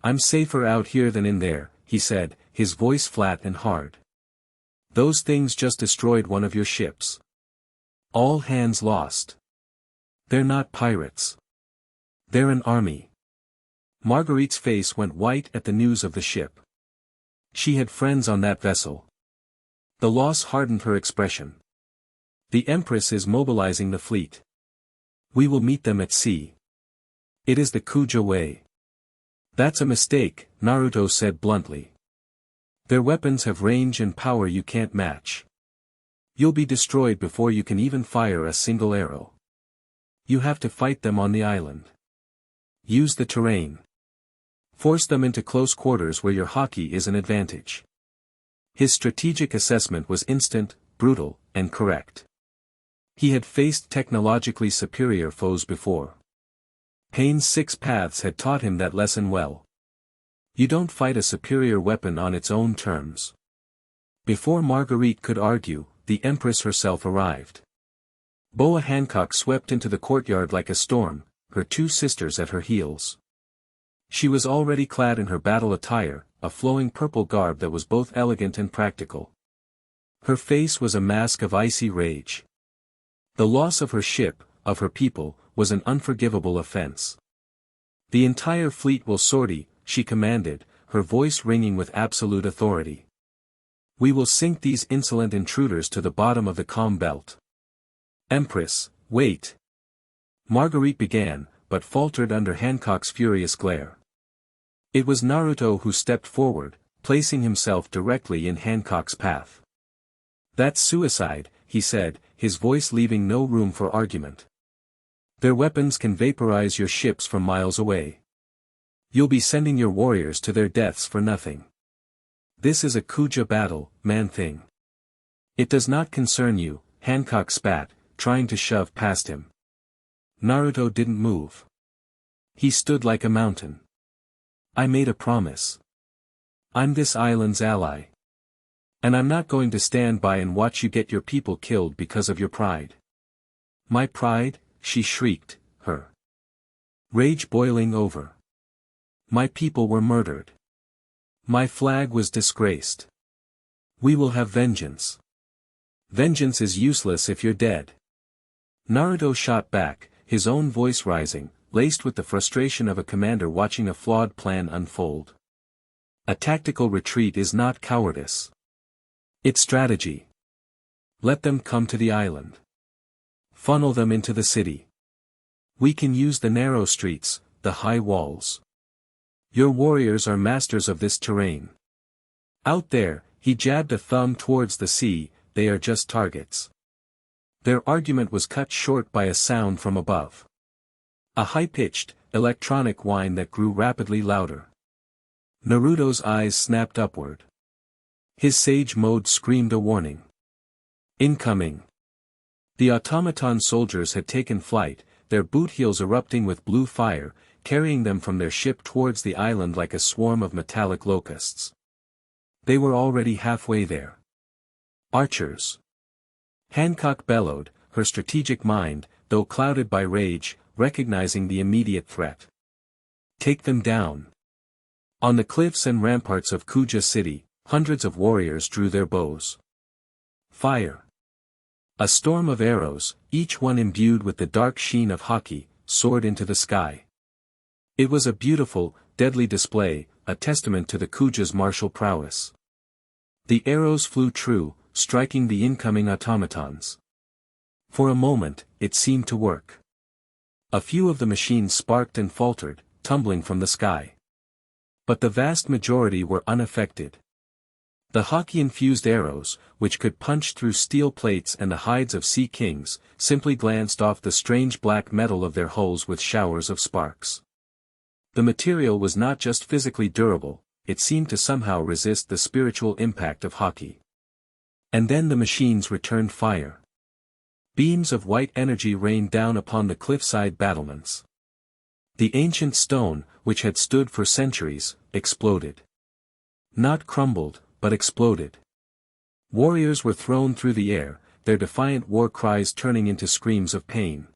I'm safer out here than in there, he said, his voice flat and hard. Those things just destroyed one of your ships. All hands lost. They're not pirates. They're an army. Marguerite's face went white at the news of the ship. She had friends on that vessel. The loss hardened her expression. The Empress is mobilizing the fleet. We will meet them at sea. It is the Kuja way. That's a mistake, Naruto said bluntly. Their weapons have range and power you can't match. You'll be destroyed before you can even fire a single arrow. You have to fight them on the island. Use the terrain. Force them into close quarters where your haki is an advantage. His strategic assessment was instant, brutal, and correct. He had faced technologically superior foes before. Paine's 6 paths had taught him that lesson well. You don't fight a superior weapon on its own terms. Before Marguerite could argue, the Empress herself arrived. Boa Hancock swept into the courtyard like a storm, her 2 sisters at her heels. She was already clad in her battle attire, a flowing purple garb that was both elegant and practical. Her face was a mask of icy rage. The loss of her ship, of her people, was an unforgivable offense. The entire fleet will sortie, she commanded, her voice ringing with absolute authority. We will sink these insolent intruders to the bottom of the calm belt. Empress, wait. Marguerite began, but faltered under Hancock's furious glare. It was Naruto who stepped forward, placing himself directly in Hancock's path. That's suicide, he said, his voice leaving no room for argument. Their weapons can vaporize your ships from miles away. You'll be sending your warriors to their deaths for nothing. This is a Kuja battle, man-thing. It does not concern you, Hancock spat, trying to shove past him. Naruto didn't move. He stood like a mountain. I made a promise. I'm this island's ally. And I'm not going to stand by and watch you get your people killed because of your pride. My pride? She shrieked, her rage boiling over. My people were murdered. My flag was disgraced. We will have vengeance. Vengeance is useless if you're dead. Naruto shot back, his own voice rising, laced with the frustration of a commander watching a flawed plan unfold. A tactical retreat is not cowardice. It's strategy. Let them come to the island. Funnel them into the city. We can use the narrow streets, the high walls. Your warriors are masters of this terrain. Out there, he jabbed a thumb towards the sea, they are just targets. Their argument was cut short by a sound from above. A high-pitched, electronic whine that grew rapidly louder. Naruto's eyes snapped upward. His sage mode screamed a warning. Incoming. The automaton soldiers had taken flight, their boot heels erupting with blue fire, carrying them from their ship towards the island like a swarm of metallic locusts. They were already halfway there. Archers! Hancock bellowed, her strategic mind, though clouded by rage, recognizing the immediate threat. Take them down. On the cliffs and ramparts of Kuja City, hundreds of warriors drew their bows. Fire! A storm of arrows, each one imbued with the dark sheen of hockey, soared into the sky. It was a beautiful, deadly display, a testament to the Kuja's martial prowess. The arrows flew true, striking the incoming automatons. For a moment, it seemed to work. A few of the machines sparked and faltered, tumbling from the sky. But the vast majority were unaffected. The hockey-infused arrows, which could punch through steel plates and the hides of sea kings, simply glanced off the strange black metal of their hulls with showers of sparks. The material was not just physically durable, it seemed to somehow resist the spiritual impact of hockey. And then the machines returned fire. Beams of white energy rained down upon the cliffside battlements. The ancient stone, which had stood for centuries, exploded. Not crumbled, but exploded. Warriors were thrown through the air, their defiant war cries turning into screams of pain.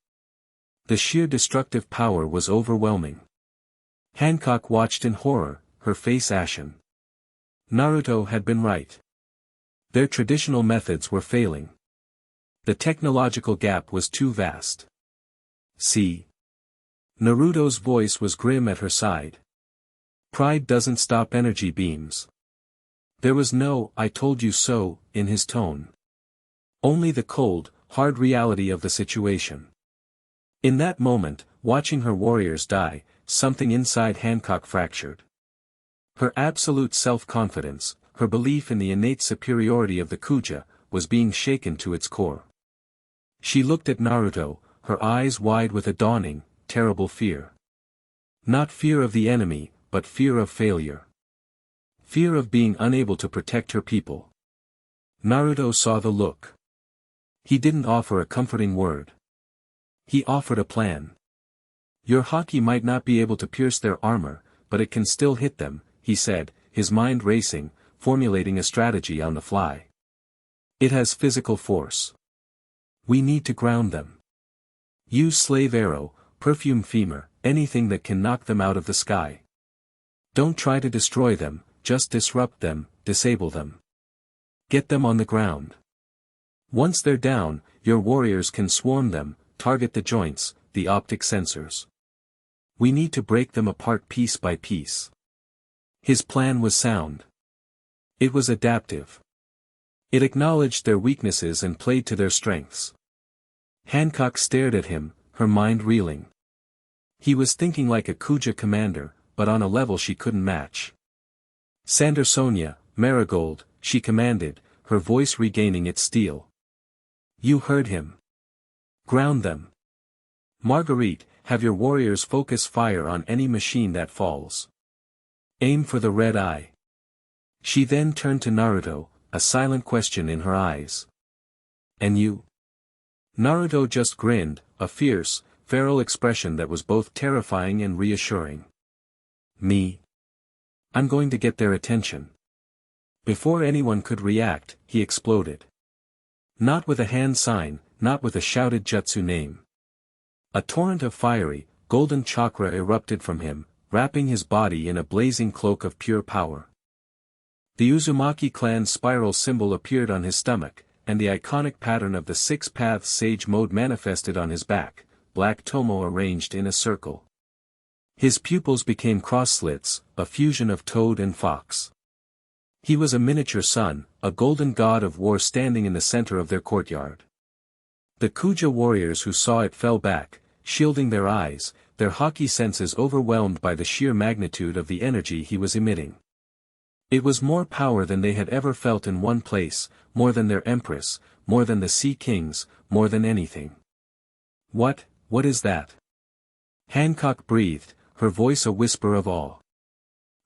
The sheer destructive power was overwhelming. Hancock watched in horror, her face ashen. Naruto had been right. Their traditional methods were failing. The technological gap was too vast. See? Naruto's voice was grim at her side. Pride doesn't stop energy beams. There was no "I told you so" in his tone. Only the cold, hard reality of the situation. In that moment, watching her warriors die, something inside Hancock fractured. Her absolute self-confidence, her belief in the innate superiority of the Kuja, was being shaken to its core. She looked at Naruto, her eyes wide with a dawning, terrible fear. Not fear of the enemy, but fear of failure. Fear of being unable to protect her people. Naruto saw the look. He didn't offer a comforting word. He offered a plan. Your hockey might not be able to pierce their armor, but it can still hit them, he said, his mind racing, formulating a strategy on the fly. It has physical force. We need to ground them. Use slave arrow, perfume femur, anything that can knock them out of the sky. Don't try to destroy them, just disrupt them, disable them. Get them on the ground. Once they're down, your warriors can swarm them, target the joints, the optic sensors. We need to break them apart piece by piece. His plan was sound. It was adaptive. It acknowledged their weaknesses and played to their strengths. Hancock stared at him, her mind reeling. He was thinking like a Kuja commander, but on a level she couldn't match. Sandersonia, Marigold, she commanded, her voice regaining its steel. You heard him. Ground them. Marguerite, have your warriors focus fire on any machine that falls. Aim for the red eye. She then turned to Naruto, a silent question in her eyes. And you? Naruto just grinned, a fierce, feral expression that was both terrifying and reassuring. Me? I'm going to get their attention. Before anyone could react, he exploded. Not with a hand sign, not with a shouted jutsu name. A torrent of fiery, golden chakra erupted from him, wrapping his body in a blazing cloak of pure power. The Uzumaki clan's spiral symbol appeared on his stomach, and the iconic pattern of the Six Paths Sage Mode manifested on his back, black tomo arranged in a circle. His pupils became cross-slits, a fusion of toad and fox. He was a miniature sun, a golden god of war standing in the center of their courtyard. The Kuja warriors who saw it fell back, shielding their eyes, their hockey senses overwhelmed by the sheer magnitude of the energy he was emitting. It was more power than they had ever felt in one place, more than their empress, more than the Sea Kings, more than anything. What is that? Hancock breathed, her voice a whisper of awe.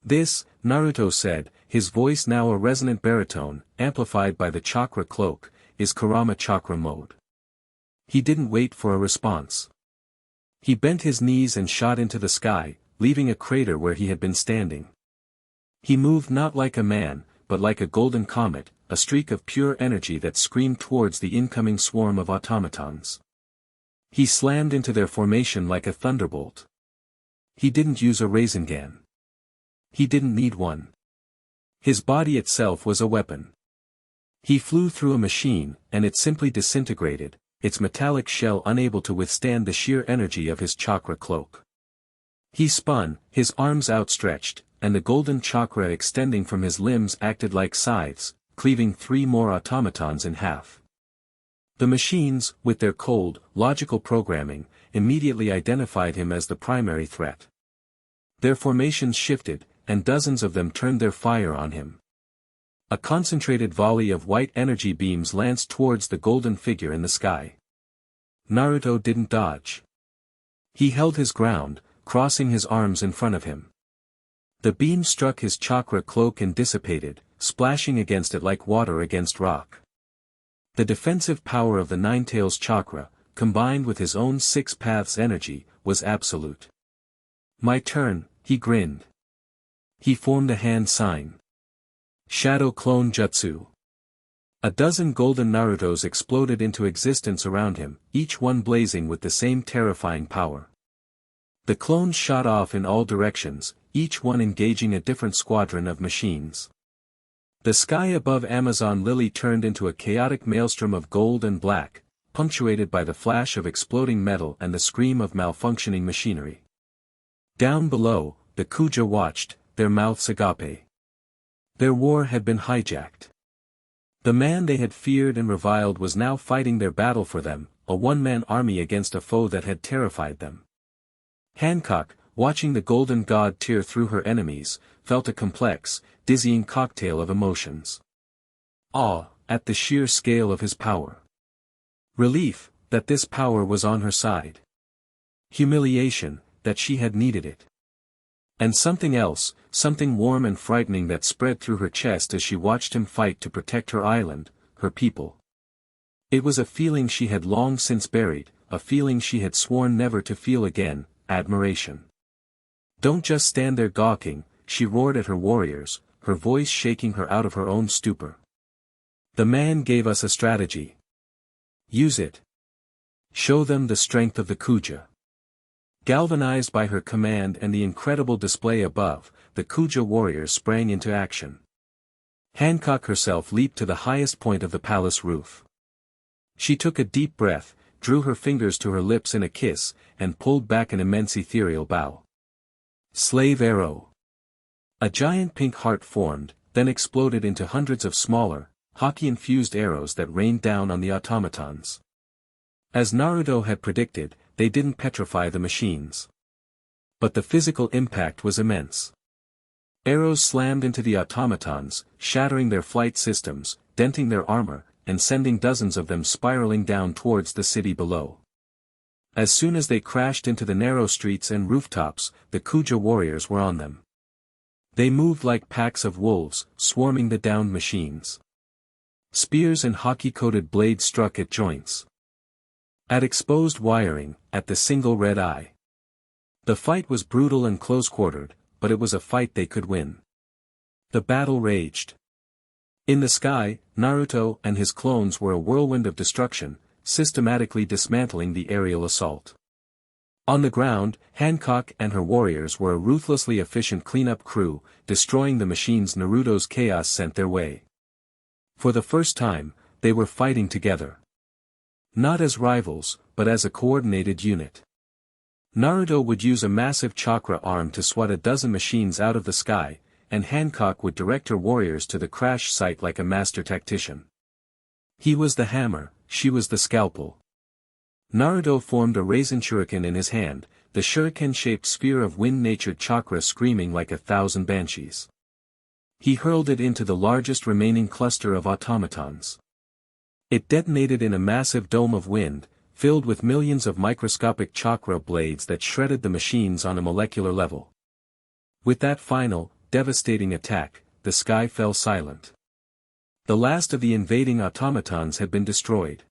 This, Naruto said, his voice now a resonant baritone, amplified by the chakra cloak, is Kurama chakra mode. He didn't wait for a response. He bent his knees and shot into the sky, leaving a crater where he had been standing. He moved not like a man, but like a golden comet, a streak of pure energy that screamed towards the incoming swarm of automatons. He slammed into their formation like a thunderbolt. He didn't use a Rasengan. He didn't need one. His body itself was a weapon. He flew through a machine, and it simply disintegrated, its metallic shell unable to withstand the sheer energy of his chakra cloak. He spun, his arms outstretched, and the golden chakra extending from his limbs acted like scythes, cleaving 3 more automatons in half. The machines, with their cold, logical programming, immediately identified him as the primary threat. Their formations shifted, and dozens of them turned their fire on him. A concentrated volley of white energy beams lanced towards the golden figure in the sky. Naruto didn't dodge. He held his ground, crossing his arms in front of him. The beam struck his chakra cloak and dissipated, splashing against it like water against rock. The defensive power of the Ninetales chakra, combined with his own 6 paths energy, was absolute. "My turn," he grinned. He formed a hand sign. Shadow Clone Jutsu. A dozen golden Narutos exploded into existence around him, each one blazing with the same terrifying power. The clones shot off in all directions, each one engaging a different squadron of machines. The sky above Amazon Lily turned into a chaotic maelstrom of gold and black, punctuated by the flash of exploding metal and the scream of malfunctioning machinery. Down below, the Kuja watched, their mouths agape. Their war had been hijacked. The man they had feared and reviled was now fighting their battle for them, a one-man army against a foe that had terrified them. Hancock, watching the golden god tear through her enemies, felt a complex, dizzying cocktail of emotions. Awe, at the sheer scale of his power. Relief, that this power was on her side. Humiliation, that she had needed it. And something else, something warm and frightening that spread through her chest as she watched him fight to protect her island, her people. It was a feeling she had long since buried, a feeling she had sworn never to feel again, admiration. "Don't just stand there gawking," she roared at her warriors, her voice shaking her out of her own stupor. "The man gave us a strategy. Use it. Show them the strength of the Kuja." Galvanized by her command and the incredible display above, the Kuja warriors sprang into action. Hancock herself leaped to the highest point of the palace roof. She took a deep breath, drew her fingers to her lips in a kiss, and pulled back an immense ethereal bow. Slave arrow. A giant pink heart formed, then exploded into hundreds of smaller, hockey-infused arrows that rained down on the automatons. As Naruto had predicted, they didn't petrify the machines. But the physical impact was immense. Arrows slammed into the automatons, shattering their flight systems, denting their armor, and sending dozens of them spiraling down towards the city below. As soon as they crashed into the narrow streets and rooftops, the Kuja warriors were on them. They moved like packs of wolves, swarming the downed machines. Spears and hockey-coated blades struck at joints. At exposed wiring, at the single red eye. The fight was brutal and close-quartered, but it was a fight they could win. The battle raged. In the sky, Naruto and his clones were a whirlwind of destruction, systematically dismantling the aerial assault. On the ground, Hancock and her warriors were a ruthlessly efficient cleanup crew, destroying the machines Naruto's chaos sent their way. For the first time, they were fighting together. Not as rivals, but as a coordinated unit. Naruto would use a massive chakra arm to swat a dozen machines out of the sky, and Hancock would direct her warriors to the crash site like a master tactician. He was the hammer, she was the scalpel. Naruto formed a Rasen shuriken in his hand, the shuriken-shaped sphere of wind-natured chakra screaming like 1,000 banshees. He hurled it into the largest remaining cluster of automatons. It detonated in a massive dome of wind, filled with millions of microscopic chakra blades that shredded the machines on a molecular level. With that final, devastating attack, the sky fell silent. The last of the invading automatons had been destroyed.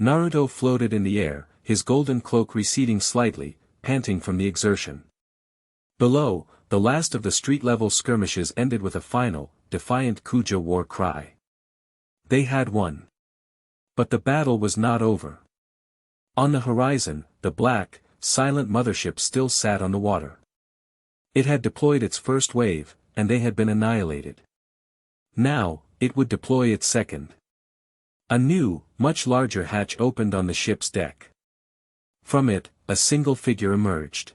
Naruto floated in the air, his golden cloak receding slightly, panting from the exertion. Below, the last of the street-level skirmishes ended with a final, defiant Kuja war cry. They had won. But the battle was not over. On the horizon, the black, silent mothership still sat on the water. It had deployed its first wave, and they had been annihilated. Now, it would deploy its second. A new, much larger hatch opened on the ship's deck. From it, a single figure emerged.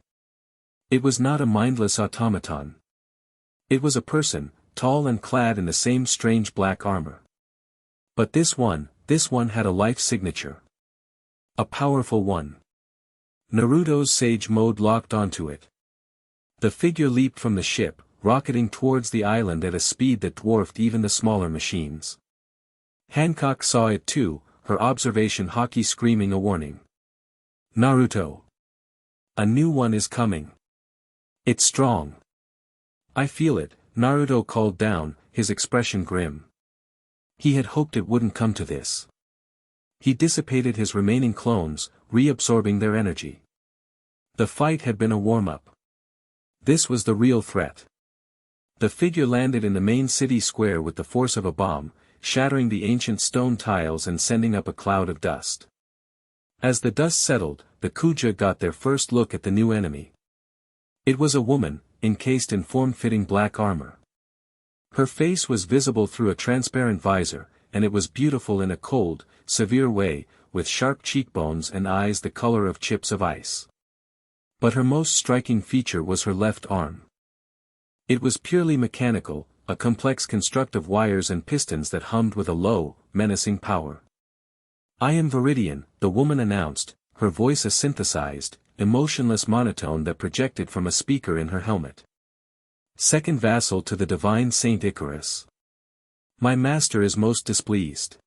It was not a mindless automaton. It was a person, tall and clad in the same strange black armor. But this one had a life signature. A powerful one. Naruto's sage mode locked onto it. The figure leaped from the ship, rocketing towards the island at a speed that dwarfed even the smaller machines. Hancock saw it too, her observation haki screaming a warning. Naruto! A new one is coming. It's strong. I feel it, Naruto called down, his expression grim. He had hoped it wouldn't come to this. He dissipated his remaining clones, reabsorbing their energy. The fight had been a warm-up. This was the real threat. The figure landed in the main city square with the force of a bomb, shattering the ancient stone tiles and sending up a cloud of dust. As the dust settled, the Kuja got their first look at the new enemy. It was a woman, encased in form-fitting black armor. Her face was visible through a transparent visor, and it was beautiful in a cold, severe way, with sharp cheekbones and eyes the color of chips of ice. But her most striking feature was her left arm. It was purely mechanical, a complex construct of wires and pistons that hummed with a low, menacing power. I am Viridian, the woman announced, her voice a synthesized, emotionless monotone that projected from a speaker in her helmet. Second vassal to the divine Saint Icarus. My master is most displeased.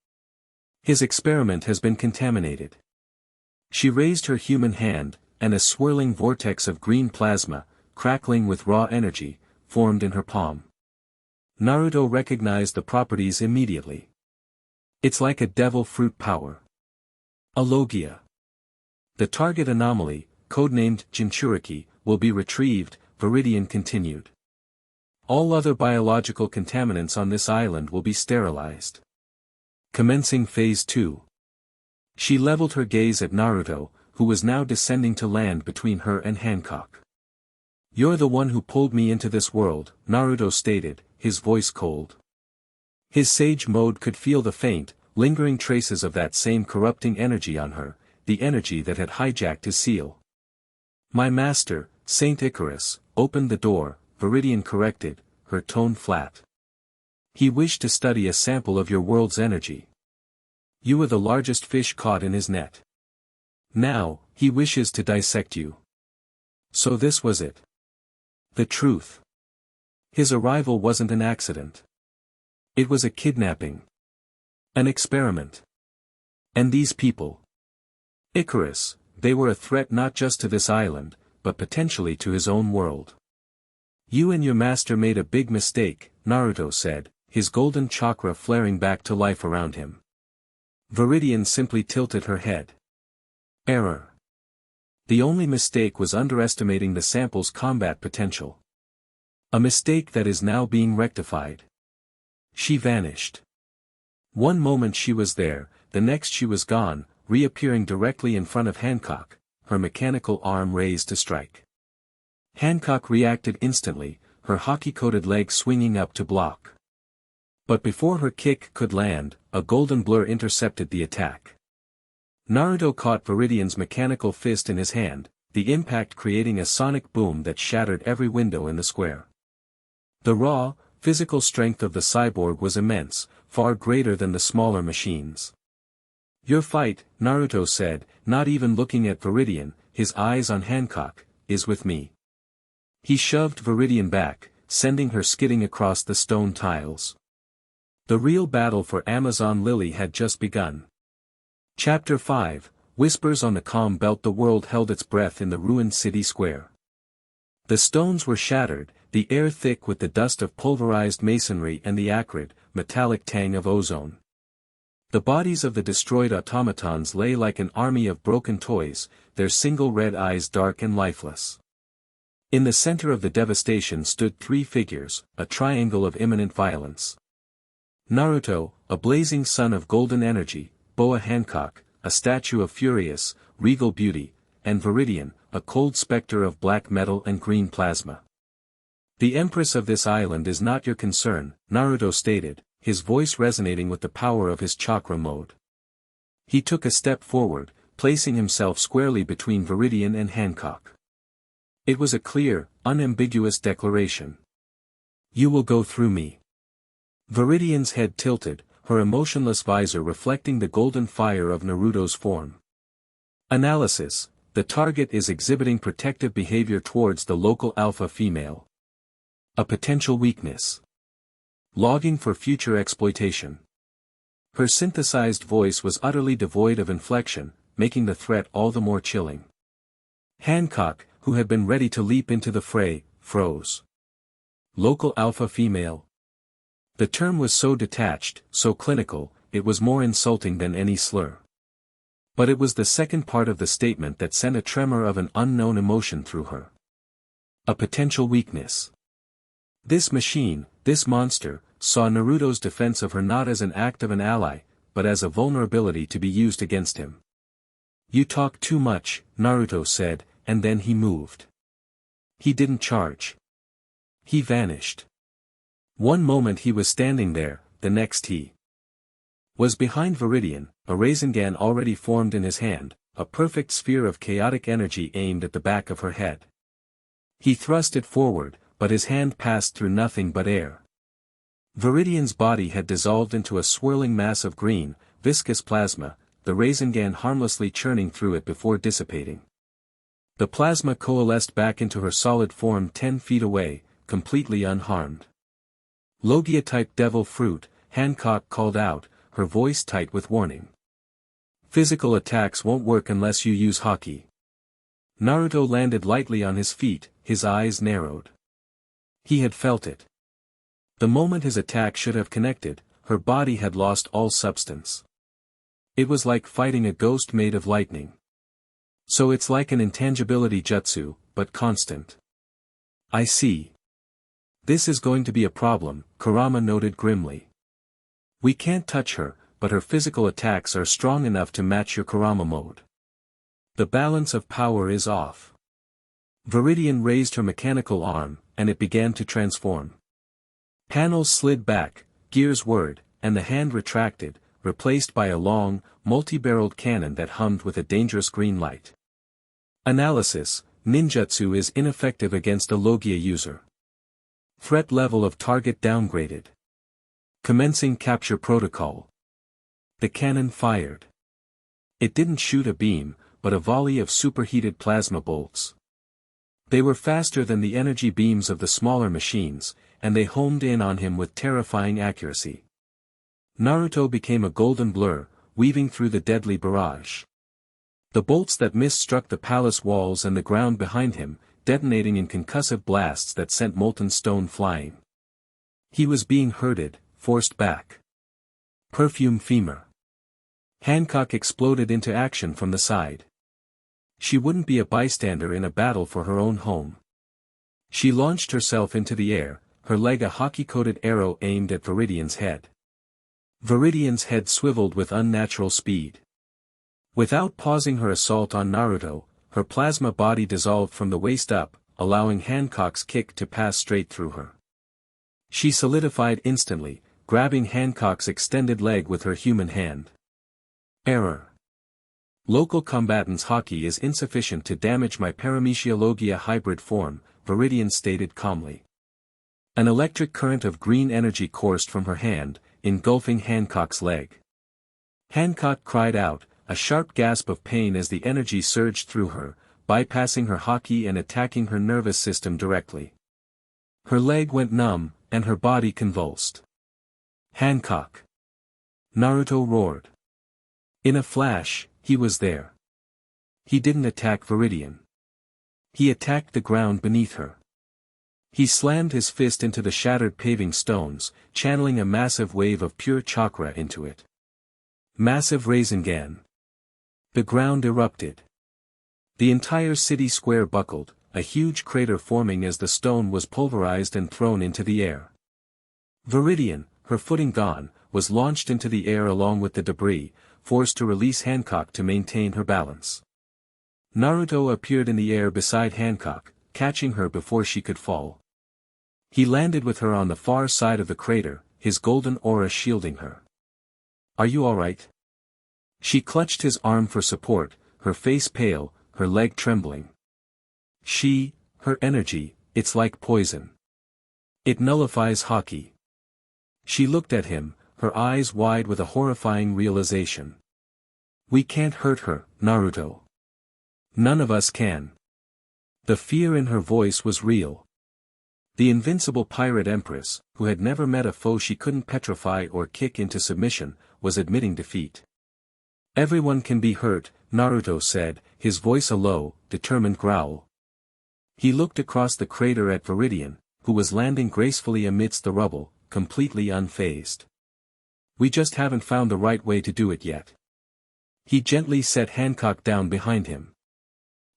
His experiment has been contaminated. She raised her human hand, and a swirling vortex of green plasma, crackling with raw energy, formed in her palm. Naruto recognized the properties immediately. It's like a devil fruit power. A Logia. The target anomaly, codenamed Jinchuriki, will be retrieved, Viridian continued. All other biological contaminants on this island will be sterilized. Commencing Phase 2. She leveled her gaze at Naruto, who was now descending to land between her and Hancock. You're the one who pulled me into this world, Naruto stated, his voice cold. His sage mode could feel the faint, lingering traces of that same corrupting energy on her, the energy that had hijacked his seal. My master, Saint Icarus, opened the door, Viridian corrected, her tone flat. He wished to study a sample of your world's energy. You were the largest fish caught in his net. Now, he wishes to dissect you. So this was it. The truth. His arrival wasn't an accident. It was a kidnapping. An experiment. And these people. Icarus, they were a threat not just to this island, but potentially to his own world. You and your master made a big mistake, Naruto said, his golden chakra flaring back to life around him. Viridian simply tilted her head. Error. The only mistake was underestimating the sample's combat potential. A mistake that is now being rectified. She vanished. One moment she was there, the next she was gone, reappearing directly in front of Hancock, her mechanical arm raised to strike. Hancock reacted instantly, her hockey-coated leg swinging up to block. But before her kick could land, a golden blur intercepted the attack. Naruto caught Viridian's mechanical fist in his hand, the impact creating a sonic boom that shattered every window in the square. The raw, physical strength of the cyborg was immense, far greater than the smaller machines. Your fight, Naruto said, not even looking at Viridian, his eyes on Hancock, is with me. He shoved Viridian back, sending her skidding across the stone tiles. The real battle for Amazon Lily had just begun. Chapter 5, Whispers on the Calm Belt. The world held its breath in the ruined city square. The stones were shattered, the air thick with the dust of pulverized masonry and the acrid, metallic tang of ozone. The bodies of the destroyed automatons lay like an army of broken toys, their single red eyes dark and lifeless. In the center of the devastation stood three figures, a triangle of imminent violence. Naruto, a blazing sun of golden energy, Boa Hancock, a statue of furious, regal beauty, and Viridian, a cold specter of black metal and green plasma. The empress of this island is not your concern, Naruto stated, his voice resonating with the power of his chakra mode. He took a step forward, placing himself squarely between Viridian and Hancock. It was a clear, unambiguous declaration. You will go through me. Viridian's head tilted, her emotionless visor reflecting the golden fire of Naruto's form. Analysis: the target is exhibiting protective behavior towards the local alpha female. A potential weakness. Logging for future exploitation. Her synthesized voice was utterly devoid of inflection, making the threat all the more chilling. Hancock, who had been ready to leap into the fray, froze. Local alpha female. The term was so detached, so clinical, it was more insulting than any slur. But it was the second part of the statement that sent a tremor of an unknown emotion through her. A potential weakness. This machine, this monster, saw Naruto's defense of her not as an act of an ally, but as a vulnerability to be used against him. You talk too much, Naruto said, and then he moved. He didn't charge. He vanished. One moment he was standing there, the next he was behind Viridian, a Rasengan already formed in his hand, a perfect sphere of chaotic energy aimed at the back of her head. He thrust it forward, but his hand passed through nothing but air. Viridian's body had dissolved into a swirling mass of green, viscous plasma, the Rasengan harmlessly churning through it before dissipating. The plasma coalesced back into her solid form 10 feet away, completely unharmed. Logia-type devil fruit, Hancock called out, her voice tight with warning. Physical attacks won't work unless you use Haki. Naruto landed lightly on his feet, his eyes narrowed. He had felt it. The moment his attack should have connected, her body had lost all substance. It was like fighting a ghost made of lightning. So it's like an intangibility jutsu, but constant. I see. This is going to be a problem, Kurama noted grimly. We can't touch her, but her physical attacks are strong enough to match your Kurama mode. The balance of power is off. Viridian raised her mechanical arm, and it began to transform. Panels slid back, gears whirred, and the hand retracted, replaced by a long, multi-barreled cannon that hummed with a dangerous green light. Analysis: ninjutsu is ineffective against a Logia user. Threat level of target downgraded. Commencing capture protocol. The cannon fired. It didn't shoot a beam, but a volley of superheated plasma bolts. They were faster than the energy beams of the smaller machines, and they homed in on him with terrifying accuracy. Naruto became a golden blur, weaving through the deadly barrage. The bolts that missed struck the palace walls and the ground behind him, detonating in concussive blasts that sent molten stone flying. He was being herded, forced back. Perfume femur. Hancock exploded into action from the side. She wouldn't be a bystander in a battle for her own home. She launched herself into the air, her leg a hockey-coated arrow aimed at Viridian's head. Viridian's head swiveled with unnatural speed. Without pausing her assault on Naruto, her plasma body dissolved from the waist up, allowing Hancock's kick to pass straight through her. She solidified instantly, grabbing Hancock's extended leg with her human hand. Error. Local combatant's Haki is insufficient to damage my Paramecia Logia hybrid form, Viridian stated calmly. An electric current of green energy coursed from her hand, engulfing Hancock's leg. Hancock cried out, a sharp gasp of pain as the energy surged through her, bypassing her Haki and attacking her nervous system directly. Her leg went numb, and her body convulsed. Hancock! Naruto roared. In a flash, he was there. He didn't attack Viridian. He attacked the ground beneath her. He slammed his fist into the shattered paving stones, channeling a massive wave of pure chakra into it. Massive Rasengan. The ground erupted. The entire city square buckled, a huge crater forming as the stone was pulverized and thrown into the air. Viridian, her footing gone, was launched into the air along with the debris, forced to release Hancock to maintain her balance. Naruto appeared in the air beside Hancock, catching her before she could fall. He landed with her on the far side of the crater, his golden aura shielding her. "Are you alright?" She clutched his arm for support, her face pale, her leg trembling. Her energy, it's like poison. It nullifies Haki. She looked at him, her eyes wide with a horrifying realization. "We can't hurt her, Naruto. None of us can." The fear in her voice was real. The invincible pirate empress, who had never met a foe she couldn't petrify or kick into submission, was admitting defeat. "Everyone can be hurt," Naruto said, his voice a low, determined growl. He looked across the crater at Viridian, who was landing gracefully amidst the rubble, completely unfazed. "We just haven't found the right way to do it yet." He gently set Hancock down behind him.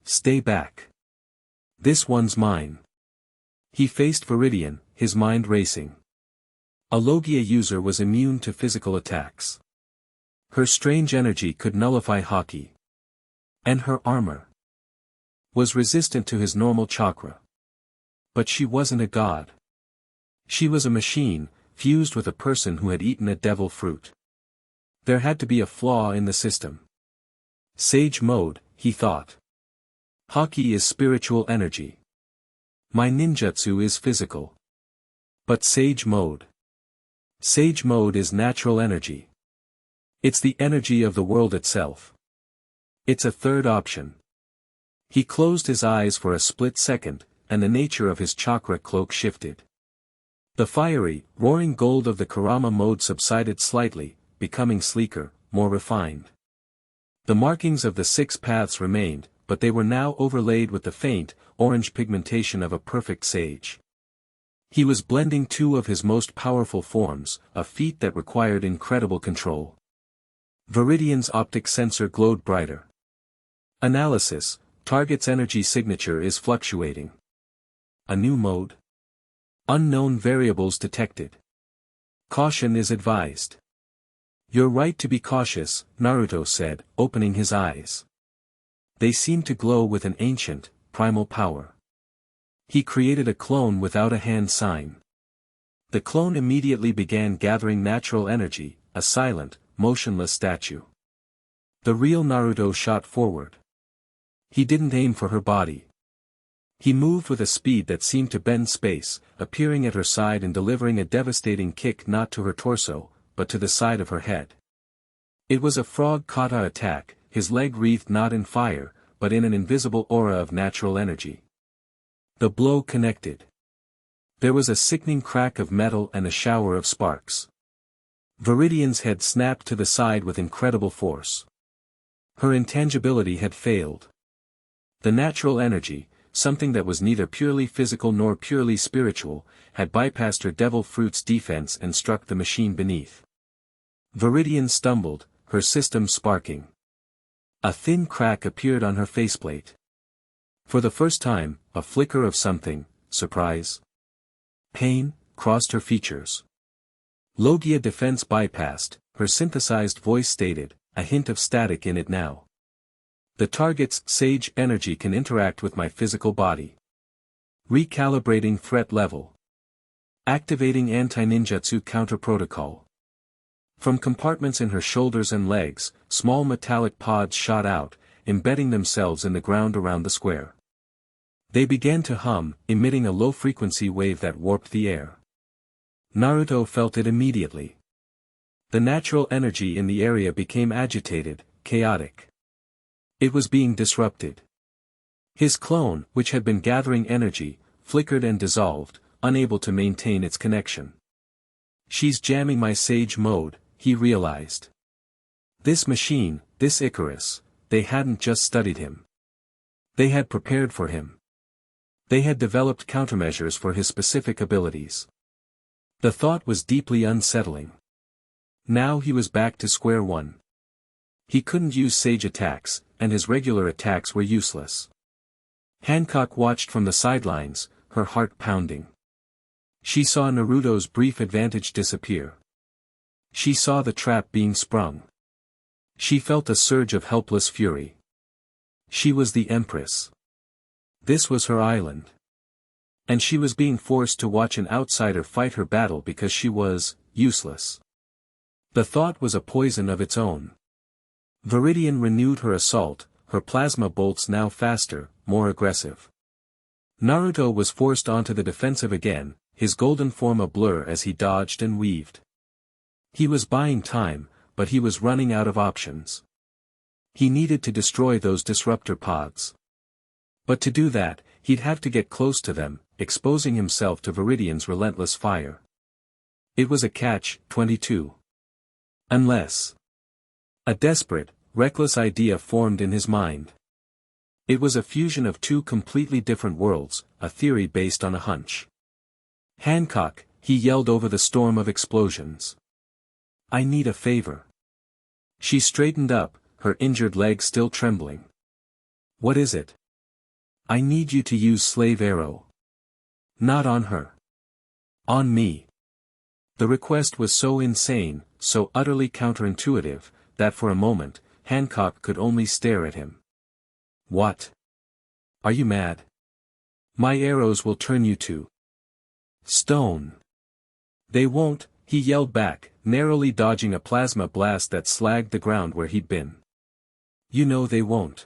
"Stay back. This one's mine." He faced Viridian, his mind racing. A Logia user was immune to physical attacks. Her strange energy could nullify Haki. And her armor was resistant to his normal chakra. But she wasn't a god. She was a machine, fused with a person who had eaten a devil fruit. There had to be a flaw in the system. Sage mode, he thought. Haki is spiritual energy. My ninjutsu is physical. But Sage mode. Sage mode is natural energy. It's the energy of the world itself. It's a third option. He closed his eyes for a split second, and the nature of his chakra cloak shifted. The fiery, roaring gold of the Kurama mode subsided slightly, becoming sleeker, more refined. The markings of the 6 paths remained, but they were now overlaid with the faint, orange pigmentation of a perfect sage. He was blending 2 of his most powerful forms, a feat that required incredible control. Viridian's optic sensor glowed brighter. Analysis: target's energy signature is fluctuating. A new mode? Unknown variables detected. Caution is advised. "You're right to be cautious," Naruto said, opening his eyes. They seemed to glow with an ancient, primal power. He created a clone without a hand sign. The clone immediately began gathering natural energy, a silent, motionless statue. The real Naruto shot forward. He didn't aim for her body. He moved with a speed that seemed to bend space, appearing at her side and delivering a devastating kick not to her torso, but to the side of her head. It was a frog kata attack, his leg wreathed not in fire, but in an invisible aura of natural energy. The blow connected. There was a sickening crack of metal and a shower of sparks. Viridian's head snapped to the side with incredible force. Her intangibility had failed. The natural energy, something that was neither purely physical nor purely spiritual, had bypassed her devil fruit's defense and struck the machine beneath. Viridian stumbled, her system sparking. A thin crack appeared on her faceplate. For the first time, a flicker of something, surprise, pain, crossed her features. Logia defense bypassed, her synthesized voice stated, a hint of static in it now. The target's sage energy can interact with my physical body. Recalibrating threat level. Activating anti-ninjutsu counter protocol. From compartments in her shoulders and legs, small metallic pods shot out, embedding themselves in the ground around the square. They began to hum, emitting a low-frequency wave that warped the air. Naruto felt it immediately. The natural energy in the area became agitated, chaotic. It was being disrupted. His clone, which had been gathering energy, flickered and dissolved, unable to maintain its connection. She's jamming my sage mode, he realized. This machine, this Icarus, they hadn't just studied him. They had prepared for him. They had developed countermeasures for his specific abilities. The thought was deeply unsettling. Now he was back to square one. He couldn't use sage attacks, and his regular attacks were useless. Hancock watched from the sidelines, her heart pounding. She saw Naruto's brief advantage disappear. She saw the trap being sprung. She felt a surge of helpless fury. She was the Empress. This was her island. And she was being forced to watch an outsider fight her battle because she was useless. The thought was a poison of its own. Viridian renewed her assault, her plasma bolts now faster, more aggressive. Naruto was forced onto the defensive again, his golden form a blur as he dodged and weaved. He was buying time, but he was running out of options. He needed to destroy those disruptor pods. But to do that, he'd have to get close to them, exposing himself to Viridian's relentless fire. It was a catch-22. Unless. A desperate, reckless idea formed in his mind. It was a fusion of two completely different worlds, a theory based on a hunch. Hancock, he yelled over the storm of explosions. I need a favor. She straightened up, her injured leg still trembling. What is it? I need you to use Slave Arrow. Not on her. On me. The request was so insane, so utterly counterintuitive, that for a moment, Hancock could only stare at him. What? Are you mad? My arrows will turn you to stone. They won't, he yelled back, narrowly dodging a plasma blast that slagged the ground where he'd been. You know they won't.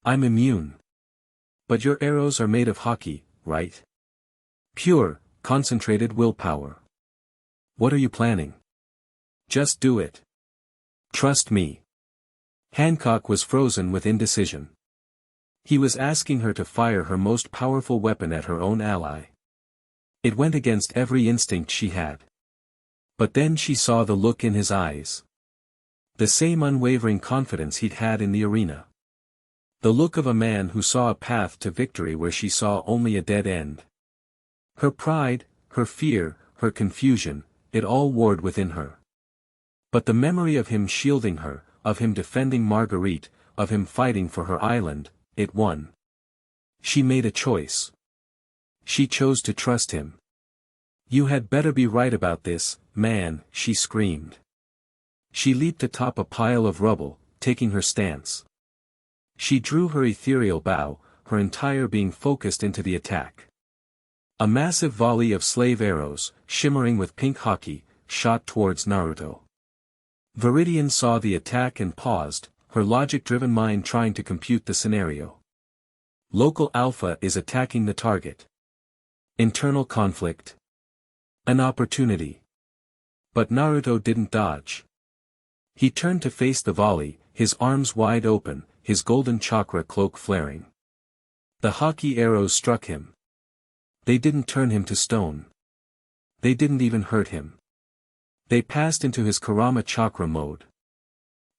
I'm immune. But your arrows are made of hockey, right? Pure, concentrated willpower. What are you planning? Just do it. Trust me. Hancock was frozen with indecision. He was asking her to fire her most powerful weapon at her own ally. It went against every instinct she had. But then she saw the look in his eyes. The same unwavering confidence he'd had in the arena. The look of a man who saw a path to victory where she saw only a dead end. Her pride, her fear, her confusion, it all warred within her. But the memory of him shielding her, of him defending Marguerite, of him fighting for her island, it won. She made a choice. She chose to trust him. You had better be right about this, man, she screamed. She leaped atop a pile of rubble, taking her stance. She drew her ethereal bow, her entire being focused into the attack. A massive volley of slave arrows, shimmering with pink hockey, shot towards Naruto. Viridian saw the attack and paused, her logic-driven mind trying to compute the scenario. Local Alpha is attacking the target. Internal conflict. An opportunity. But Naruto didn't dodge. He turned to face the volley, his arms wide open, his golden chakra cloak flaring. The hockey arrows struck him. They didn't turn him to stone. They didn't even hurt him. They passed into his Karama chakra mode.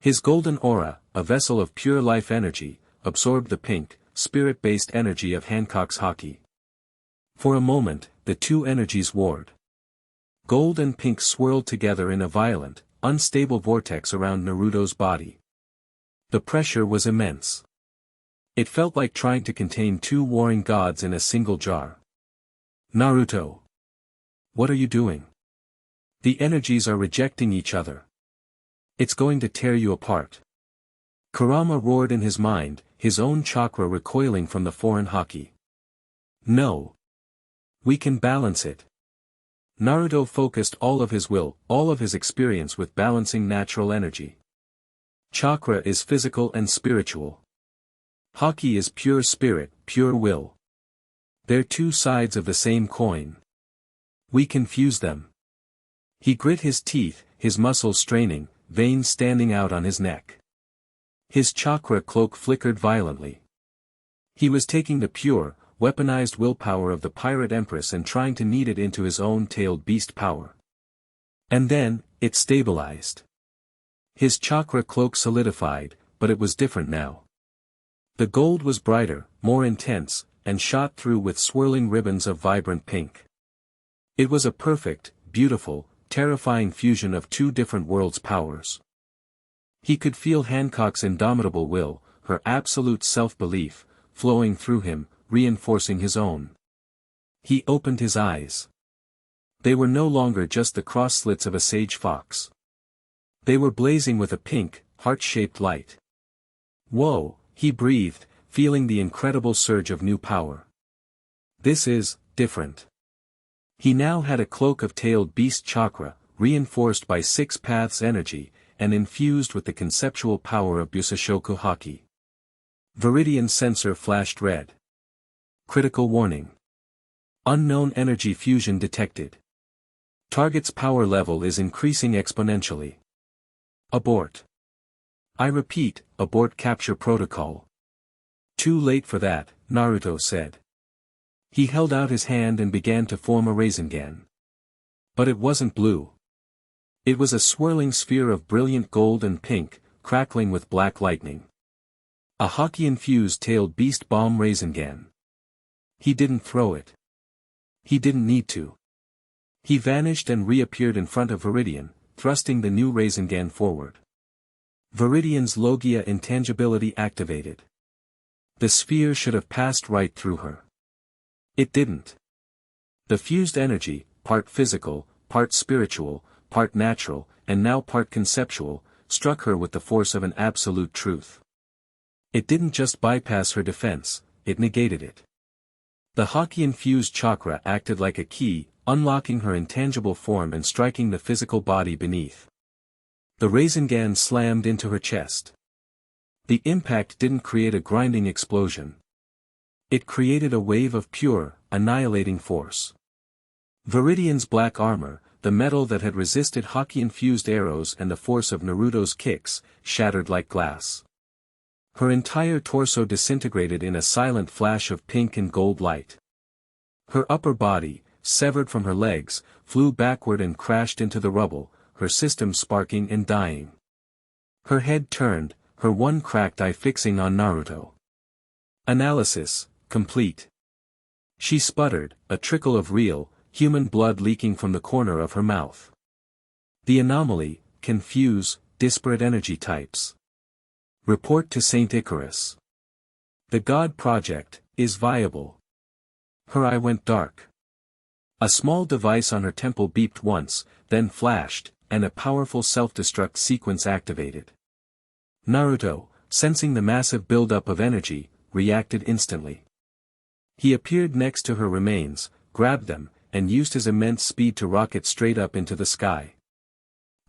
His golden aura, a vessel of pure life energy, absorbed the pink, spirit-based energy of Hancock's hockey. For a moment, the two energies warred. Gold and pink swirled together in a violent, unstable vortex around Naruto's body. The pressure was immense. It felt like trying to contain two warring gods in a single jar. Naruto. What are you doing? The energies are rejecting each other. It's going to tear you apart. Kurama roared in his mind, his own chakra recoiling from the foreign hockey. No. We can balance it. Naruto focused all of his will, all of his experience with balancing natural energy. Chakra is physical and spiritual. Hockey is pure spirit, pure will. They're two sides of the same coin. We confuse them. He grit his teeth, his muscles straining, veins standing out on his neck. His chakra cloak flickered violently. He was taking the pure, weaponized willpower of the pirate empress and trying to knead it into his own tailed beast power. And then, it stabilized. His chakra cloak solidified, but it was different now. The gold was brighter, more intense, and shot through with swirling ribbons of vibrant pink. It was a perfect, beautiful, terrifying fusion of two different worlds' powers. He could feel Hancock's indomitable will, her absolute self-belief, flowing through him, reinforcing his own. He opened his eyes. They were no longer just the cross-slits of a sage fox. They were blazing with a pink, heart-shaped light. Whoa, he breathed, feeling the incredible surge of new power. This is different. He now had a cloak of tailed beast chakra, reinforced by 6 paths energy, and infused with the conceptual power of Busashoku Haki. Viridian sensor flashed red. Critical warning. Unknown energy fusion detected. Target's power level is increasing exponentially. Abort. I repeat, abort capture protocol. Too late for that, Naruto said. He held out his hand and began to form a Rasengan. But it wasn't blue. It was a swirling sphere of brilliant gold and pink, crackling with black lightning. A Haki-infused tailed beast bomb Rasengan. He didn't throw it. He didn't need to. He vanished and reappeared in front of Viridian, thrusting the new Rasengan forward. Viridian's Logia intangibility activated. The sphere should have passed right through her. It didn't. The fused energy, part physical, part spiritual, part natural, and now part conceptual, struck her with the force of an absolute truth. It didn't just bypass her defense, it negated it. The Haki-infused chakra acted like a key, unlocking her intangible form and striking the physical body beneath. The Rasengan slammed into her chest. The impact didn't create a grinding explosion. It created a wave of pure, annihilating force. Viridian's black armor, the metal that had resisted Haki-infused arrows and the force of Naruto's kicks, shattered like glass. Her entire torso disintegrated in a silent flash of pink and gold light. Her upper body, severed from her legs, flew backward and crashed into the rubble, her system sparking and dying. Her head turned, her one cracked eye fixing on Naruto. Analysis, complete. She sputtered, a trickle of real, human blood leaking from the corner of her mouth. The anomaly, confuse, disparate energy types. Report to Saint Icarus. The God Project, is viable. Her eye went dark. A small device on her temple beeped once, then flashed, and a powerful self-destruct sequence activated. Naruto, sensing the massive buildup of energy, reacted instantly. He appeared next to her remains, grabbed them, and used his immense speed to rocket straight up into the sky.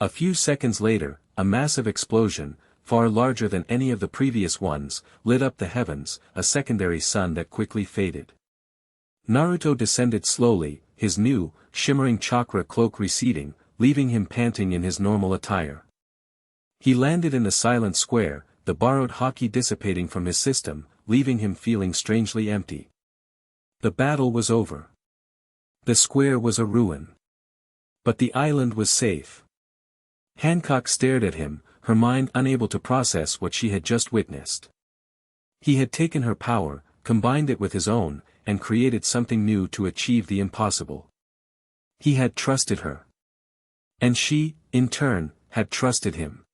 A few seconds later, a massive explosion, far larger than any of the previous ones, lit up the heavens, a secondary sun that quickly faded. Naruto descended slowly, his new, shimmering chakra cloak receding, leaving him panting in his normal attire. He landed in the silent square, the borrowed Haki dissipating from his system, leaving him feeling strangely empty. The battle was over. The square was a ruin. But the island was safe. Hancock stared at him, her mind unable to process what she had just witnessed. He had taken her power, combined it with his own, and created something new to achieve the impossible. He had trusted her. And she, in turn, had trusted him.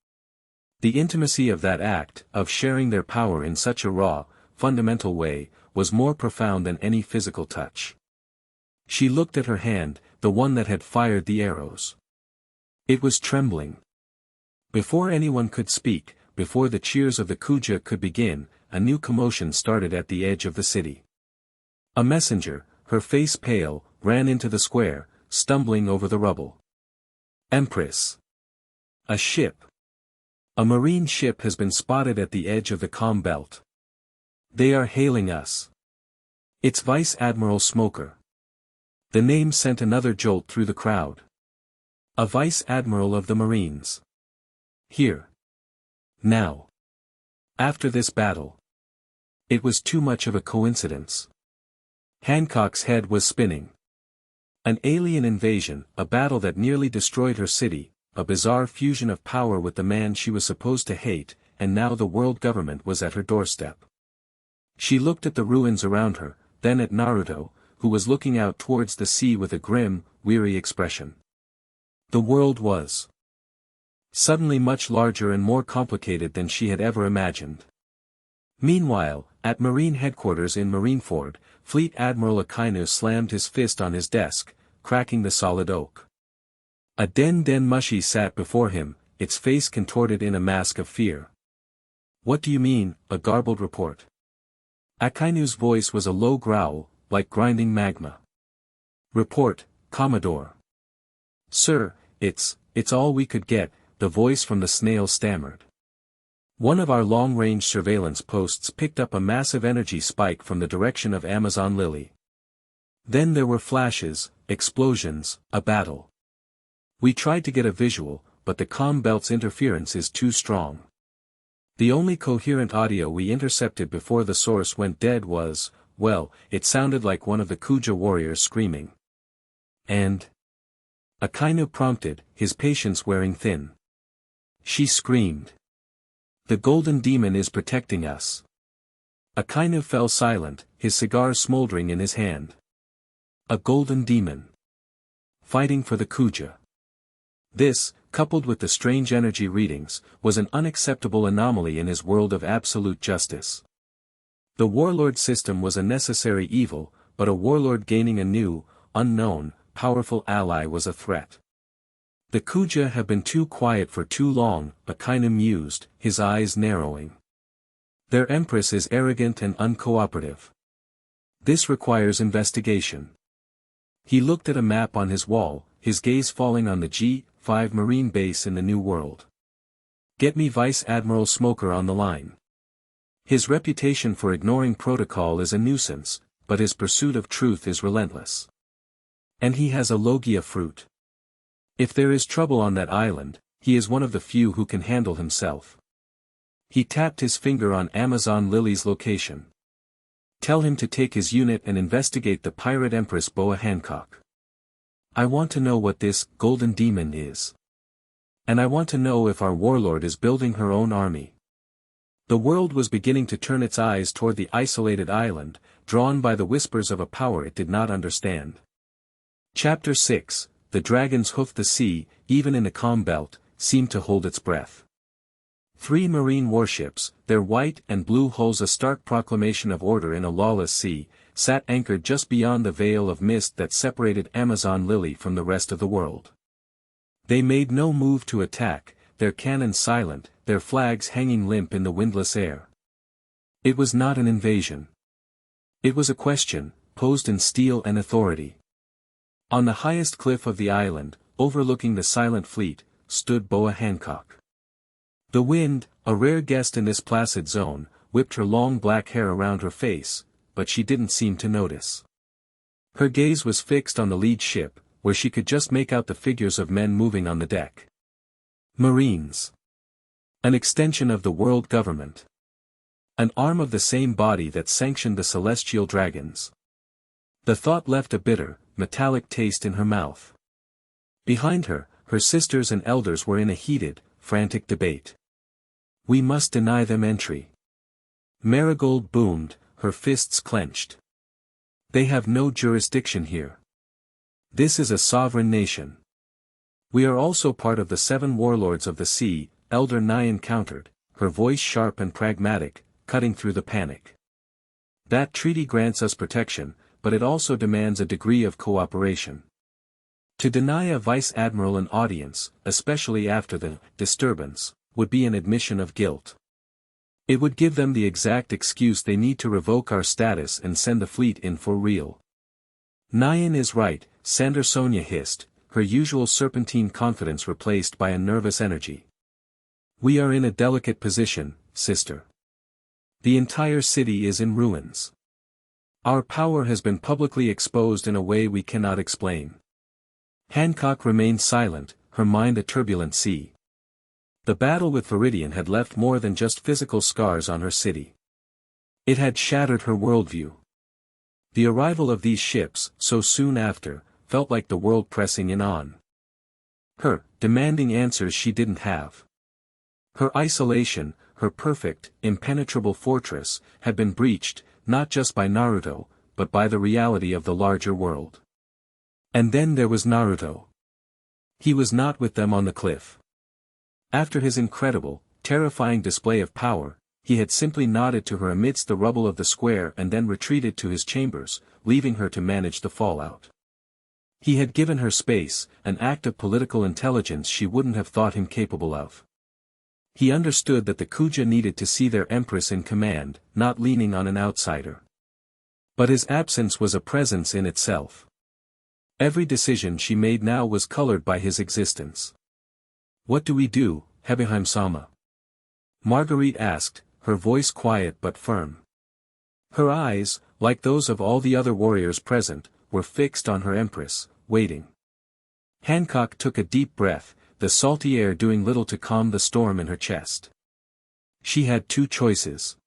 The intimacy of that act, of sharing their power in such a raw, fundamental way, was more profound than any physical touch. She looked at her hand, the one that had fired the arrows. It was trembling. Before anyone could speak, before the cheers of the Kuja could begin, a new commotion started at the edge of the city. A messenger, her face pale, ran into the square, stumbling over the rubble. Empress. A ship. A marine ship has been spotted at the edge of the calm belt. They are hailing us. It's Vice Admiral Smoker. The name sent another jolt through the crowd. A Vice Admiral of the Marines. Here. Now. After this battle. It was too much of a coincidence. Hancock's head was spinning. An alien invasion, a battle that nearly destroyed her city, a bizarre fusion of power with the man she was supposed to hate, and now the world government was at her doorstep. She looked at the ruins around her, then at Naruto, who was looking out towards the sea with a grim, weary expression. The world was Suddenly much larger and more complicated than she had ever imagined. Meanwhile, at Marine headquarters in Marineford, Fleet Admiral Akainu slammed his fist on his desk, cracking the solid oak. A Den Mushi sat before him, its face contorted in a mask of fear. "What do you mean?" a garbled report. Akainu's voice was a low growl, like grinding magma. "Report, Commodore." "Sir, it's all we could get," the voice from the snail stammered. "One of our long-range surveillance posts picked up a massive energy spike from the direction of Amazon Lily. Then there were flashes, explosions, a battle. We tried to get a visual, but the comm belt's interference is too strong. The only coherent audio we intercepted before the source went dead was, well, it sounded like one of the Kuja warriors screaming." "And?" Akainu prompted, his patience wearing thin. "She screamed. 'The Golden Demon is protecting us.'" Akainu fell silent, his cigar smoldering in his hand. A Golden Demon. Fighting for the Kuja. This, coupled with the strange energy readings, was an unacceptable anomaly in his world of absolute justice. The warlord system was a necessary evil, but a warlord gaining a new, unknown, powerful ally was a threat. The Kuja have been too quiet for too long, Akainu mused, his eyes narrowing. Their empress is arrogant and uncooperative. This requires investigation. He looked at a map on his wall, his gaze falling on the G5 Marine base in the New World. "Get me Vice Admiral Smoker on the line. His reputation for ignoring protocol is a nuisance, but his pursuit of truth is relentless. And he has a Logia fruit. If there is trouble on that island, he is one of the few who can handle himself." He tapped his finger on Amazon Lily's location. "Tell him to take his unit and investigate the pirate Empress Boa Hancock. I want to know what this Golden Demon is. And I want to know if our warlord is building her own army." The world was beginning to turn its eyes toward the isolated island, drawn by the whispers of a power it did not understand. Chapter 6, The Dragons Hoof. The sea, even in the calm belt, seemed to hold its breath. 3 marine warships, their white and blue hulls a stark proclamation of order in a lawless sea, sat anchored just beyond the veil of mist that separated Amazon Lily from the rest of the world. They made no move to attack, their cannons silent, their flags hanging limp in the windless air. It was not an invasion. It was a question, posed in steel and authority. On the highest cliff of the island, overlooking the silent fleet, stood Boa Hancock. The wind, a rare guest in this placid zone, whipped her long black hair around her face, but she didn't seem to notice. Her gaze was fixed on the lead ship, where she could just make out the figures of men moving on the deck. Marines. An extension of the world government. An arm of the same body that sanctioned the celestial dragons. The thought left a bitter, metallic taste in her mouth. Behind her, her sisters and elders were in a heated, frantic debate. "We must deny them entry." Marigold boomed, her fists clenched. "They have no jurisdiction here. This is a sovereign nation." "We are also part of the 7 warlords of the sea," Elder Nyan countered, her voice sharp and pragmatic, cutting through the panic. "That treaty grants us protection, but it also demands a degree of cooperation. To deny a vice admiral an audience, especially after the disturbance, would be an admission of guilt. It would give them the exact excuse they need to revoke our status and send the fleet in for real." "Nyan is right," Sandersonia hissed, her usual serpentine confidence replaced by a nervous energy. "We are in a delicate position, sister. The entire city is in ruins. Our power has been publicly exposed in a way we cannot explain." Hancock remained silent, her mind a turbulent sea. The battle with Viridian had left more than just physical scars on her city. It had shattered her worldview. The arrival of these ships, so soon after, felt like the world pressing in on her, demanding answers she didn't have. Her isolation, her perfect, impenetrable fortress, had been breached, not just by Naruto, but by the reality of the larger world. And then there was Naruto. He was not with them on the cliff. After his incredible, terrifying display of power, he had simply nodded to her amidst the rubble of the square and then retreated to his chambers, leaving her to manage the fallout. He had given her space, an act of political intelligence she wouldn't have thought him capable of. He understood that the Kuja needed to see their empress in command, not leaning on an outsider. But his absence was a presence in itself. Every decision she made now was colored by his existence. "What do we do, Hebeheim-sama?" Marguerite asked, her voice quiet but firm. Her eyes, like those of all the other warriors present, were fixed on her empress, waiting. Hancock took a deep breath, the salty air doing little to calm the storm in her chest. She had two choices.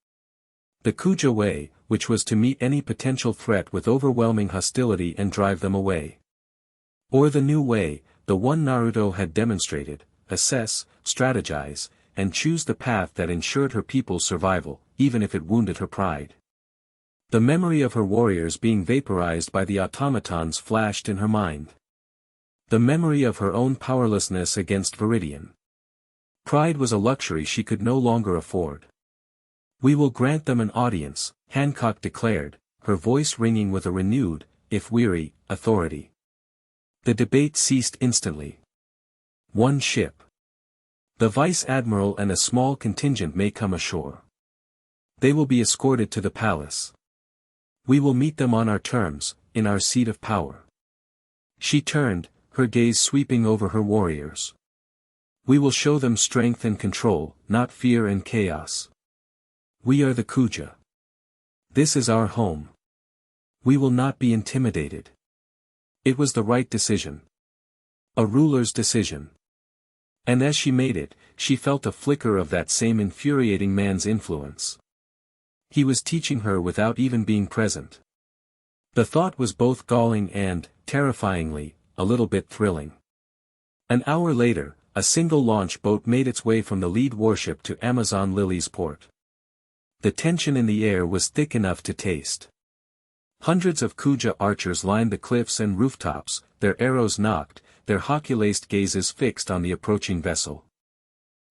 The Kuja way, which was to meet any potential threat with overwhelming hostility and drive them away. Or the new way, the one Naruto had demonstrated, assess, strategize, and choose the path that ensured her people's survival, even if it wounded her pride. The memory of her warriors being vaporized by the automatons flashed in her mind. The memory of her own powerlessness against Viridian. Pride was a luxury she could no longer afford. "We will grant them an audience," Hancock declared, her voice ringing with a renewed, if weary, authority. The debate ceased instantly. "One ship. The Vice Admiral and a small contingent may come ashore. They will be escorted to the palace. We will meet them on our terms, in our seat of power." She turned, her gaze sweeping over her warriors. "We will show them strength and control, not fear and chaos. We are the Kuja. This is our home. We will not be intimidated." It was the right decision. A ruler's decision. And as she made it, she felt a flicker of that same infuriating man's influence. He was teaching her without even being present. The thought was both galling and, terrifyingly, a little bit thrilling. An hour later, a single launch boat made its way from the lead warship to Amazon Lily's port. The tension in the air was thick enough to taste. Hundreds of Kuja archers lined the cliffs and rooftops, their arrows nocked, their hockey-laced gazes fixed on the approaching vessel.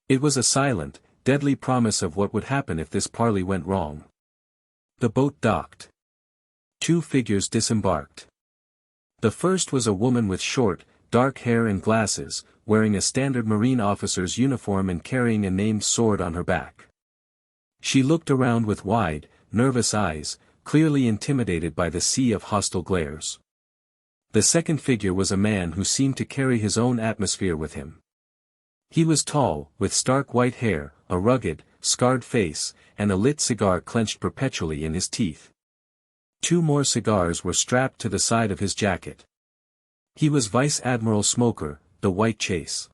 It was a silent, deadly promise of what would happen if this parley went wrong. The boat docked. Two figures disembarked. The first was a woman with short, dark hair and glasses, wearing a standard Marine officer's uniform and carrying a named sword on her back. She looked around with wide, nervous eyes, clearly intimidated by the sea of hostile glares. The second figure was a man who seemed to carry his own atmosphere with him. He was tall, with stark white hair, a rugged, scarred face, and a lit cigar clenched perpetually in his teeth. Two more cigars were strapped to the side of his jacket. He was Vice Admiral Smoker, the White Chase.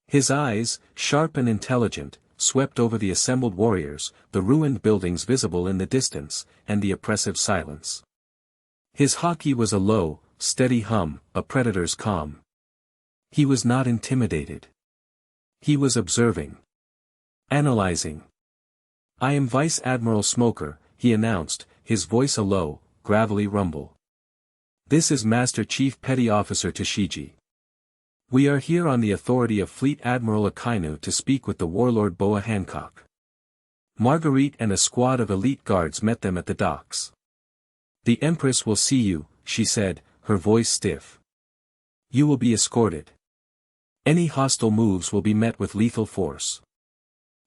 His eyes, sharp and intelligent, swept over the assembled warriors, the ruined buildings visible in the distance, and the oppressive silence. His haki was a low, steady hum, a predator's calm. He was not intimidated. He was observing. Analyzing. "I am Vice Admiral Smoker," he announced, his voice a low, gravelly rumble. "This is Master Chief Petty Officer Tashiji. We are here on the authority of Fleet Admiral Akainu to speak with the warlord Boa Hancock." Marguerite and a squad of elite guards met them at the docks. "The Empress will see you," she said, her voice stiff. "You will be escorted. Any hostile moves will be met with lethal force."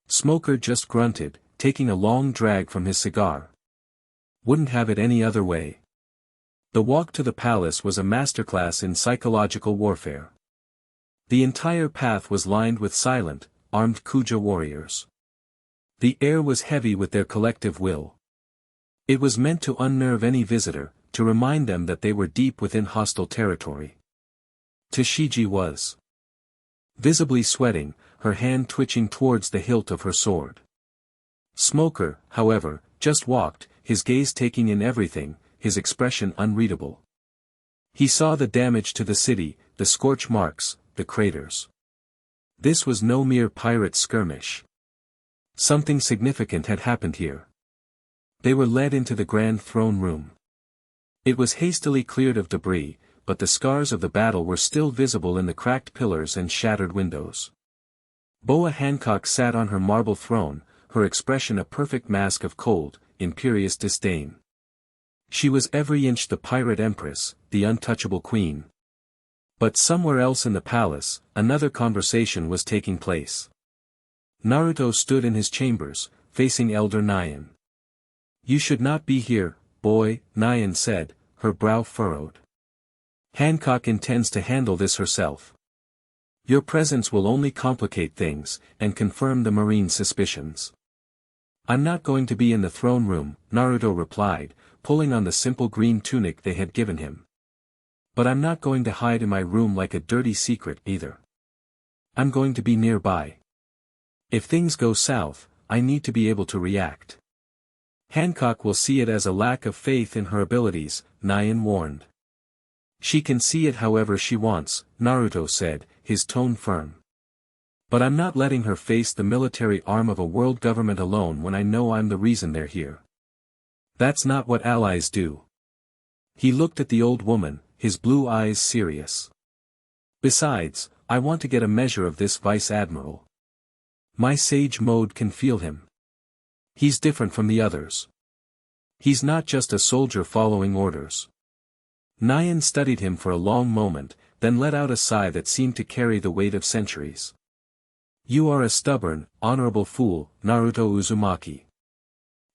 Smoker just grunted, taking a long drag from his cigar. "Wouldn't have it any other way." The walk to the palace was a masterclass in psychological warfare. The entire path was lined with silent, armed Kuja warriors. The air was heavy with their collective will. It was meant to unnerve any visitor, to remind them that they were deep within hostile territory. Tashiji was visibly sweating, her hand twitching towards the hilt of her sword. Smoker, however, just walked, his gaze taking in everything, his expression unreadable. He saw the damage to the city, the scorch marks, the craters. This was no mere pirate skirmish. Something significant had happened here. They were led into the grand throne room. It was hastily cleared of debris, but the scars of the battle were still visible in the cracked pillars and shattered windows. Boa Hancock sat on her marble throne, her expression a perfect mask of cold, imperious disdain. She was every inch the pirate empress, the untouchable queen. But somewhere else in the palace, another conversation was taking place. Naruto stood in his chambers, facing Elder Nyan. "You should not be here, boy," Nyan said, her brow furrowed. "Hancock intends to handle this herself. Your presence will only complicate things, and confirm the Marine's suspicions." "I'm not going to be in the throne room," Naruto replied, pulling on the simple green tunic they had given him. "But I'm not going to hide in my room like a dirty secret either. I'm going to be nearby. If things go south, I need to be able to react." "Hancock will see it as a lack of faith in her abilities," Nyan warned. "She can see it however she wants," Naruto said, his tone firm. "But I'm not letting her face the military arm of a world government alone when I know I'm the reason they're here. That's not what allies do." He looked at the old woman, his blue eyes serious. "Besides, I want to get a measure of this vice admiral. My sage mode can feel him. He's different from the others. He's not just a soldier following orders." Nyan studied him for a long moment, then let out a sigh that seemed to carry the weight of centuries. "You are a stubborn, honorable fool, Naruto Uzumaki.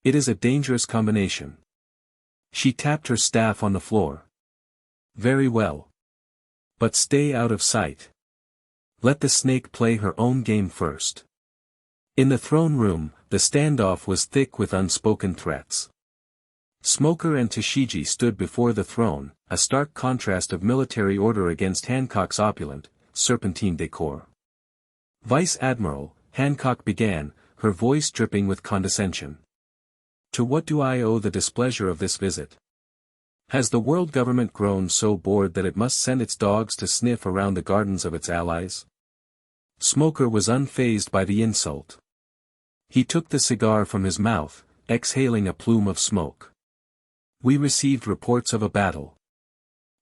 It is a dangerous combination." She tapped her staff on the floor. "Very well. But stay out of sight. Let the snake play her own game first." In the throne room, the standoff was thick with unspoken threats. Smoker and Tashigi stood before the throne, a stark contrast of military order against Hancock's opulent, serpentine decor. "Vice Admiral," Hancock began, her voice dripping with condescension. "To what do I owe the displeasure of this visit? Has the world government grown so bored that it must send its dogs to sniff around the gardens of its allies?" Smoker was unfazed by the insult. He took the cigar from his mouth, exhaling a plume of smoke. "We received reports of a battle.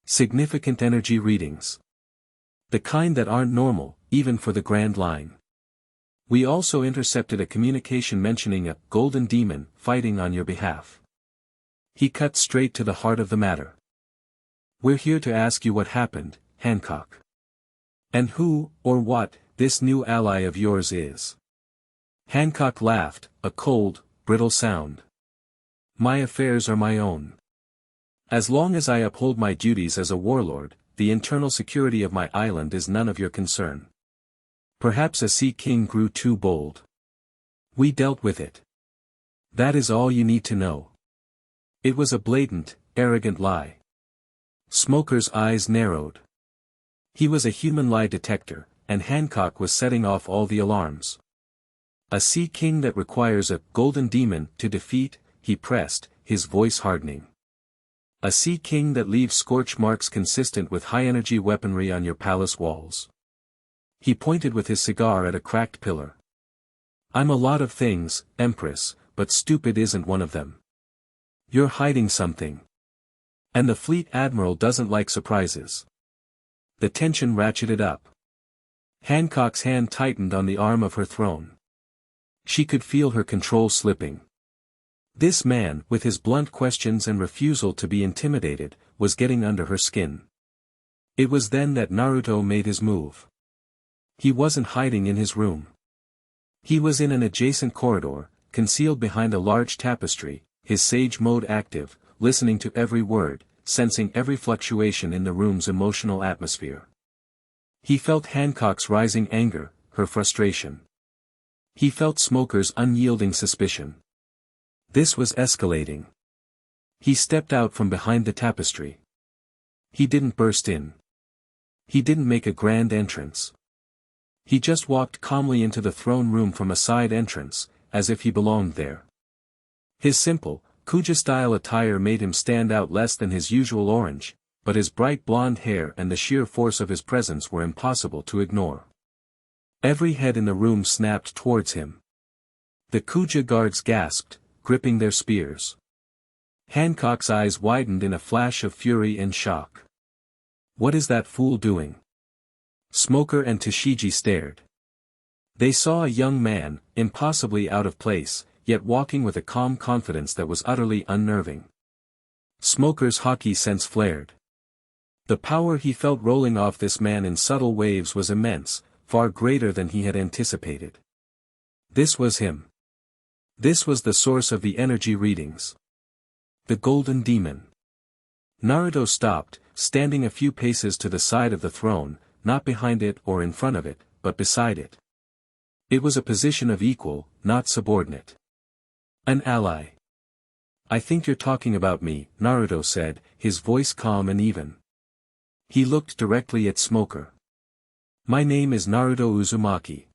Significant energy readings. The kind that aren't normal, even for the Grand Line. We also intercepted a communication mentioning a golden demon fighting on your behalf." He cut straight to the heart of the matter. "We're here to ask you what happened, Hancock. And who, or what, this new ally of yours is." Hancock laughed, a cold, brittle sound. "My affairs are my own. As long as I uphold my duties as a warlord, the internal security of my island is none of your concern. Perhaps a sea king grew too bold. We dealt with it. That is all you need to know." It was a blatant, arrogant lie. Smoker's eyes narrowed. He was a human lie detector, and Hancock was setting off all the alarms. "A sea king that requires a golden demon to defeat," he pressed, his voice hardening. "A sea king that leaves scorch marks consistent with high-energy weaponry on your palace walls." He pointed with his cigar at a cracked pillar. "I'm a lot of things, Empress, but stupid isn't one of them. You're hiding something. And the fleet admiral doesn't like surprises." The tension ratcheted up. Hancock's hand tightened on the arm of her throne. She could feel her control slipping. This man, with his blunt questions and refusal to be intimidated, was getting under her skin. It was then that Naruto made his move. He wasn't hiding in his room. He was in an adjacent corridor, concealed behind a large tapestry, his sage mode active, listening to every word, sensing every fluctuation in the room's emotional atmosphere. He felt Hancock's rising anger, her frustration. He felt Smoker's unyielding suspicion. This was escalating. He stepped out from behind the tapestry. He didn't burst in. He didn't make a grand entrance. He just walked calmly into the throne room from a side entrance, as if he belonged there. His simple, Kuja-style attire made him stand out less than his usual orange, but his bright blonde hair and the sheer force of his presence were impossible to ignore. Every head in the room snapped towards him. The Kuja guards gasped, gripping their spears. Hancock's eyes widened in a flash of fury and shock. "What is that fool doing?" Smoker and Tashigi stared. They saw a young man, impossibly out of place, yet walking with a calm confidence that was utterly unnerving. Smoker's hockey sense flared. The power he felt rolling off this man in subtle waves was immense, far greater than he had anticipated. This was him. This was the source of the energy readings. The Golden Demon. Naruto stopped, standing a few paces to the side of the throne, not behind it or in front of it, but beside it. It was a position of equal, not subordinate. An ally. I think you're talking about me, Naruto said, his voice calm and even. He looked directly at Smoker. My name is Naruto Uzumaki.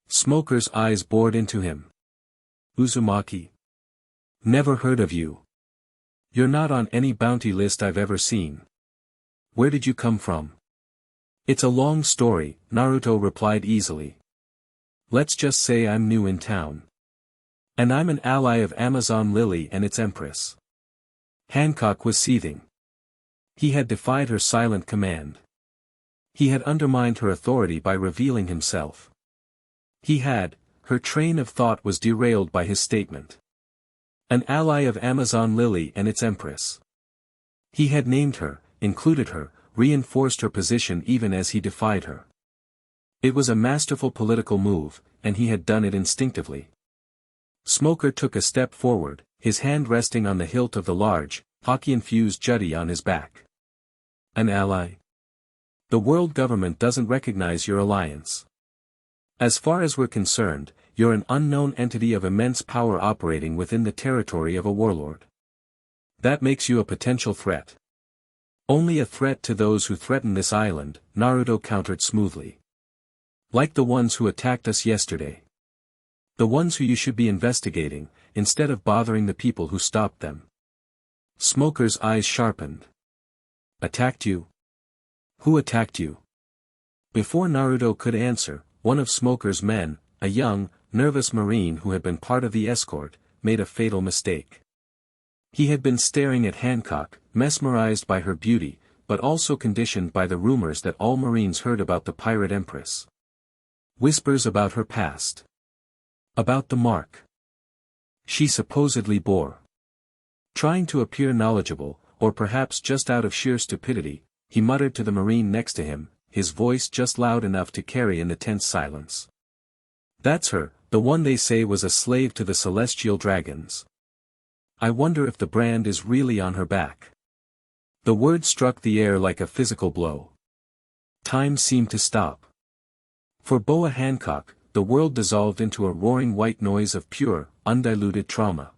Smoker's eyes bored into him. Uzumaki? Never heard of you. You're not on any bounty list I've ever seen. Where did you come from? It's a long story, Naruto replied easily. Let's just say I'm new in town. And I'm an ally of Amazon Lily and its empress. Hancock was seething. He had defied her silent command. He had undermined her authority by revealing himself. Her train of thought was derailed by his statement. An ally of Amazon Lily and its empress. He had named her, included her, reinforced her position even as he defied her. It was a masterful political move, and he had done it instinctively. Smoker took a step forward, his hand resting on the hilt of the large, hockey-infused jutty on his back. An ally? The world government doesn't recognize your alliance. As far as we're concerned, you're an unknown entity of immense power operating within the territory of a warlord. That makes you a potential threat. Only a threat to those who threaten this island, Naruto countered smoothly. Like the ones who attacked us yesterday. The ones who you should be investigating, instead of bothering the people who stopped them. Smoker's eyes sharpened. Attacked you? Who attacked you? Before Naruto could answer, one of Smoker's men, a young, nervous Marine who had been part of the escort, made a fatal mistake. He had been staring at Hancock, mesmerized by her beauty, but also conditioned by the rumors that all Marines heard about the pirate empress. Whispers about her past. About the mark she supposedly bore. Trying to appear knowledgeable, or perhaps just out of sheer stupidity, he muttered to the Marine next to him, his voice just loud enough to carry in the tense silence. That's her, the one they say was a slave to the celestial dragons. I wonder if the brand is really on her back. The word struck the air like a physical blow. Time seemed to stop. For Boa Hancock, the world dissolved into a roaring white noise of pure, undiluted trauma.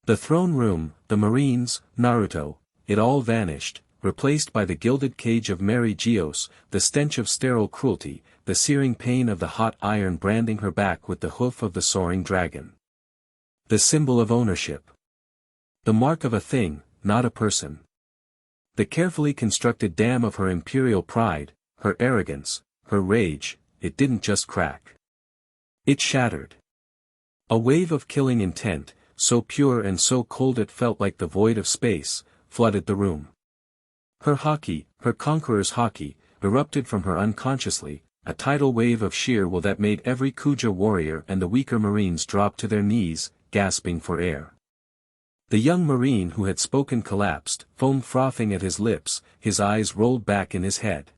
The throne room, the Marines, Naruto, it all vanished, replaced by the gilded cage of Mary Geos, the stench of sterile cruelty, the searing pain of the hot iron branding her back with the hoof of the soaring dragon. The symbol of ownership. The mark of a thing, not a person. The carefully constructed dam of her imperial pride, her arrogance, her rage, it didn't just crack. It shattered. A wave of killing intent, so pure and so cold it felt like the void of space, flooded the room. Her hockey, her conqueror's hockey, erupted from her unconsciously, a tidal wave of sheer will that made every Kuja warrior and the weaker Marines drop to their knees, gasping for air. The young Marine who had spoken collapsed, foam frothing at his lips, his eyes rolled back in his head.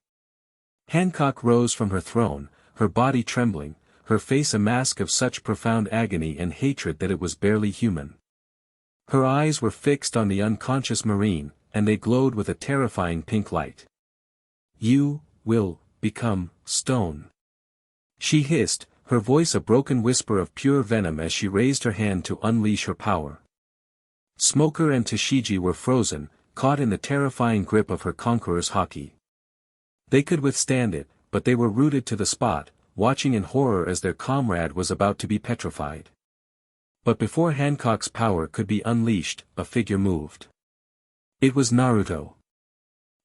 Hancock rose from her throne, her body trembling, her face a mask of such profound agony and hatred that it was barely human. Her eyes were fixed on the unconscious Marine, and they glowed with a terrifying pink light. You will become stone. She hissed, her voice a broken whisper of pure venom as she raised her hand to unleash her power. Smoker and Tashigi were frozen, caught in the terrifying grip of her conqueror's hockey. They could withstand it, but they were rooted to the spot, watching in horror as their comrade was about to be petrified. But before Hancock's power could be unleashed, a figure moved. It was Naruto.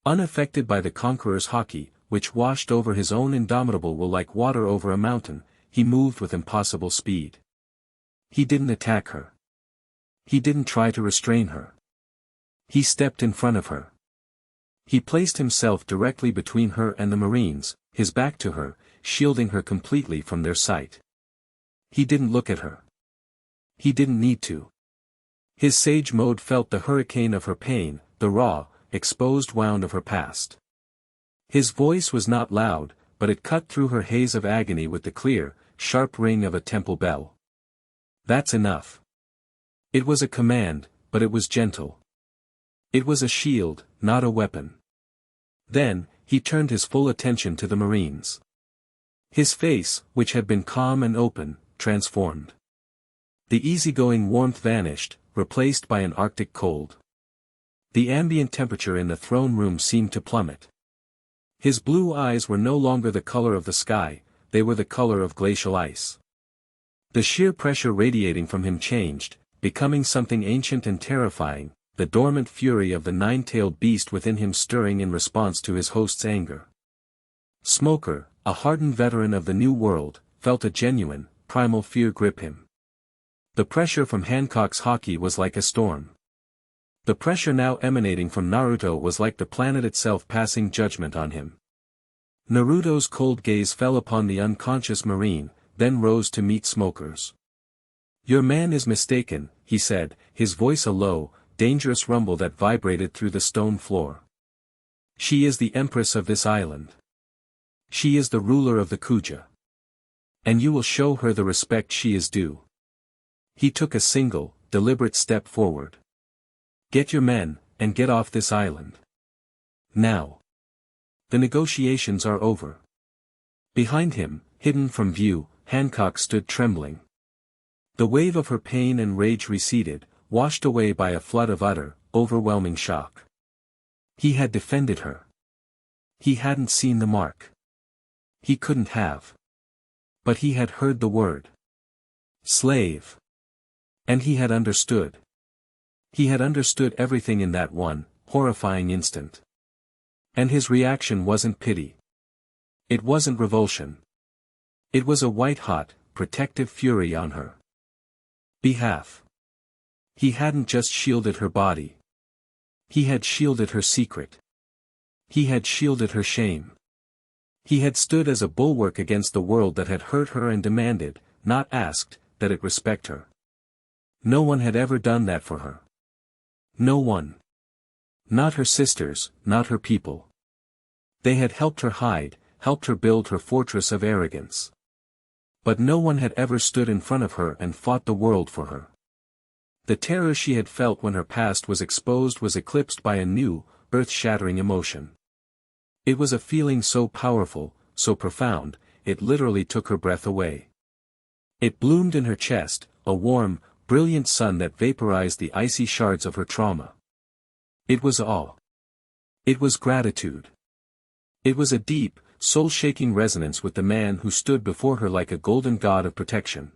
Unaffected by the conqueror's hockey, which washed over his own indomitable will like water over a mountain, he moved with impossible speed. He didn't attack her. He didn't try to restrain her. He stepped in front of her. He placed himself directly between her and the Marines, his back to her, shielding her completely from their sight. He didn't look at her. He didn't need to. His sage mode felt the hurricane of her pain, the raw, exposed wound of her past. His voice was not loud, but it cut through her haze of agony with the clear, sharp ring of a temple bell. That's enough. It was a command, but it was gentle. It was a shield, not a weapon. Then, he turned his full attention to the Marines. His face, which had been calm and open, transformed. The easygoing warmth vanished, replaced by an arctic cold. The ambient temperature in the throne room seemed to plummet. His blue eyes were no longer the color of the sky, they were the color of glacial ice. The sheer pressure radiating from him changed, becoming something ancient and terrifying, the dormant fury of the nine-tailed beast within him stirring in response to his host's anger. Smoker, a hardened veteran of the New World, felt a genuine, primal fear grip him. The pressure from Hancock's hockey was like a storm. The pressure now emanating from Naruto was like the planet itself passing judgment on him. Naruto's cold gaze fell upon the unconscious Marine, then rose to meet Smoker's. "Your man is mistaken," he said, his voice a low, dangerous rumble that vibrated through the stone floor. "She is the empress of this island. She is the ruler of the Kuja. And you will show her the respect she is due." He took a single, deliberate step forward. "Get your men, and get off this island. Now. The negotiations are over." Behind him, hidden from view, Hancock stood trembling. The wave of her pain and rage receded, washed away by a flood of utter, overwhelming shock. He had defended her. He hadn't seen the mark. He couldn't have. But he had heard the word. Slave. And he had understood. He had understood everything in that one, horrifying instant. And his reaction wasn't pity. It wasn't revulsion. It was a white-hot, protective fury on her behalf. He hadn't just shielded her body. He had shielded her secret. He had shielded her shame. He had stood as a bulwark against the world that had hurt her and demanded, not asked, that it respect her. No one had ever done that for her. No one. Not her sisters, not her people. They had helped her hide, helped her build her fortress of arrogance. But no one had ever stood in front of her and fought the world for her. The terror she had felt when her past was exposed was eclipsed by a new, earth-shattering emotion. It was a feeling so powerful, so profound, it literally took her breath away. It bloomed in her chest, a warm, brilliant sun that vaporized the icy shards of her trauma. It was awe. It was gratitude. It was a deep, soul-shaking resonance with the man who stood before her like a golden god of protection.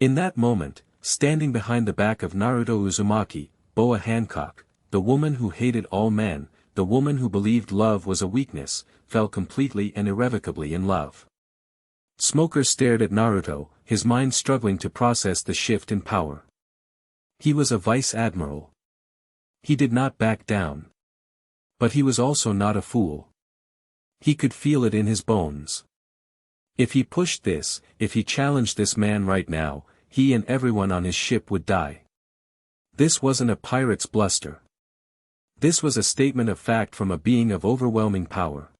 In that moment, standing behind the back of Naruto Uzumaki, Boa Hancock, the woman who hated all men, the woman who believed love was a weakness, fell completely and irrevocably in love. Smoker stared at Naruto, his mind struggling to process the shift in power. He was a vice admiral. He did not back down. But he was also not a fool. He could feel it in his bones. If he pushed this, if he challenged this man right now, he and everyone on his ship would die. This wasn't a pirate's bluster. This was a statement of fact from a being of overwhelming power.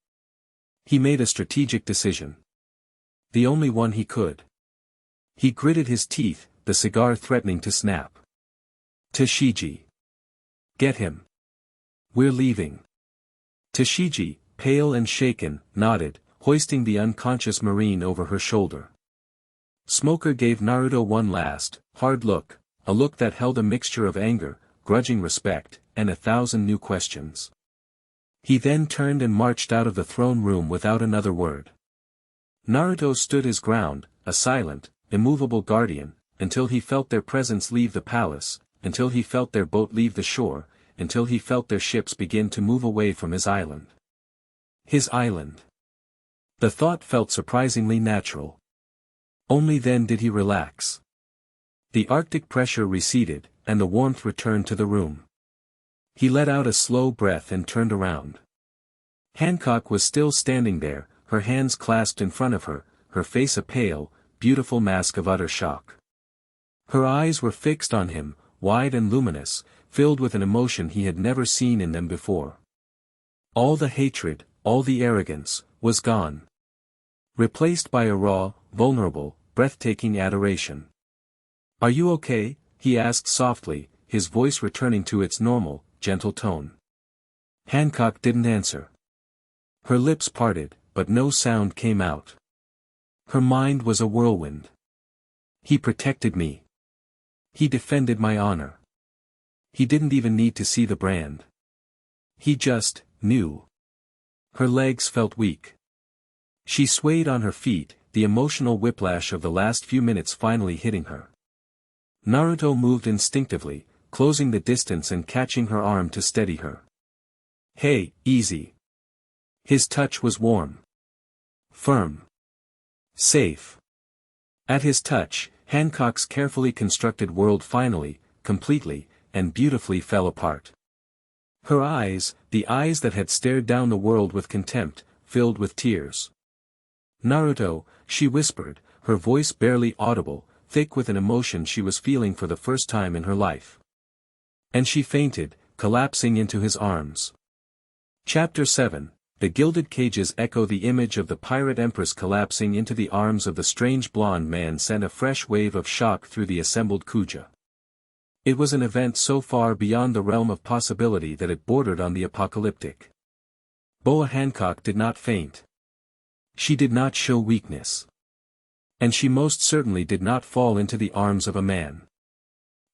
He made a strategic decision. The only one he could. He gritted his teeth, the cigar threatening to snap. Tashigi. Get him. We're leaving. Tashigi, pale and shaken, nodded, hoisting the unconscious Marine over her shoulder. Smoker gave Naruto one last, hard look, a look that held a mixture of anger, grudging respect, and 1,000 new questions. He then turned and marched out of the throne room without another word. Naruto stood his ground, a silent, immovable guardian, until he felt their presence leave the palace, until he felt their boat leave the shore, until he felt their ships begin to move away from his island. His island. The thought felt surprisingly natural. Only then did he relax. The Arctic pressure receded, and the warmth returned to the room. He let out a slow breath and turned around. Hancock was still standing there, her hands clasped in front of her, her face a pale, beautiful mask of utter shock. Her eyes were fixed on him, wide and luminous, filled with an emotion he had never seen in them before. All the hatred, all the arrogance, was gone. Replaced by a raw, vulnerable, breathtaking adoration. "Are you okay?" he asked softly, his voice returning to its normal, gentle tone. Hancock didn't answer. Her lips parted, but no sound came out. Her mind was a whirlwind. "He protected me. He defended my honor. He didn't even need to see the brand. He just knew." Her legs felt weak. She swayed on her feet, the emotional whiplash of the last few minutes finally hitting her. Naruto moved instinctively, closing the distance and catching her arm to steady her. "Hey, easy." His touch was warm. Firm. Safe. At his touch, Hancock's carefully constructed world finally, completely, and beautifully fell apart. Her eyes, the eyes that had stared down the world with contempt, filled with tears. "Naruto," she whispered, her voice barely audible, thick with an emotion she was feeling for the first time in her life. And she fainted, collapsing into his arms. Chapter 7. The gilded cages echo. The image of the pirate empress collapsing into the arms of the strange blonde man sent a fresh wave of shock through the assembled Kuja. It was an event so far beyond the realm of possibility that it bordered on the apocalyptic. Boa Hancock did not faint. She did not show weakness. And she most certainly did not fall into the arms of a man.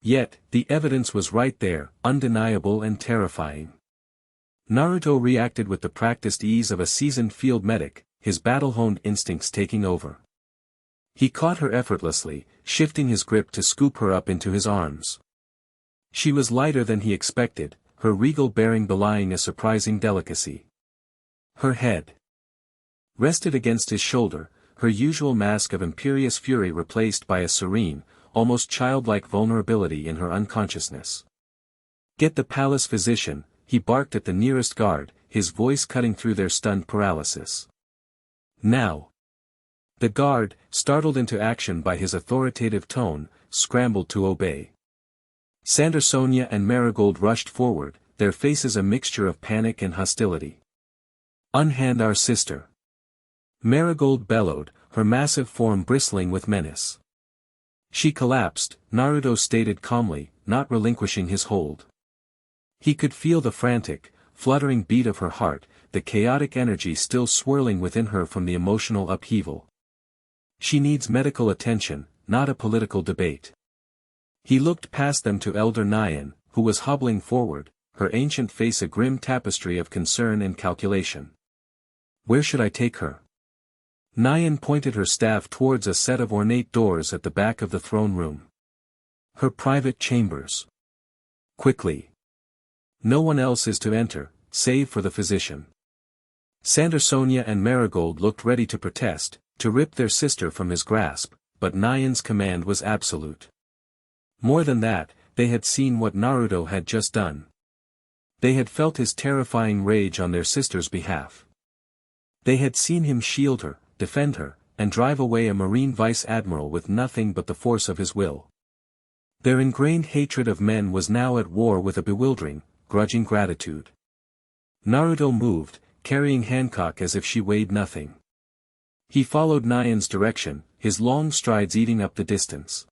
Yet, the evidence was right there, undeniable and terrifying. Naruto reacted with the practiced ease of a seasoned field medic, his battle-honed instincts taking over. He caught her effortlessly, shifting his grip to scoop her up into his arms. She was lighter than he expected, her regal bearing belying a surprising delicacy. Her head rested against his shoulder, her usual mask of imperious fury replaced by a serene, almost childlike vulnerability in her unconsciousness. "Get the palace physician," he barked at the nearest guard, his voice cutting through their stunned paralysis. "Now." The guard, startled into action by his authoritative tone, scrambled to obey. Sandersonia and Marigold rushed forward, their faces a mixture of panic and hostility. "Unhand our sister." Marigold bellowed, her massive form bristling with menace. "She collapsed," Naruto stated calmly, not relinquishing his hold. He could feel the frantic, fluttering beat of her heart, the chaotic energy still swirling within her from the emotional upheaval. "She needs medical attention, not a political debate." He looked past them to Elder Nyan, who was hobbling forward, her ancient face a grim tapestry of concern and calculation. "Where should I take her?" Nyan pointed her staff towards a set of ornate doors at the back of the throne room. "Her private chambers. Quickly. No one else is to enter, save for the physician." Sandersonia and Marigold looked ready to protest, to rip their sister from his grasp, but Nyan's command was absolute. More than that, they had seen what Naruto had just done. They had felt his terrifying rage on their sister's behalf. They had seen him shield her, defend her, and drive away a Marine vice admiral with nothing but the force of his will. Their ingrained hatred of men was now at war with a bewildering, grudging gratitude. Naruto moved, carrying Hancock as if she weighed nothing. He followed Nyan's direction, his long strides eating up the distance.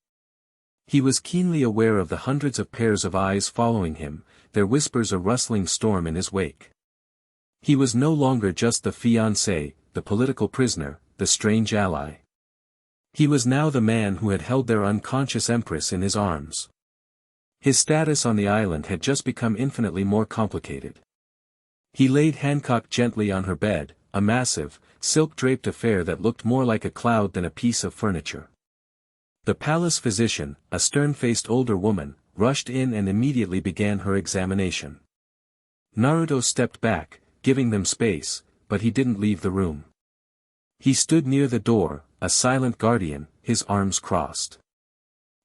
He was keenly aware of the hundreds of pairs of eyes following him, their whispers a rustling storm in his wake. He was no longer just the fiancé, the political prisoner, the strange ally. He was now the man who had held their unconscious empress in his arms. His status on the island had just become infinitely more complicated. He laid Hancock gently on her bed, a massive, silk-draped affair that looked more like a cloud than a piece of furniture. The palace physician, a stern-faced older woman, rushed in and immediately began her examination. Naruto stepped back, giving them space, but he didn't leave the room. He stood near the door, a silent guardian, his arms crossed.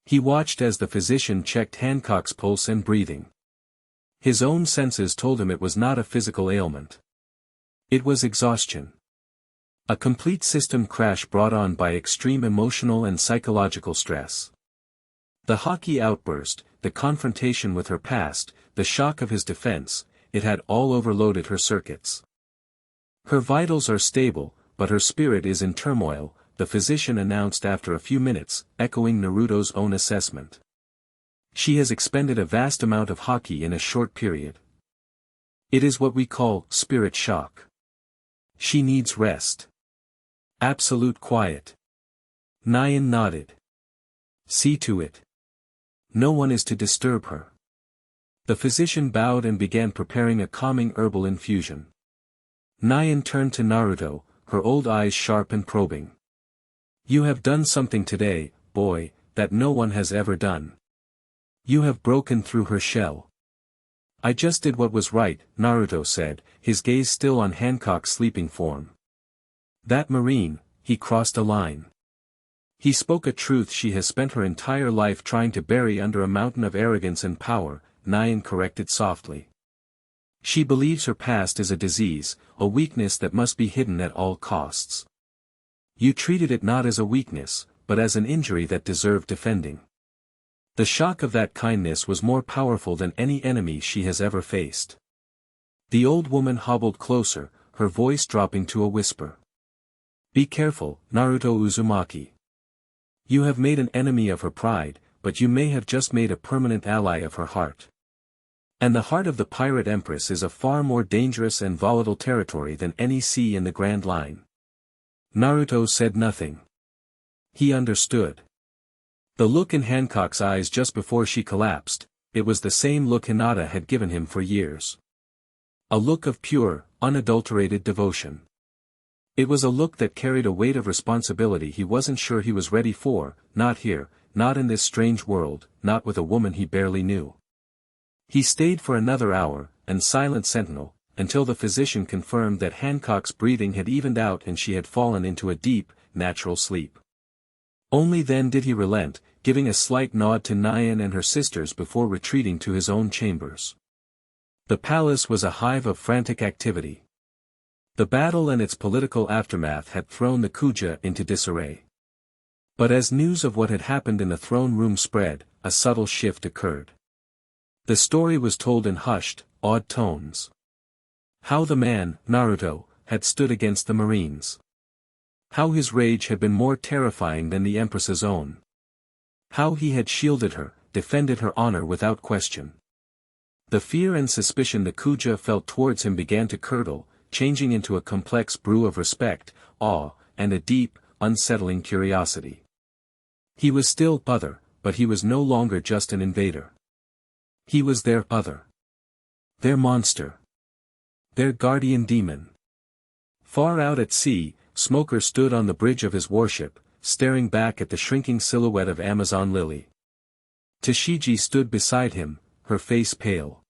He watched as the physician checked Hancock's pulse and breathing. His own senses told him it was not a physical ailment. It was exhaustion. A complete system crash brought on by extreme emotional and psychological stress. The hockey outburst, the confrontation with her past, the shock of his defense, it had all overloaded her circuits. Her vitals are stable, but her spirit is in turmoil, the physician announced after a few minutes, echoing Naruto's own assessment. She has expended a vast amount of hockey in a short period. It is what we call spirit shock. She needs rest. Absolute quiet. Nyan nodded. See to it. No one is to disturb her. The physician bowed and began preparing a calming herbal infusion. Nyan turned to Naruto, her old eyes sharp and probing. You have done something today, boy, that no one has ever done. You have broken through her shell. I just did what was right, Naruto said, his gaze still on Hancock's sleeping form. That Marine, he crossed a line. He spoke a truth she has spent her entire life trying to bury under a mountain of arrogance and power, Nyan corrected softly. She believes her past is a disease, a weakness that must be hidden at all costs. You treated it not as a weakness, but as an injury that deserved defending. The shock of that kindness was more powerful than any enemy she has ever faced. The old woman hobbled closer, her voice dropping to a whisper. Be careful, Naruto Uzumaki. You have made an enemy of her pride, but you may have just made a permanent ally of her heart. And the heart of the pirate empress is a far more dangerous and volatile territory than any sea in the Grand Line. Naruto said nothing. He understood. The look in Hancock's eyes just before she collapsed, it was the same look Hinata had given him for years. A look of pure, unadulterated devotion. It was a look that carried a weight of responsibility he wasn't sure he was ready for, not here, not in this strange world, not with a woman he barely knew. He stayed for another hour, and silent sentinel, until the physician confirmed that Hancock's breathing had evened out and she had fallen into a deep, natural sleep. Only then did he relent, giving a slight nod to Nyan and her sisters before retreating to his own chambers. The palace was a hive of frantic activity. The battle and its political aftermath had thrown the Kuja into disarray. But as news of what had happened in the throne room spread, a subtle shift occurred. The story was told in hushed, awed tones. How the man, Naruto, had stood against the Marines. How his rage had been more terrifying than the Empress's own. How he had shielded her, defended her honor without question. The fear and suspicion the Kuja felt towards him began to curdle, changing into a complex brew of respect, awe, and a deep, unsettling curiosity. He was still other, but he was no longer just an invader. He was their other. Their monster. Their guardian demon. Far out at sea, Smoker stood on the bridge of his warship, staring back at the shrinking silhouette of Amazon Lily. Tashigi stood beside him, her face pale.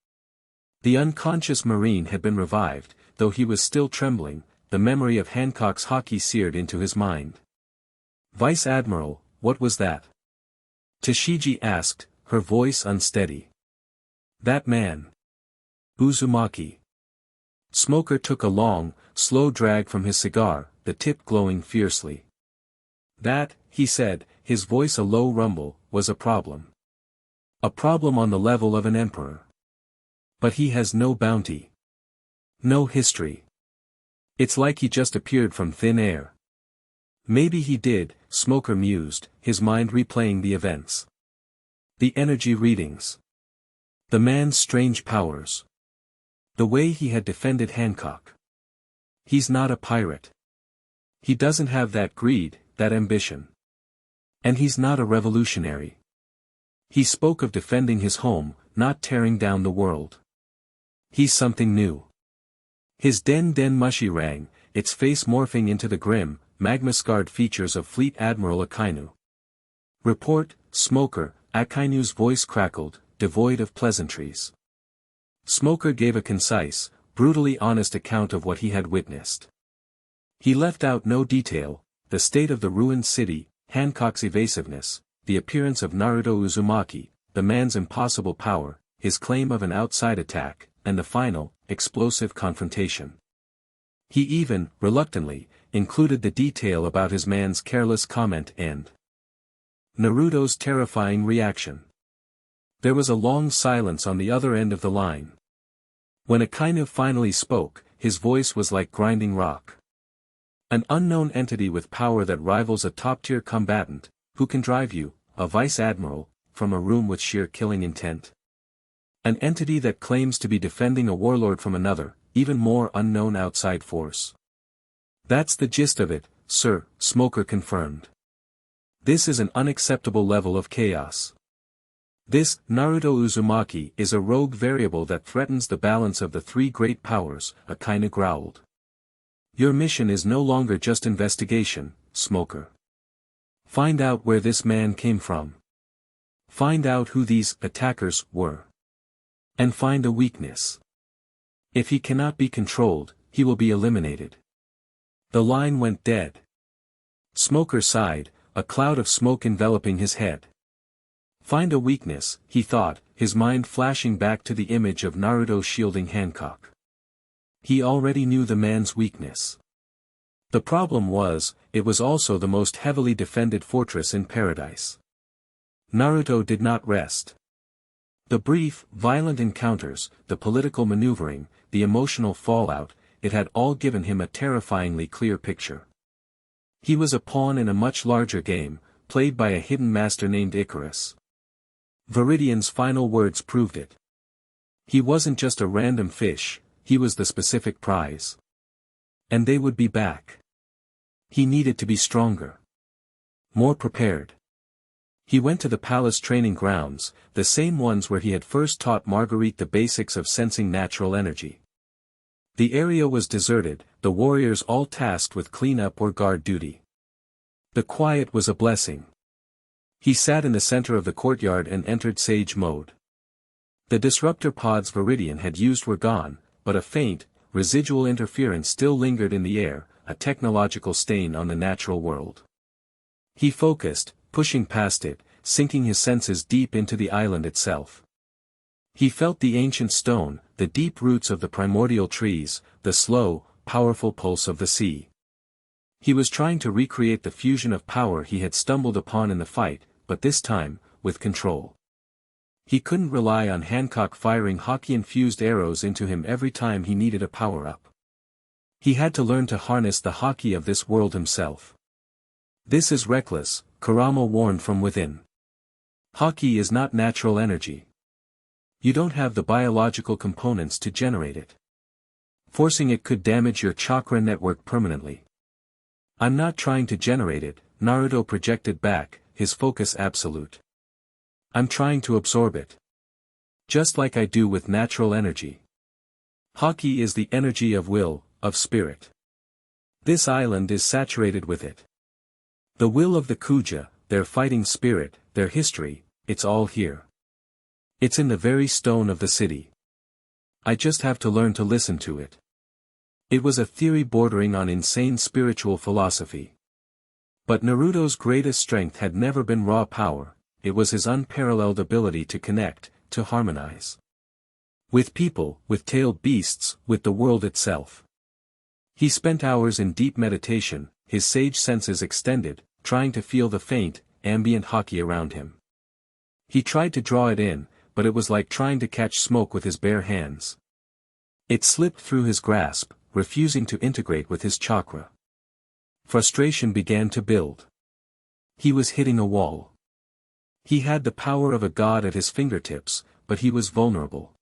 The unconscious Marine had been revived, though he was still trembling, the memory of Hancock's hockey seared into his mind. Vice Admiral, what was that? Tashigi asked, her voice unsteady. That man. Uzumaki. Smoker took a long, slow drag from his cigar, the tip glowing fiercely. That, he said, his voice a low rumble, was a problem. A problem on the level of an emperor. But he has no bounty. No history. It's like he just appeared from thin air. Maybe he did, Smoker mused, his mind replaying the events. The energy readings. The man's strange powers. The way he had defended Hancock. He's not a pirate. He doesn't have that greed, that ambition. And he's not a revolutionary. He spoke of defending his home, not tearing down the world. He's something new. His den mushi rang, its face morphing into the grim, magma-scarred features of Fleet Admiral Akainu. Report, Smoker, Akainu's voice crackled, devoid of pleasantries. Smoker gave a concise, brutally honest account of what he had witnessed. He left out no detail, the state of the ruined city, Hancock's evasiveness, the appearance of Naruto Uzumaki, the man's impossible power, his claim of an outside attack, and the final, explosive confrontation. He even, reluctantly, included the detail about his man's careless comment and Naruto's terrifying reaction. There was a long silence on the other end of the line. When Akainu finally spoke, his voice was like grinding rock. An unknown entity with power that rivals a top-tier combatant, who can drive you, a vice admiral, from a room with sheer killing intent. An entity that claims to be defending a warlord from another, even more unknown outside force. That's the gist of it, sir, Smoker confirmed. This is an unacceptable level of chaos. This, Naruto Uzumaki, is a rogue variable that threatens the balance of the three great powers, Akainu growled. Your mission is no longer just investigation, Smoker. Find out where this man came from. Find out who these attackers were. And find a weakness. If he cannot be controlled, he will be eliminated. The line went dead. Smoker sighed, a cloud of smoke enveloping his head. Find a weakness, he thought, his mind flashing back to the image of Naruto shielding Hancock. He already knew the man's weakness. The problem was, it was also the most heavily defended fortress in paradise. Naruto did not rest. The brief, violent encounters, the political maneuvering, the emotional fallout, it had all given him a terrifyingly clear picture. He was a pawn in a much larger game, played by a hidden master named Icarus. Viridian's final words proved it. He wasn't just a random fish, he was the specific prize. And they would be back. He needed to be stronger. More prepared. He went to the palace training grounds, the same ones where he had first taught Marguerite the basics of sensing natural energy. The area was deserted, the warriors all tasked with cleanup or guard duty. The quiet was a blessing. He sat in the center of the courtyard and entered sage mode. The disruptor pods Viridian had used were gone, but a faint, residual interference still lingered in the air, a technological stain on the natural world. He focused, pushing past it, sinking his senses deep into the island itself. He felt the ancient stone, the deep roots of the primordial trees, the slow, powerful pulse of the sea. He was trying to recreate the fusion of power he had stumbled upon in the fight, but this time, with control. He couldn't rely on Hancock firing Haki-infused arrows into him every time he needed a power-up. He had to learn to harness the Haki of this world himself. This is reckless, Kurama warned from within. Haki is not natural energy. You don't have the biological components to generate it. Forcing it could damage your chakra network permanently. I'm not trying to generate it, Naruto projected back, his focus absolute. I'm trying to absorb it. Just like I do with natural energy. Haki is the energy of will, of spirit. This island is saturated with it. The will of the Kuja, their fighting spirit, their history, it's all here. It's in the very stone of the city. I just have to learn to listen to it. It was a theory bordering on insane spiritual philosophy. But Naruto's greatest strength had never been raw power, it was his unparalleled ability to connect, to harmonize. With people, with tailed beasts, with the world itself. He spent hours in deep meditation, his sage senses extended, trying to feel the faint, ambient Haki around him. He tried to draw it in, but it was like trying to catch smoke with his bare hands. It slipped through his grasp, refusing to integrate with his chakra. Frustration began to build. He was hitting a wall. He had the power of a god at his fingertips, but he was vulnerable.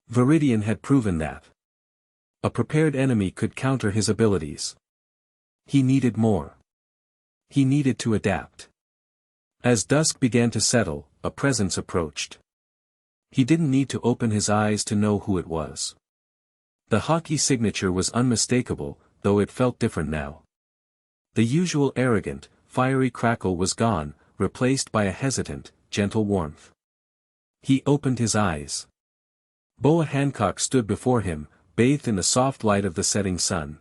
Viridian had proven that. A prepared enemy could counter his abilities. He needed more. He needed to adapt. As dusk began to settle, a presence approached. He didn't need to open his eyes to know who it was. The Haki signature was unmistakable, though it felt different now. The usual arrogant, fiery crackle was gone, replaced by a hesitant, gentle warmth. He opened his eyes. Boa Hancock stood before him, bathed in the soft light of the setting sun.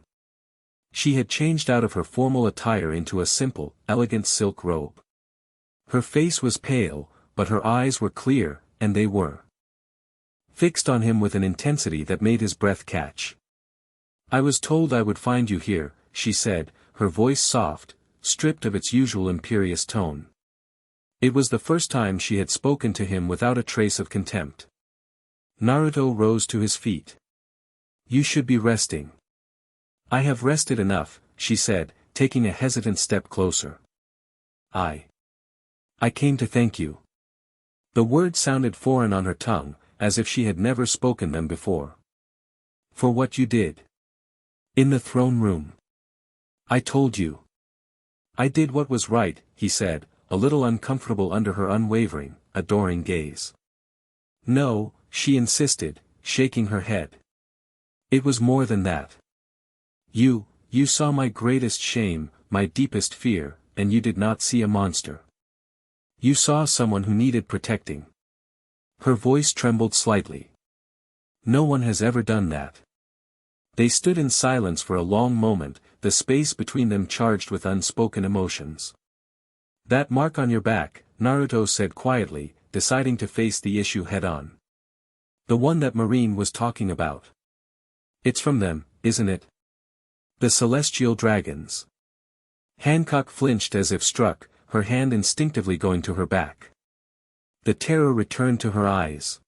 She had changed out of her formal attire into a simple, elegant silk robe. Her face was pale, but her eyes were clear, and they were fixed on him with an intensity that made his breath catch. I was told I would find you here, she said, her voice soft, stripped of its usual imperious tone. It was the first time she had spoken to him without a trace of contempt. Naruto rose to his feet. You should be resting. I have rested enough, she said, taking a hesitant step closer. I came to thank you. The words sounded foreign on her tongue, as if she had never spoken them before. For what you did. In the throne room. I told you. I did what was right, he said, a little uncomfortable under her unwavering, adoring gaze. No, she insisted, shaking her head. It was more than that. You saw my greatest shame, my deepest fear, and you did not see a monster. You saw someone who needed protecting. Her voice trembled slightly. No one has ever done that. They stood in silence for a long moment, the space between them charged with unspoken emotions. That mark on your back, Naruto said quietly, deciding to face the issue head-on. The one that Marine was talking about. It's from them, isn't it? The celestial dragons. Hancock flinched as if struck, her hand instinctively going to her back. The terror returned to her eyes.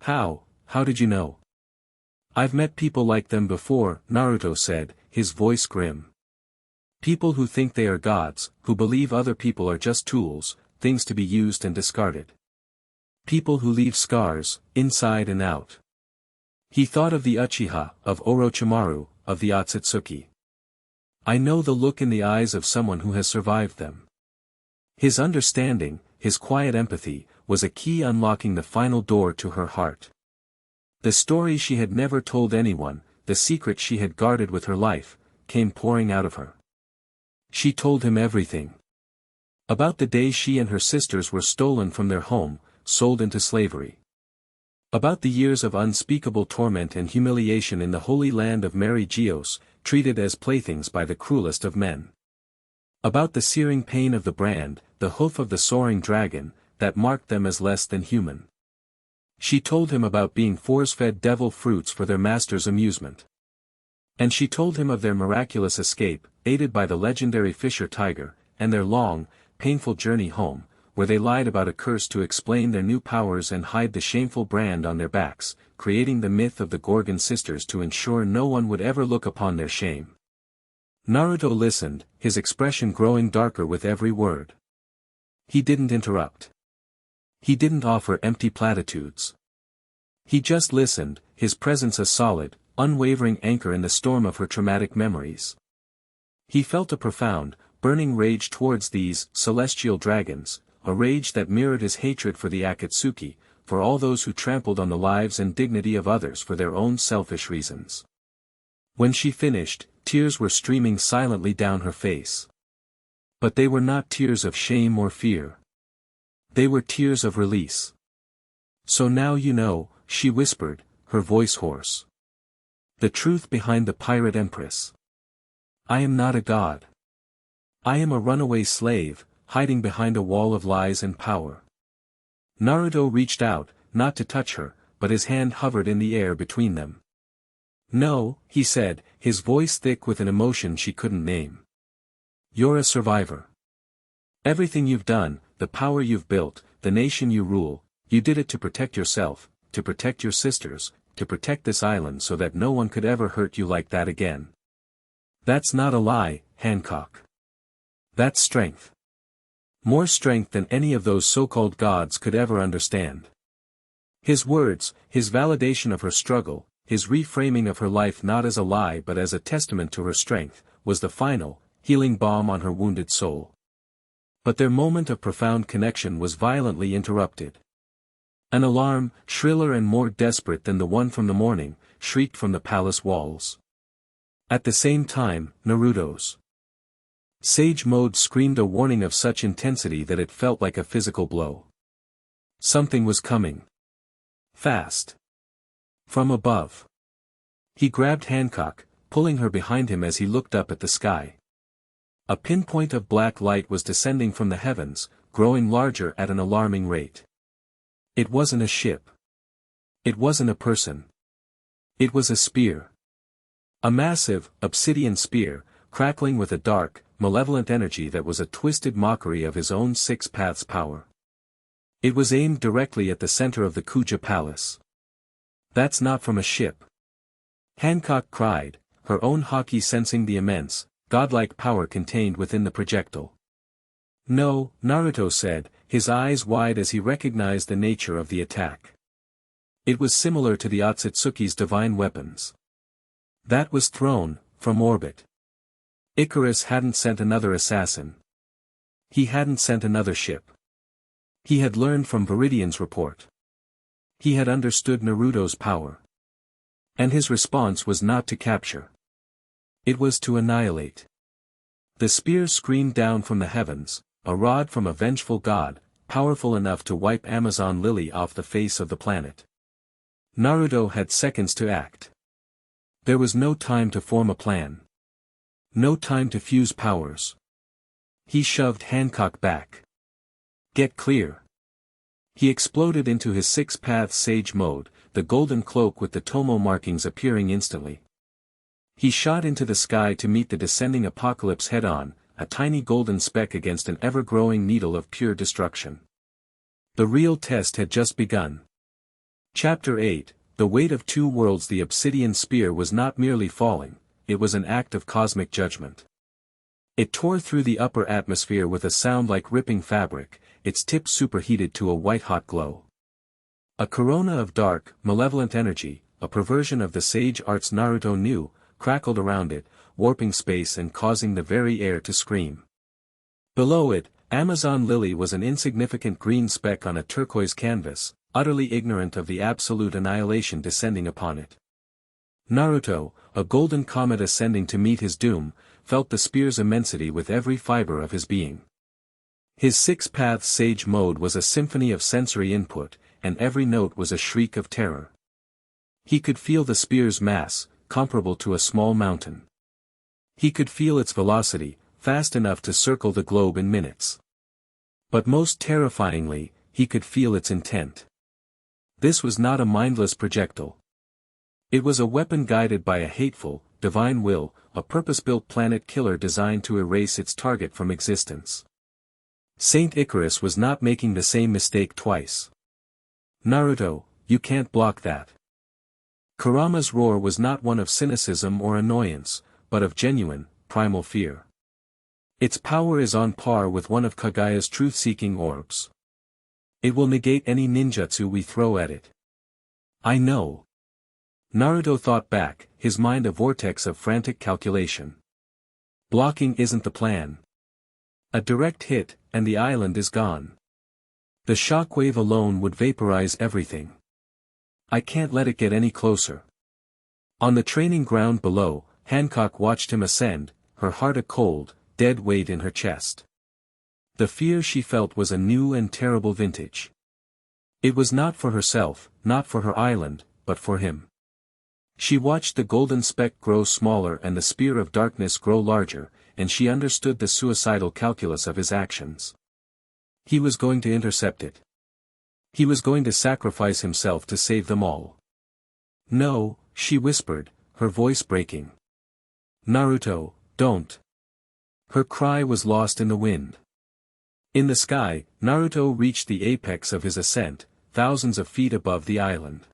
How did you know? I've met people like them before, Naruto said, his voice grim. People who think they are gods, who believe other people are just tools, things to be used and discarded. People who leave scars, inside and out. He thought of the Uchiha, of Orochimaru, of the Otsutsuki. I know the look in the eyes of someone who has survived them. His understanding, his quiet empathy, was a key unlocking the final door to her heart. The story she had never told anyone, the secret she had guarded with her life, came pouring out of her. She told him everything. About the day she and her sisters were stolen from their home, sold into slavery. About the years of unspeakable torment and humiliation in the holy land of Mary Geos, treated as playthings by the cruelest of men. About the searing pain of the brand, the hoof of the soaring dragon, that marked them as less than human. She told him about being force-fed devil fruits for their master's amusement. And she told him of their miraculous escape, aided by the legendary Fisher Tiger, and their long, painful journey home, where they lied about a curse to explain their new powers and hide the shameful brand on their backs, creating the myth of the Gorgon sisters to ensure no one would ever look upon their shame. Naruto listened, his expression growing darker with every word. He didn't interrupt. He didn't offer empty platitudes. He just listened, his presence a solid, unwavering anchor in the storm of her traumatic memories. He felt a profound, burning rage towards these celestial dragons, a rage that mirrored his hatred for the Akatsuki, for all those who trampled on the lives and dignity of others for their own selfish reasons. When she finished, tears were streaming silently down her face. But they were not tears of shame or fear. They were tears of release. So now you know, she whispered, her voice hoarse. The truth behind the pirate empress. I am not a god. I am a runaway slave, hiding behind a wall of lies and power. Naruto reached out, not to touch her, but his hand hovered in the air between them. No, he said, his voice thick with an emotion she couldn't name. You're a survivor. Everything you've done, the power you've built, the nation you rule, you did it to protect yourself, to protect your sisters, to protect this island so that no one could ever hurt you like that again. That's not a lie, Hancock. That's strength. More strength than any of those so-called gods could ever understand. His words, his validation of her struggle, his reframing of her life not as a lie but as a testament to her strength, was the final, healing balm on her wounded soul. But their moment of profound connection was violently interrupted. An alarm, shriller and more desperate than the one from the morning, shrieked from the palace walls. At the same time, Naruto's Sage Mode screamed a warning of such intensity that it felt like a physical blow. Something was coming. Fast. From above. He grabbed Hancock, pulling her behind him as he looked up at the sky. A pinpoint of black light was descending from the heavens, growing larger at an alarming rate. It wasn't a ship. It wasn't a person. It was a spear. A massive, obsidian spear, crackling with a dark, malevolent energy that was a twisted mockery of his own six paths power. It was aimed directly at the center of the Kuja Palace. "That's not from a ship," Hancock cried, her own haki sensing the immense, godlike power contained within the projectile. "No," Naruto said, his eyes wide as he recognized the nature of the attack. It was similar to the Otsutsuki's divine weapons. That was thrown, from orbit. Icarus hadn't sent another assassin. He hadn't sent another ship. He had learned from Viridian's report. He had understood Naruto's power. And his response was not to capture. It was to annihilate. The spear screamed down from the heavens, a rod from a vengeful god, powerful enough to wipe Amazon Lily off the face of the planet. Naruto had seconds to act. There was no time to form a plan. No time to fuse powers. He shoved Hancock back. "Get clear." He exploded into his six-path sage mode, the golden cloak with the Tomo markings appearing instantly. He shot into the sky to meet the descending apocalypse head-on, a tiny golden speck against an ever-growing needle of pure destruction. The real test had just begun. Chapter 8, The Weight of Two Worlds. The obsidian spear was not merely falling, it was an act of cosmic judgment. It tore through the upper atmosphere with a sound like ripping fabric, its tip superheated to a white-hot glow. A corona of dark, malevolent energy, a perversion of the sage arts Naruto knew, crackled around it, warping space and causing the very air to scream. Below it, Amazon Lily was an insignificant green speck on a turquoise canvas, utterly ignorant of the absolute annihilation descending upon it. Naruto, a golden comet ascending to meet his doom, felt the spear's immensity with every fiber of his being. His six-path sage mode was a symphony of sensory input, and every note was a shriek of terror. He could feel the spear's mass, comparable to a small mountain. He could feel its velocity, fast enough to circle the globe in minutes. But most terrifyingly, he could feel its intent. This was not a mindless projectile. It was a weapon guided by a hateful, divine will, a purpose-built planet killer designed to erase its target from existence. Saint Icarus was not making the same mistake twice. "Naruto, you can't block that." Kurama's roar was not one of cynicism or annoyance, but of genuine, primal fear. Its power is on par with one of Kagaya's truth-seeking orbs. It will negate any ninjutsu we throw at it. "I know." Naruto thought back, his mind a vortex of frantic calculation. Blocking isn't the plan. A direct hit, and the island is gone. The shockwave alone would vaporize everything. I can't let it get any closer. On the training ground below, Hancock watched him ascend, her heart a cold, dead weight in her chest. The fear she felt was a new and terrible vintage. It was not for herself, not for her island, but for him. She watched the golden speck grow smaller and the spear of darkness grow larger, and she understood the suicidal calculus of his actions. He was going to intercept it. He was going to sacrifice himself to save them all. "No," she whispered, her voice breaking. "Naruto, don't." Her cry was lost in the wind. In the sky, Naruto reached the apex of his ascent, thousands of feet above the island.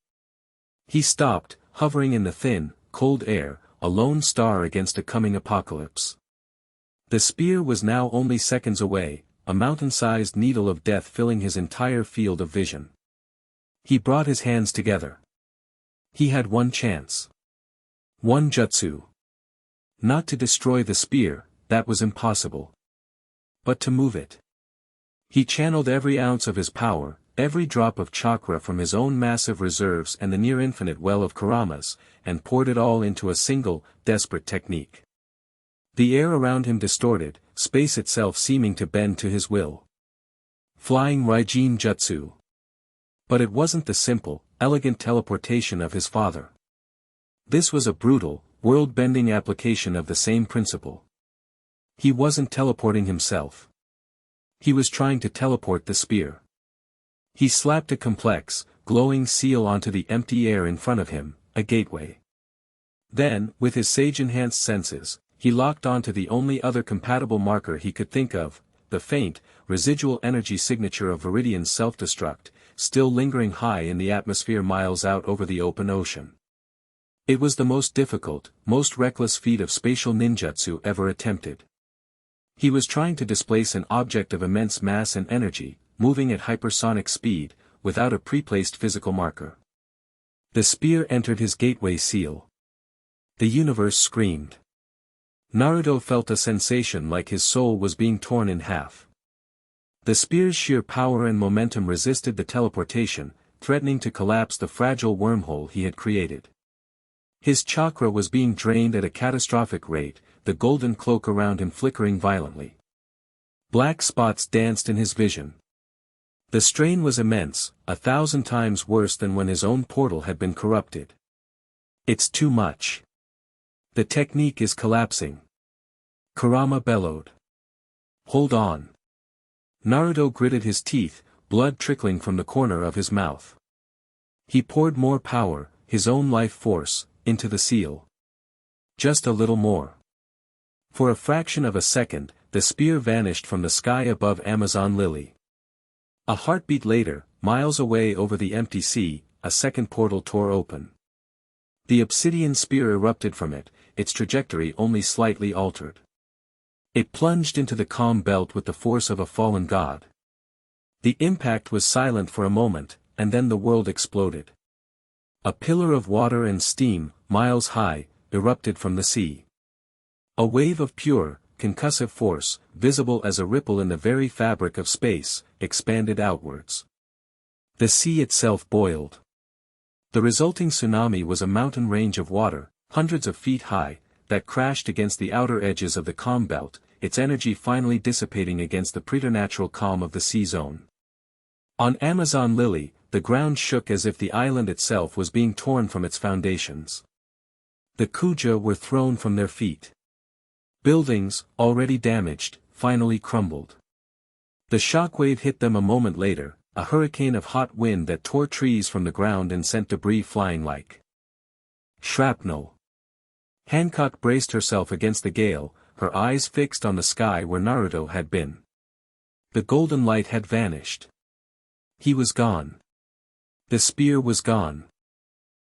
He stopped, hovering in the thin, cold air, a lone star against a coming apocalypse. The spear was now only seconds away, a mountain-sized needle of death filling his entire field of vision. He brought his hands together. He had one chance. One jutsu. Not to destroy the spear, that was impossible. But to move it. He channeled every ounce of his power, every drop of chakra from his own massive reserves and the near-infinite well of Kurama's, and poured it all into a single, desperate technique. The air around him distorted, space itself seeming to bend to his will. Flying Raijin Jutsu. But it wasn't the simple, elegant teleportation of his father. This was a brutal, world-bending application of the same principle. He wasn't teleporting himself. He was trying to teleport the spear. He slapped a complex, glowing seal onto the empty air in front of him, a gateway. Then, with his sage-enhanced senses, He locked onto the only other compatible marker he could think of, the faint, residual energy signature of Viridian's self-destruct, still lingering high in the atmosphere miles out over the open ocean. It was the most difficult, most reckless feat of spatial ninjutsu ever attempted. He was trying to displace an object of immense mass and energy, moving at hypersonic speed, without a pre-placed physical marker. The spear entered his gateway seal. The universe screamed. Naruto felt a sensation like his soul was being torn in half. The spear's sheer power and momentum resisted the teleportation, threatening to collapse the fragile wormhole he had created. His chakra was being drained at a catastrophic rate, the golden cloak around him flickering violently. Black spots danced in his vision. The strain was immense, 1,000 times worse than when his own portal had been corrupted. It's too much. The technique is collapsing. Kurama bellowed. Hold on. Naruto gritted his teeth, blood trickling from the corner of his mouth. He poured more power, his own life force, into the seal. Just a little more. For a fraction of a second, the spear vanished from the sky above Amazon Lily. A heartbeat later, miles away over the empty sea, a second portal tore open. The obsidian spear erupted from it, its trajectory only slightly altered. It plunged into the calm belt with the force of a fallen god. The impact was silent for a moment, and then the world exploded. A pillar of water and steam, miles high, erupted from the sea. A wave of pure, concussive force, visible as a ripple in the very fabric of space, expanded outwards. The sea itself boiled. The resulting tsunami was a mountain range of water, hundreds of feet high, that crashed against the outer edges of the calm belt, its energy finally dissipating against the preternatural calm of the sea zone. On Amazon Lily, the ground shook as if the island itself was being torn from its foundations. The Kuja were thrown from their feet. Buildings, already damaged, finally crumbled. The shockwave hit them a moment later, a hurricane of hot wind that tore trees from the ground and sent debris flying like shrapnel. Hancock braced herself against the gale, her eyes fixed on the sky where Naruto had been. The golden light had vanished. He was gone. The spear was gone.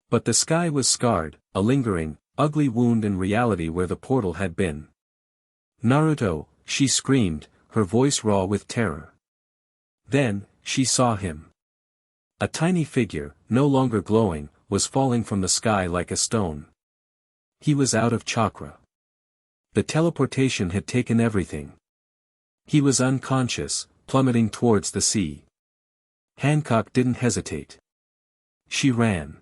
But the sky was scarred, a lingering, ugly wound in reality where the portal had been. Naruto, she screamed, her voice raw with terror. Then, she saw him. A tiny figure, no longer glowing, was falling from the sky like a stone. He was out of chakra. The teleportation had taken everything. He was unconscious, plummeting towards the sea. Hancock didn't hesitate. She ran.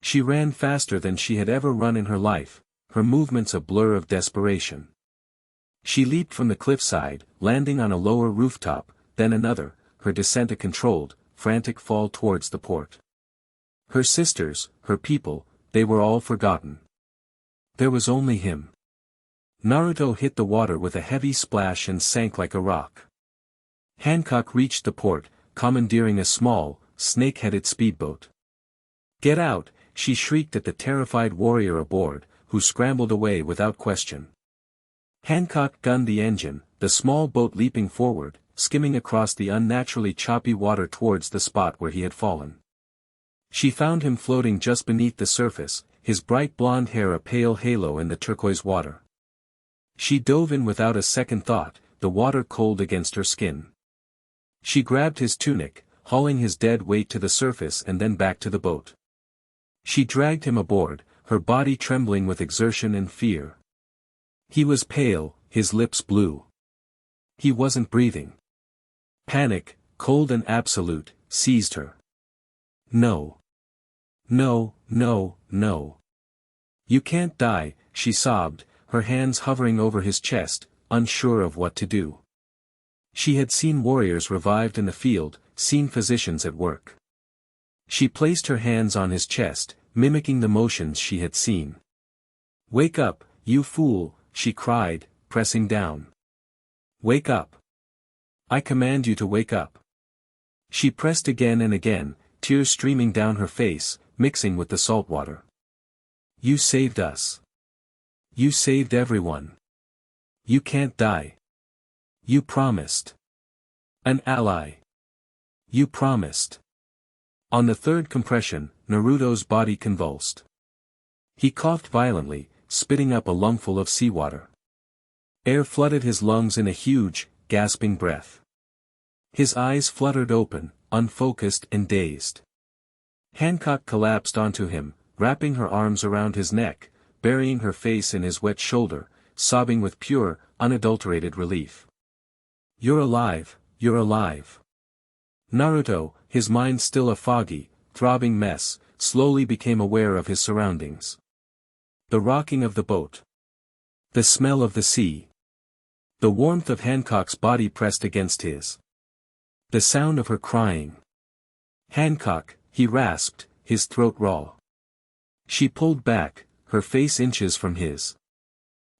She ran faster than she had ever run in her life, her movements a blur of desperation. She leaped from the cliffside, landing on a lower rooftop, then another, her descent a controlled, frantic fall towards the port. Her sisters, her people, they were all forgotten. There was only him. Naruto hit the water with a heavy splash and sank like a rock. Hancock reached the port, commandeering a small, snake-headed speedboat. "Get out!" she shrieked at the terrified warrior aboard, who scrambled away without question. Hancock gunned the engine, the small boat leaping forward, skimming across the unnaturally choppy water towards the spot where he had fallen. She found him floating just beneath the surface, his bright blonde hair a pale halo in the turquoise water. She dove in without a second thought, the water cold against her skin. She grabbed his tunic, hauling his dead weight to the surface and then back to the boat. She dragged him aboard, her body trembling with exertion and fear. He was pale, his lips blue. He wasn't breathing. Panic, cold and absolute, seized her. "No. No, no, no. You can't die," she sobbed, her hands hovering over his chest, unsure of what to do. She had seen warriors revived in the field, seen physicians at work. She placed her hands on his chest, mimicking the motions she had seen. "Wake up, you fool," she cried, pressing down. "Wake up. I command you to wake up." She pressed again and again, tears streaming down her face, mixing with the salt water. "You saved us. You saved everyone. You can't die. You promised. An ally. You promised. On the third compression, Naruto's body convulsed. He coughed violently, spitting up a lungful of seawater. Air flooded his lungs in a huge, gasping breath. His eyes fluttered open, unfocused and dazed. Hancock collapsed onto him, wrapping her arms around his neck, burying her face in his wet shoulder, sobbing with pure, unadulterated relief. You're alive, you're alive. Naruto, his mind still a foggy, throbbing mess, slowly became aware of his surroundings. The rocking of the boat. The smell of the sea. The warmth of Hancock's body pressed against his. The sound of her crying. Hancock, he rasped, his throat raw. She pulled back, her face inches from his.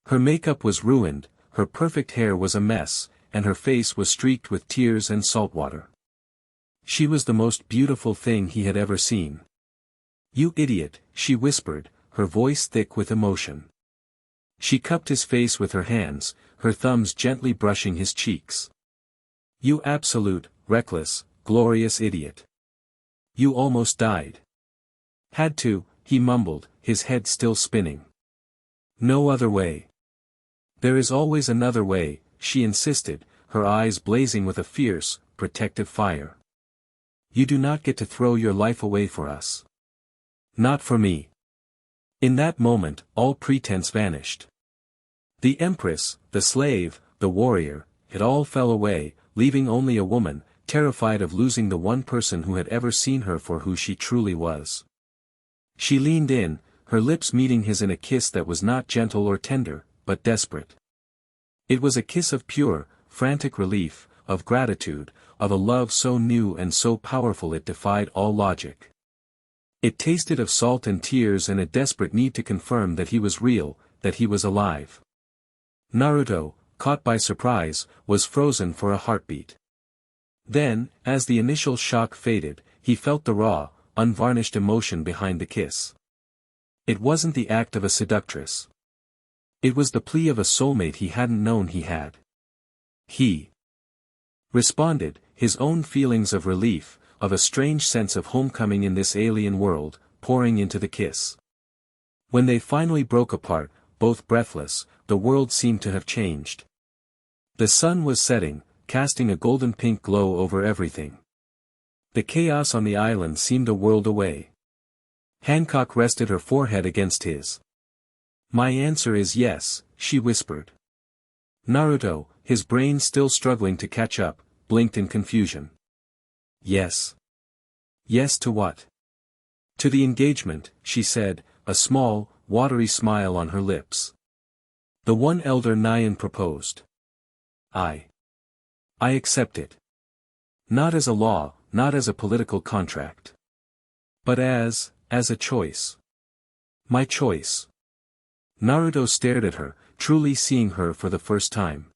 Her makeup was ruined, her perfect hair was a mess, and her face was streaked with tears and salt water. She was the most beautiful thing he had ever seen. You idiot, she whispered, her voice thick with emotion. She cupped his face with her hands, her thumbs gently brushing his cheeks. You absolute, reckless, glorious idiot. You almost died. Had to, he mumbled, his head still spinning. No other way. There is always another way, she insisted, her eyes blazing with a fierce, protective fire. You do not get to throw your life away for us. Not for me. In that moment, all pretense vanished. The empress, the slave, the warrior, it all fell away, leaving only a woman, terrified of losing the one person who had ever seen her for who she truly was. She leaned in, her lips meeting his in a kiss that was not gentle or tender, but desperate. It was a kiss of pure, frantic relief, of gratitude, of a love so new and so powerful it defied all logic. It tasted of salt and tears and a desperate need to confirm that he was real, that he was alive. Naruto, caught by surprise, was frozen for a heartbeat. Then, as the initial shock faded, he felt the raw, unvarnished emotion behind the kiss. It wasn't the act of a seductress. It was the plea of a soulmate he hadn't known he had. He responded, his own feelings of relief, of a strange sense of homecoming in this alien world, pouring into the kiss. When they finally broke apart, both breathless, the world seemed to have changed. The sun was setting, casting a golden pink glow over everything. The chaos on the island seemed a world away. Hancock rested her forehead against his. My answer is yes, she whispered. Naruto, his brain still struggling to catch up, blinked in confusion. Yes. Yes to what? To the engagement, she said, a small, watery smile on her lips. The one elder Nyan proposed. I accept it. Not as a law, not as a political contract. But as a choice. My choice. Naruto stared at her, truly seeing her for the first time.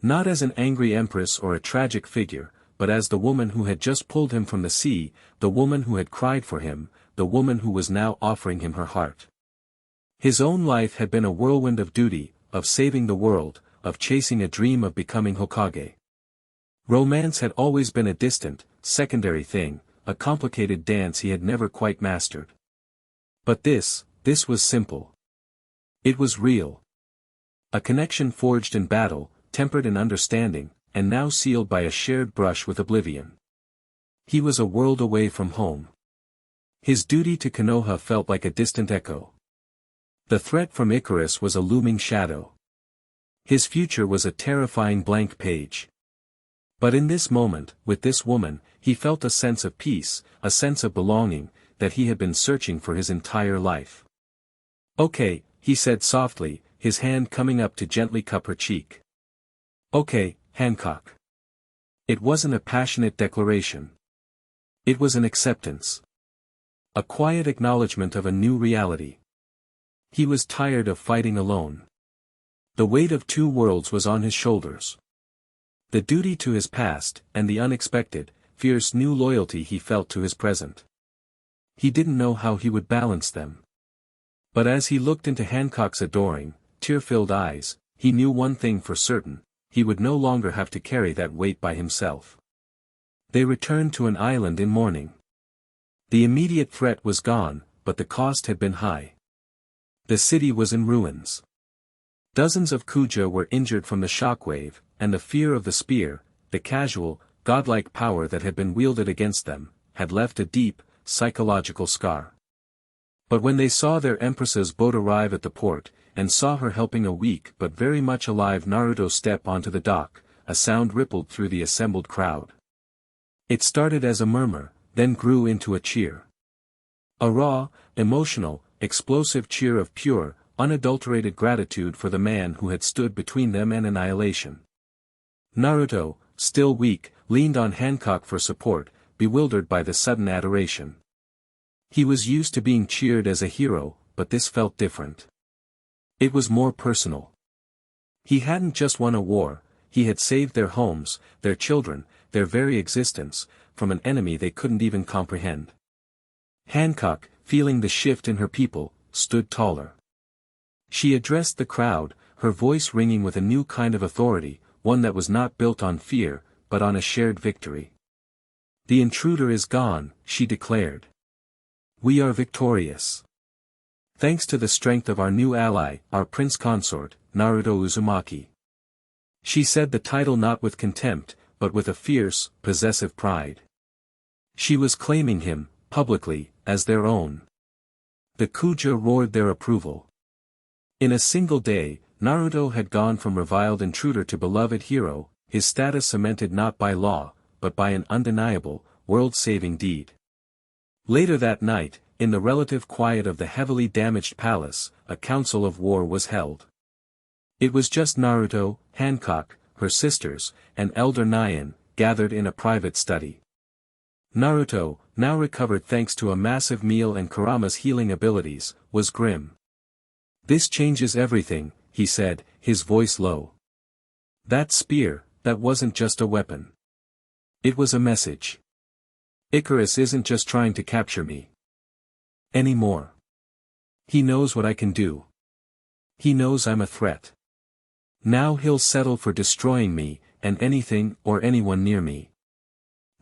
Not as an angry empress or a tragic figure, but as the woman who had just pulled him from the sea, the woman who had cried for him, the woman who was now offering him her heart. His own life had been a whirlwind of duty, of saving the world, of chasing a dream of becoming Hokage. Romance had always been a distant, secondary thing, a complicated dance he had never quite mastered. But this was simple. It was real. A connection forged in battle, tempered in understanding, and now sealed by a shared brush with oblivion. He was a world away from home. His duty to Konoha felt like a distant echo. The threat from Icarus was a looming shadow. His future was a terrifying blank page. But in this moment, with this woman, he felt a sense of peace, a sense of belonging, that he had been searching for his entire life. Okay, he said softly, his hand coming up to gently cup her cheek. Okay, Hancock. It wasn't a passionate declaration. It was an acceptance. A quiet acknowledgement of a new reality. He was tired of fighting alone. The weight of two worlds was on his shoulders. The duty to his past, and the unexpected, fierce new loyalty he felt to his present. He didn't know how he would balance them. But as he looked into Hancock's adoring, tear-filled eyes, he knew one thing for certain: he would no longer have to carry that weight by himself. They returned to an island in mourning. The immediate threat was gone, but the cost had been high. The city was in ruins. Dozens of Kuja were injured from the shockwave, and the fear of the spear, the casual, godlike power that had been wielded against them, had left a deep, psychological scar. But when they saw their empress's boat arrive at the port, and saw her helping a weak but very much alive Naruto step onto the dock, a sound rippled through the assembled crowd. It started as a murmur, then grew into a cheer. A raw, emotional, explosive cheer of pure, unadulterated gratitude for the man who had stood between them and annihilation. Naruto, still weak, leaned on Hancock for support, bewildered by the sudden adoration. He was used to being cheered as a hero, but this felt different. It was more personal. He hadn't just won a war, he had saved their homes, their children, their very existence, from an enemy they couldn't even comprehend. Hancock, feeling the shift in her people, stood taller. She addressed the crowd, her voice ringing with a new kind of authority, one that was not built on fear, but on a shared victory. "The intruder is gone," she declared. "We are victorious. Thanks to the strength of our new ally, our prince consort, Naruto Uzumaki." She said the title not with contempt, but with a fierce, possessive pride. She was claiming him, publicly, as their own. The Kuja roared their approval. In a single day, Naruto had gone from reviled intruder to beloved hero, his status cemented not by law, but by an undeniable, world-saving deed. Later that night, in the relative quiet of the heavily damaged palace, a council of war was held. It was just Naruto, Hancock, her sisters, and Elder Nyan, gathered in a private study. Naruto, now recovered thanks to a massive meal and Kurama's healing abilities, was grim. "This changes everything," he said, his voice low. "That spear, that wasn't just a weapon. It was a message. Icarus isn't just trying to capture me anymore. He knows what I can do. He knows I'm a threat. Now he'll settle for destroying me, and anything or anyone near me."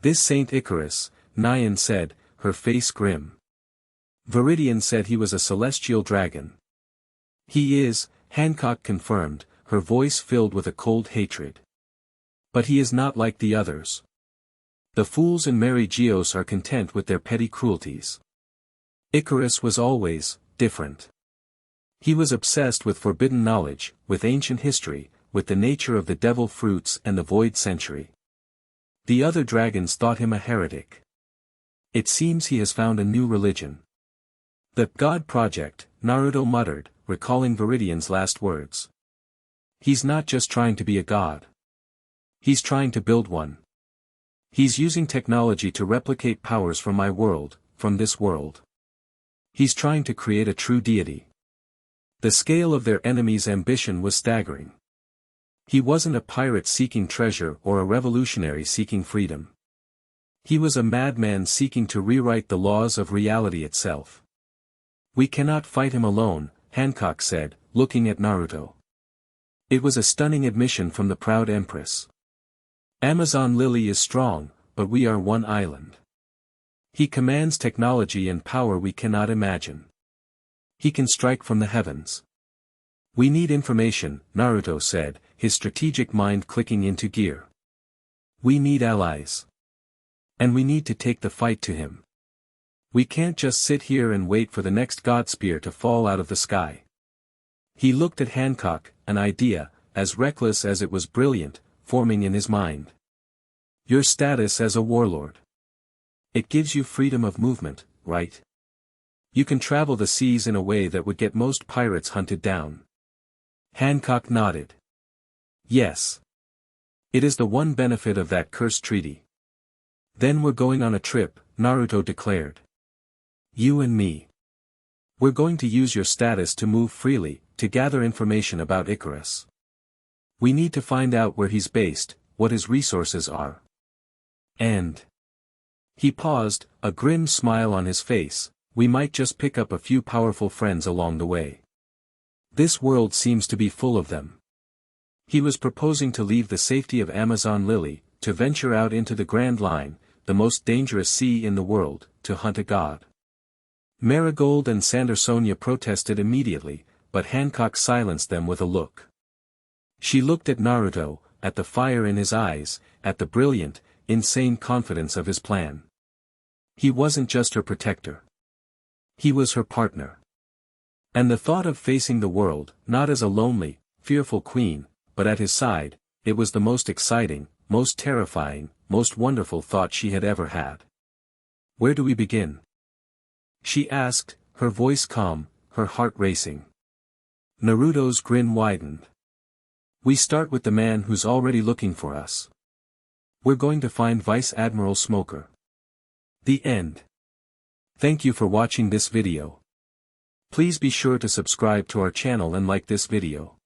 "This Saint Icarus," Nyan said, her face grim. Viridian said he was a celestial dragon. "He is," Hancock confirmed, her voice filled with a cold hatred. "But he is not like the others. The fools in Mary Geos are content with their petty cruelties. Icarus was always different. He was obsessed with forbidden knowledge, with ancient history, with the nature of the devil fruits and the void century. The other dragons thought him a heretic. It seems he has found a new religion." "The God Project," Naruto muttered, recalling Viridian's last words. "He's not just trying to be a god. He's trying to build one. He's using technology to replicate powers from my world, from this world. He's trying to create a true deity." The scale of their enemy's ambition was staggering. He wasn't a pirate seeking treasure or a revolutionary seeking freedom. He was a madman seeking to rewrite the laws of reality itself. "We cannot fight him alone," Hancock said, looking at Naruto. It was a stunning admission from the proud empress. "Amazon Lily is strong, but we are one island. He commands technology and power we cannot imagine. He can strike from the heavens. We need information," Naruto said, his strategic mind clicking into gear. "We need allies. And we need to take the fight to him. We can't just sit here and wait for the next god spear to fall out of the sky." He looked at Hancock, an idea, as reckless as it was brilliant, forming in his mind. "Your status as a warlord. It gives you freedom of movement, right? You can travel the seas in a way that would get most pirates hunted down." Hancock nodded. "Yes. It is the one benefit of that cursed treaty." "Then we're going on a trip," Naruto declared. "You and me. We're going to use your status to move freely, to gather information about Icarus. We need to find out where he's based, what his resources are. And..." He paused, a grim smile on his face, We might just pick up a few powerful friends along the way. This world seems to be full of them. He was proposing to leave the safety of Amazon Lily, to venture out into the Grand Line, the most dangerous sea in the world, to hunt a god. Marigold and Sandersonia protested immediately, but Hancock silenced them with a look. She looked at Naruto, at the fire in his eyes, at the brilliant, insane confidence of his plan. He wasn't just her protector. He was her partner. And the thought of facing the world, not as a lonely, fearful queen, but at his side, it was the most exciting, most terrifying, most wonderful thought she had ever had. "Where do we begin?" she asked, her voice calm, her heart racing. Naruto's grin widened. "We start with the man who's already looking for us. We're going to find Vice Admiral Smoker." The end. Thank you for watching this video. Please be sure to subscribe to our channel and like this video.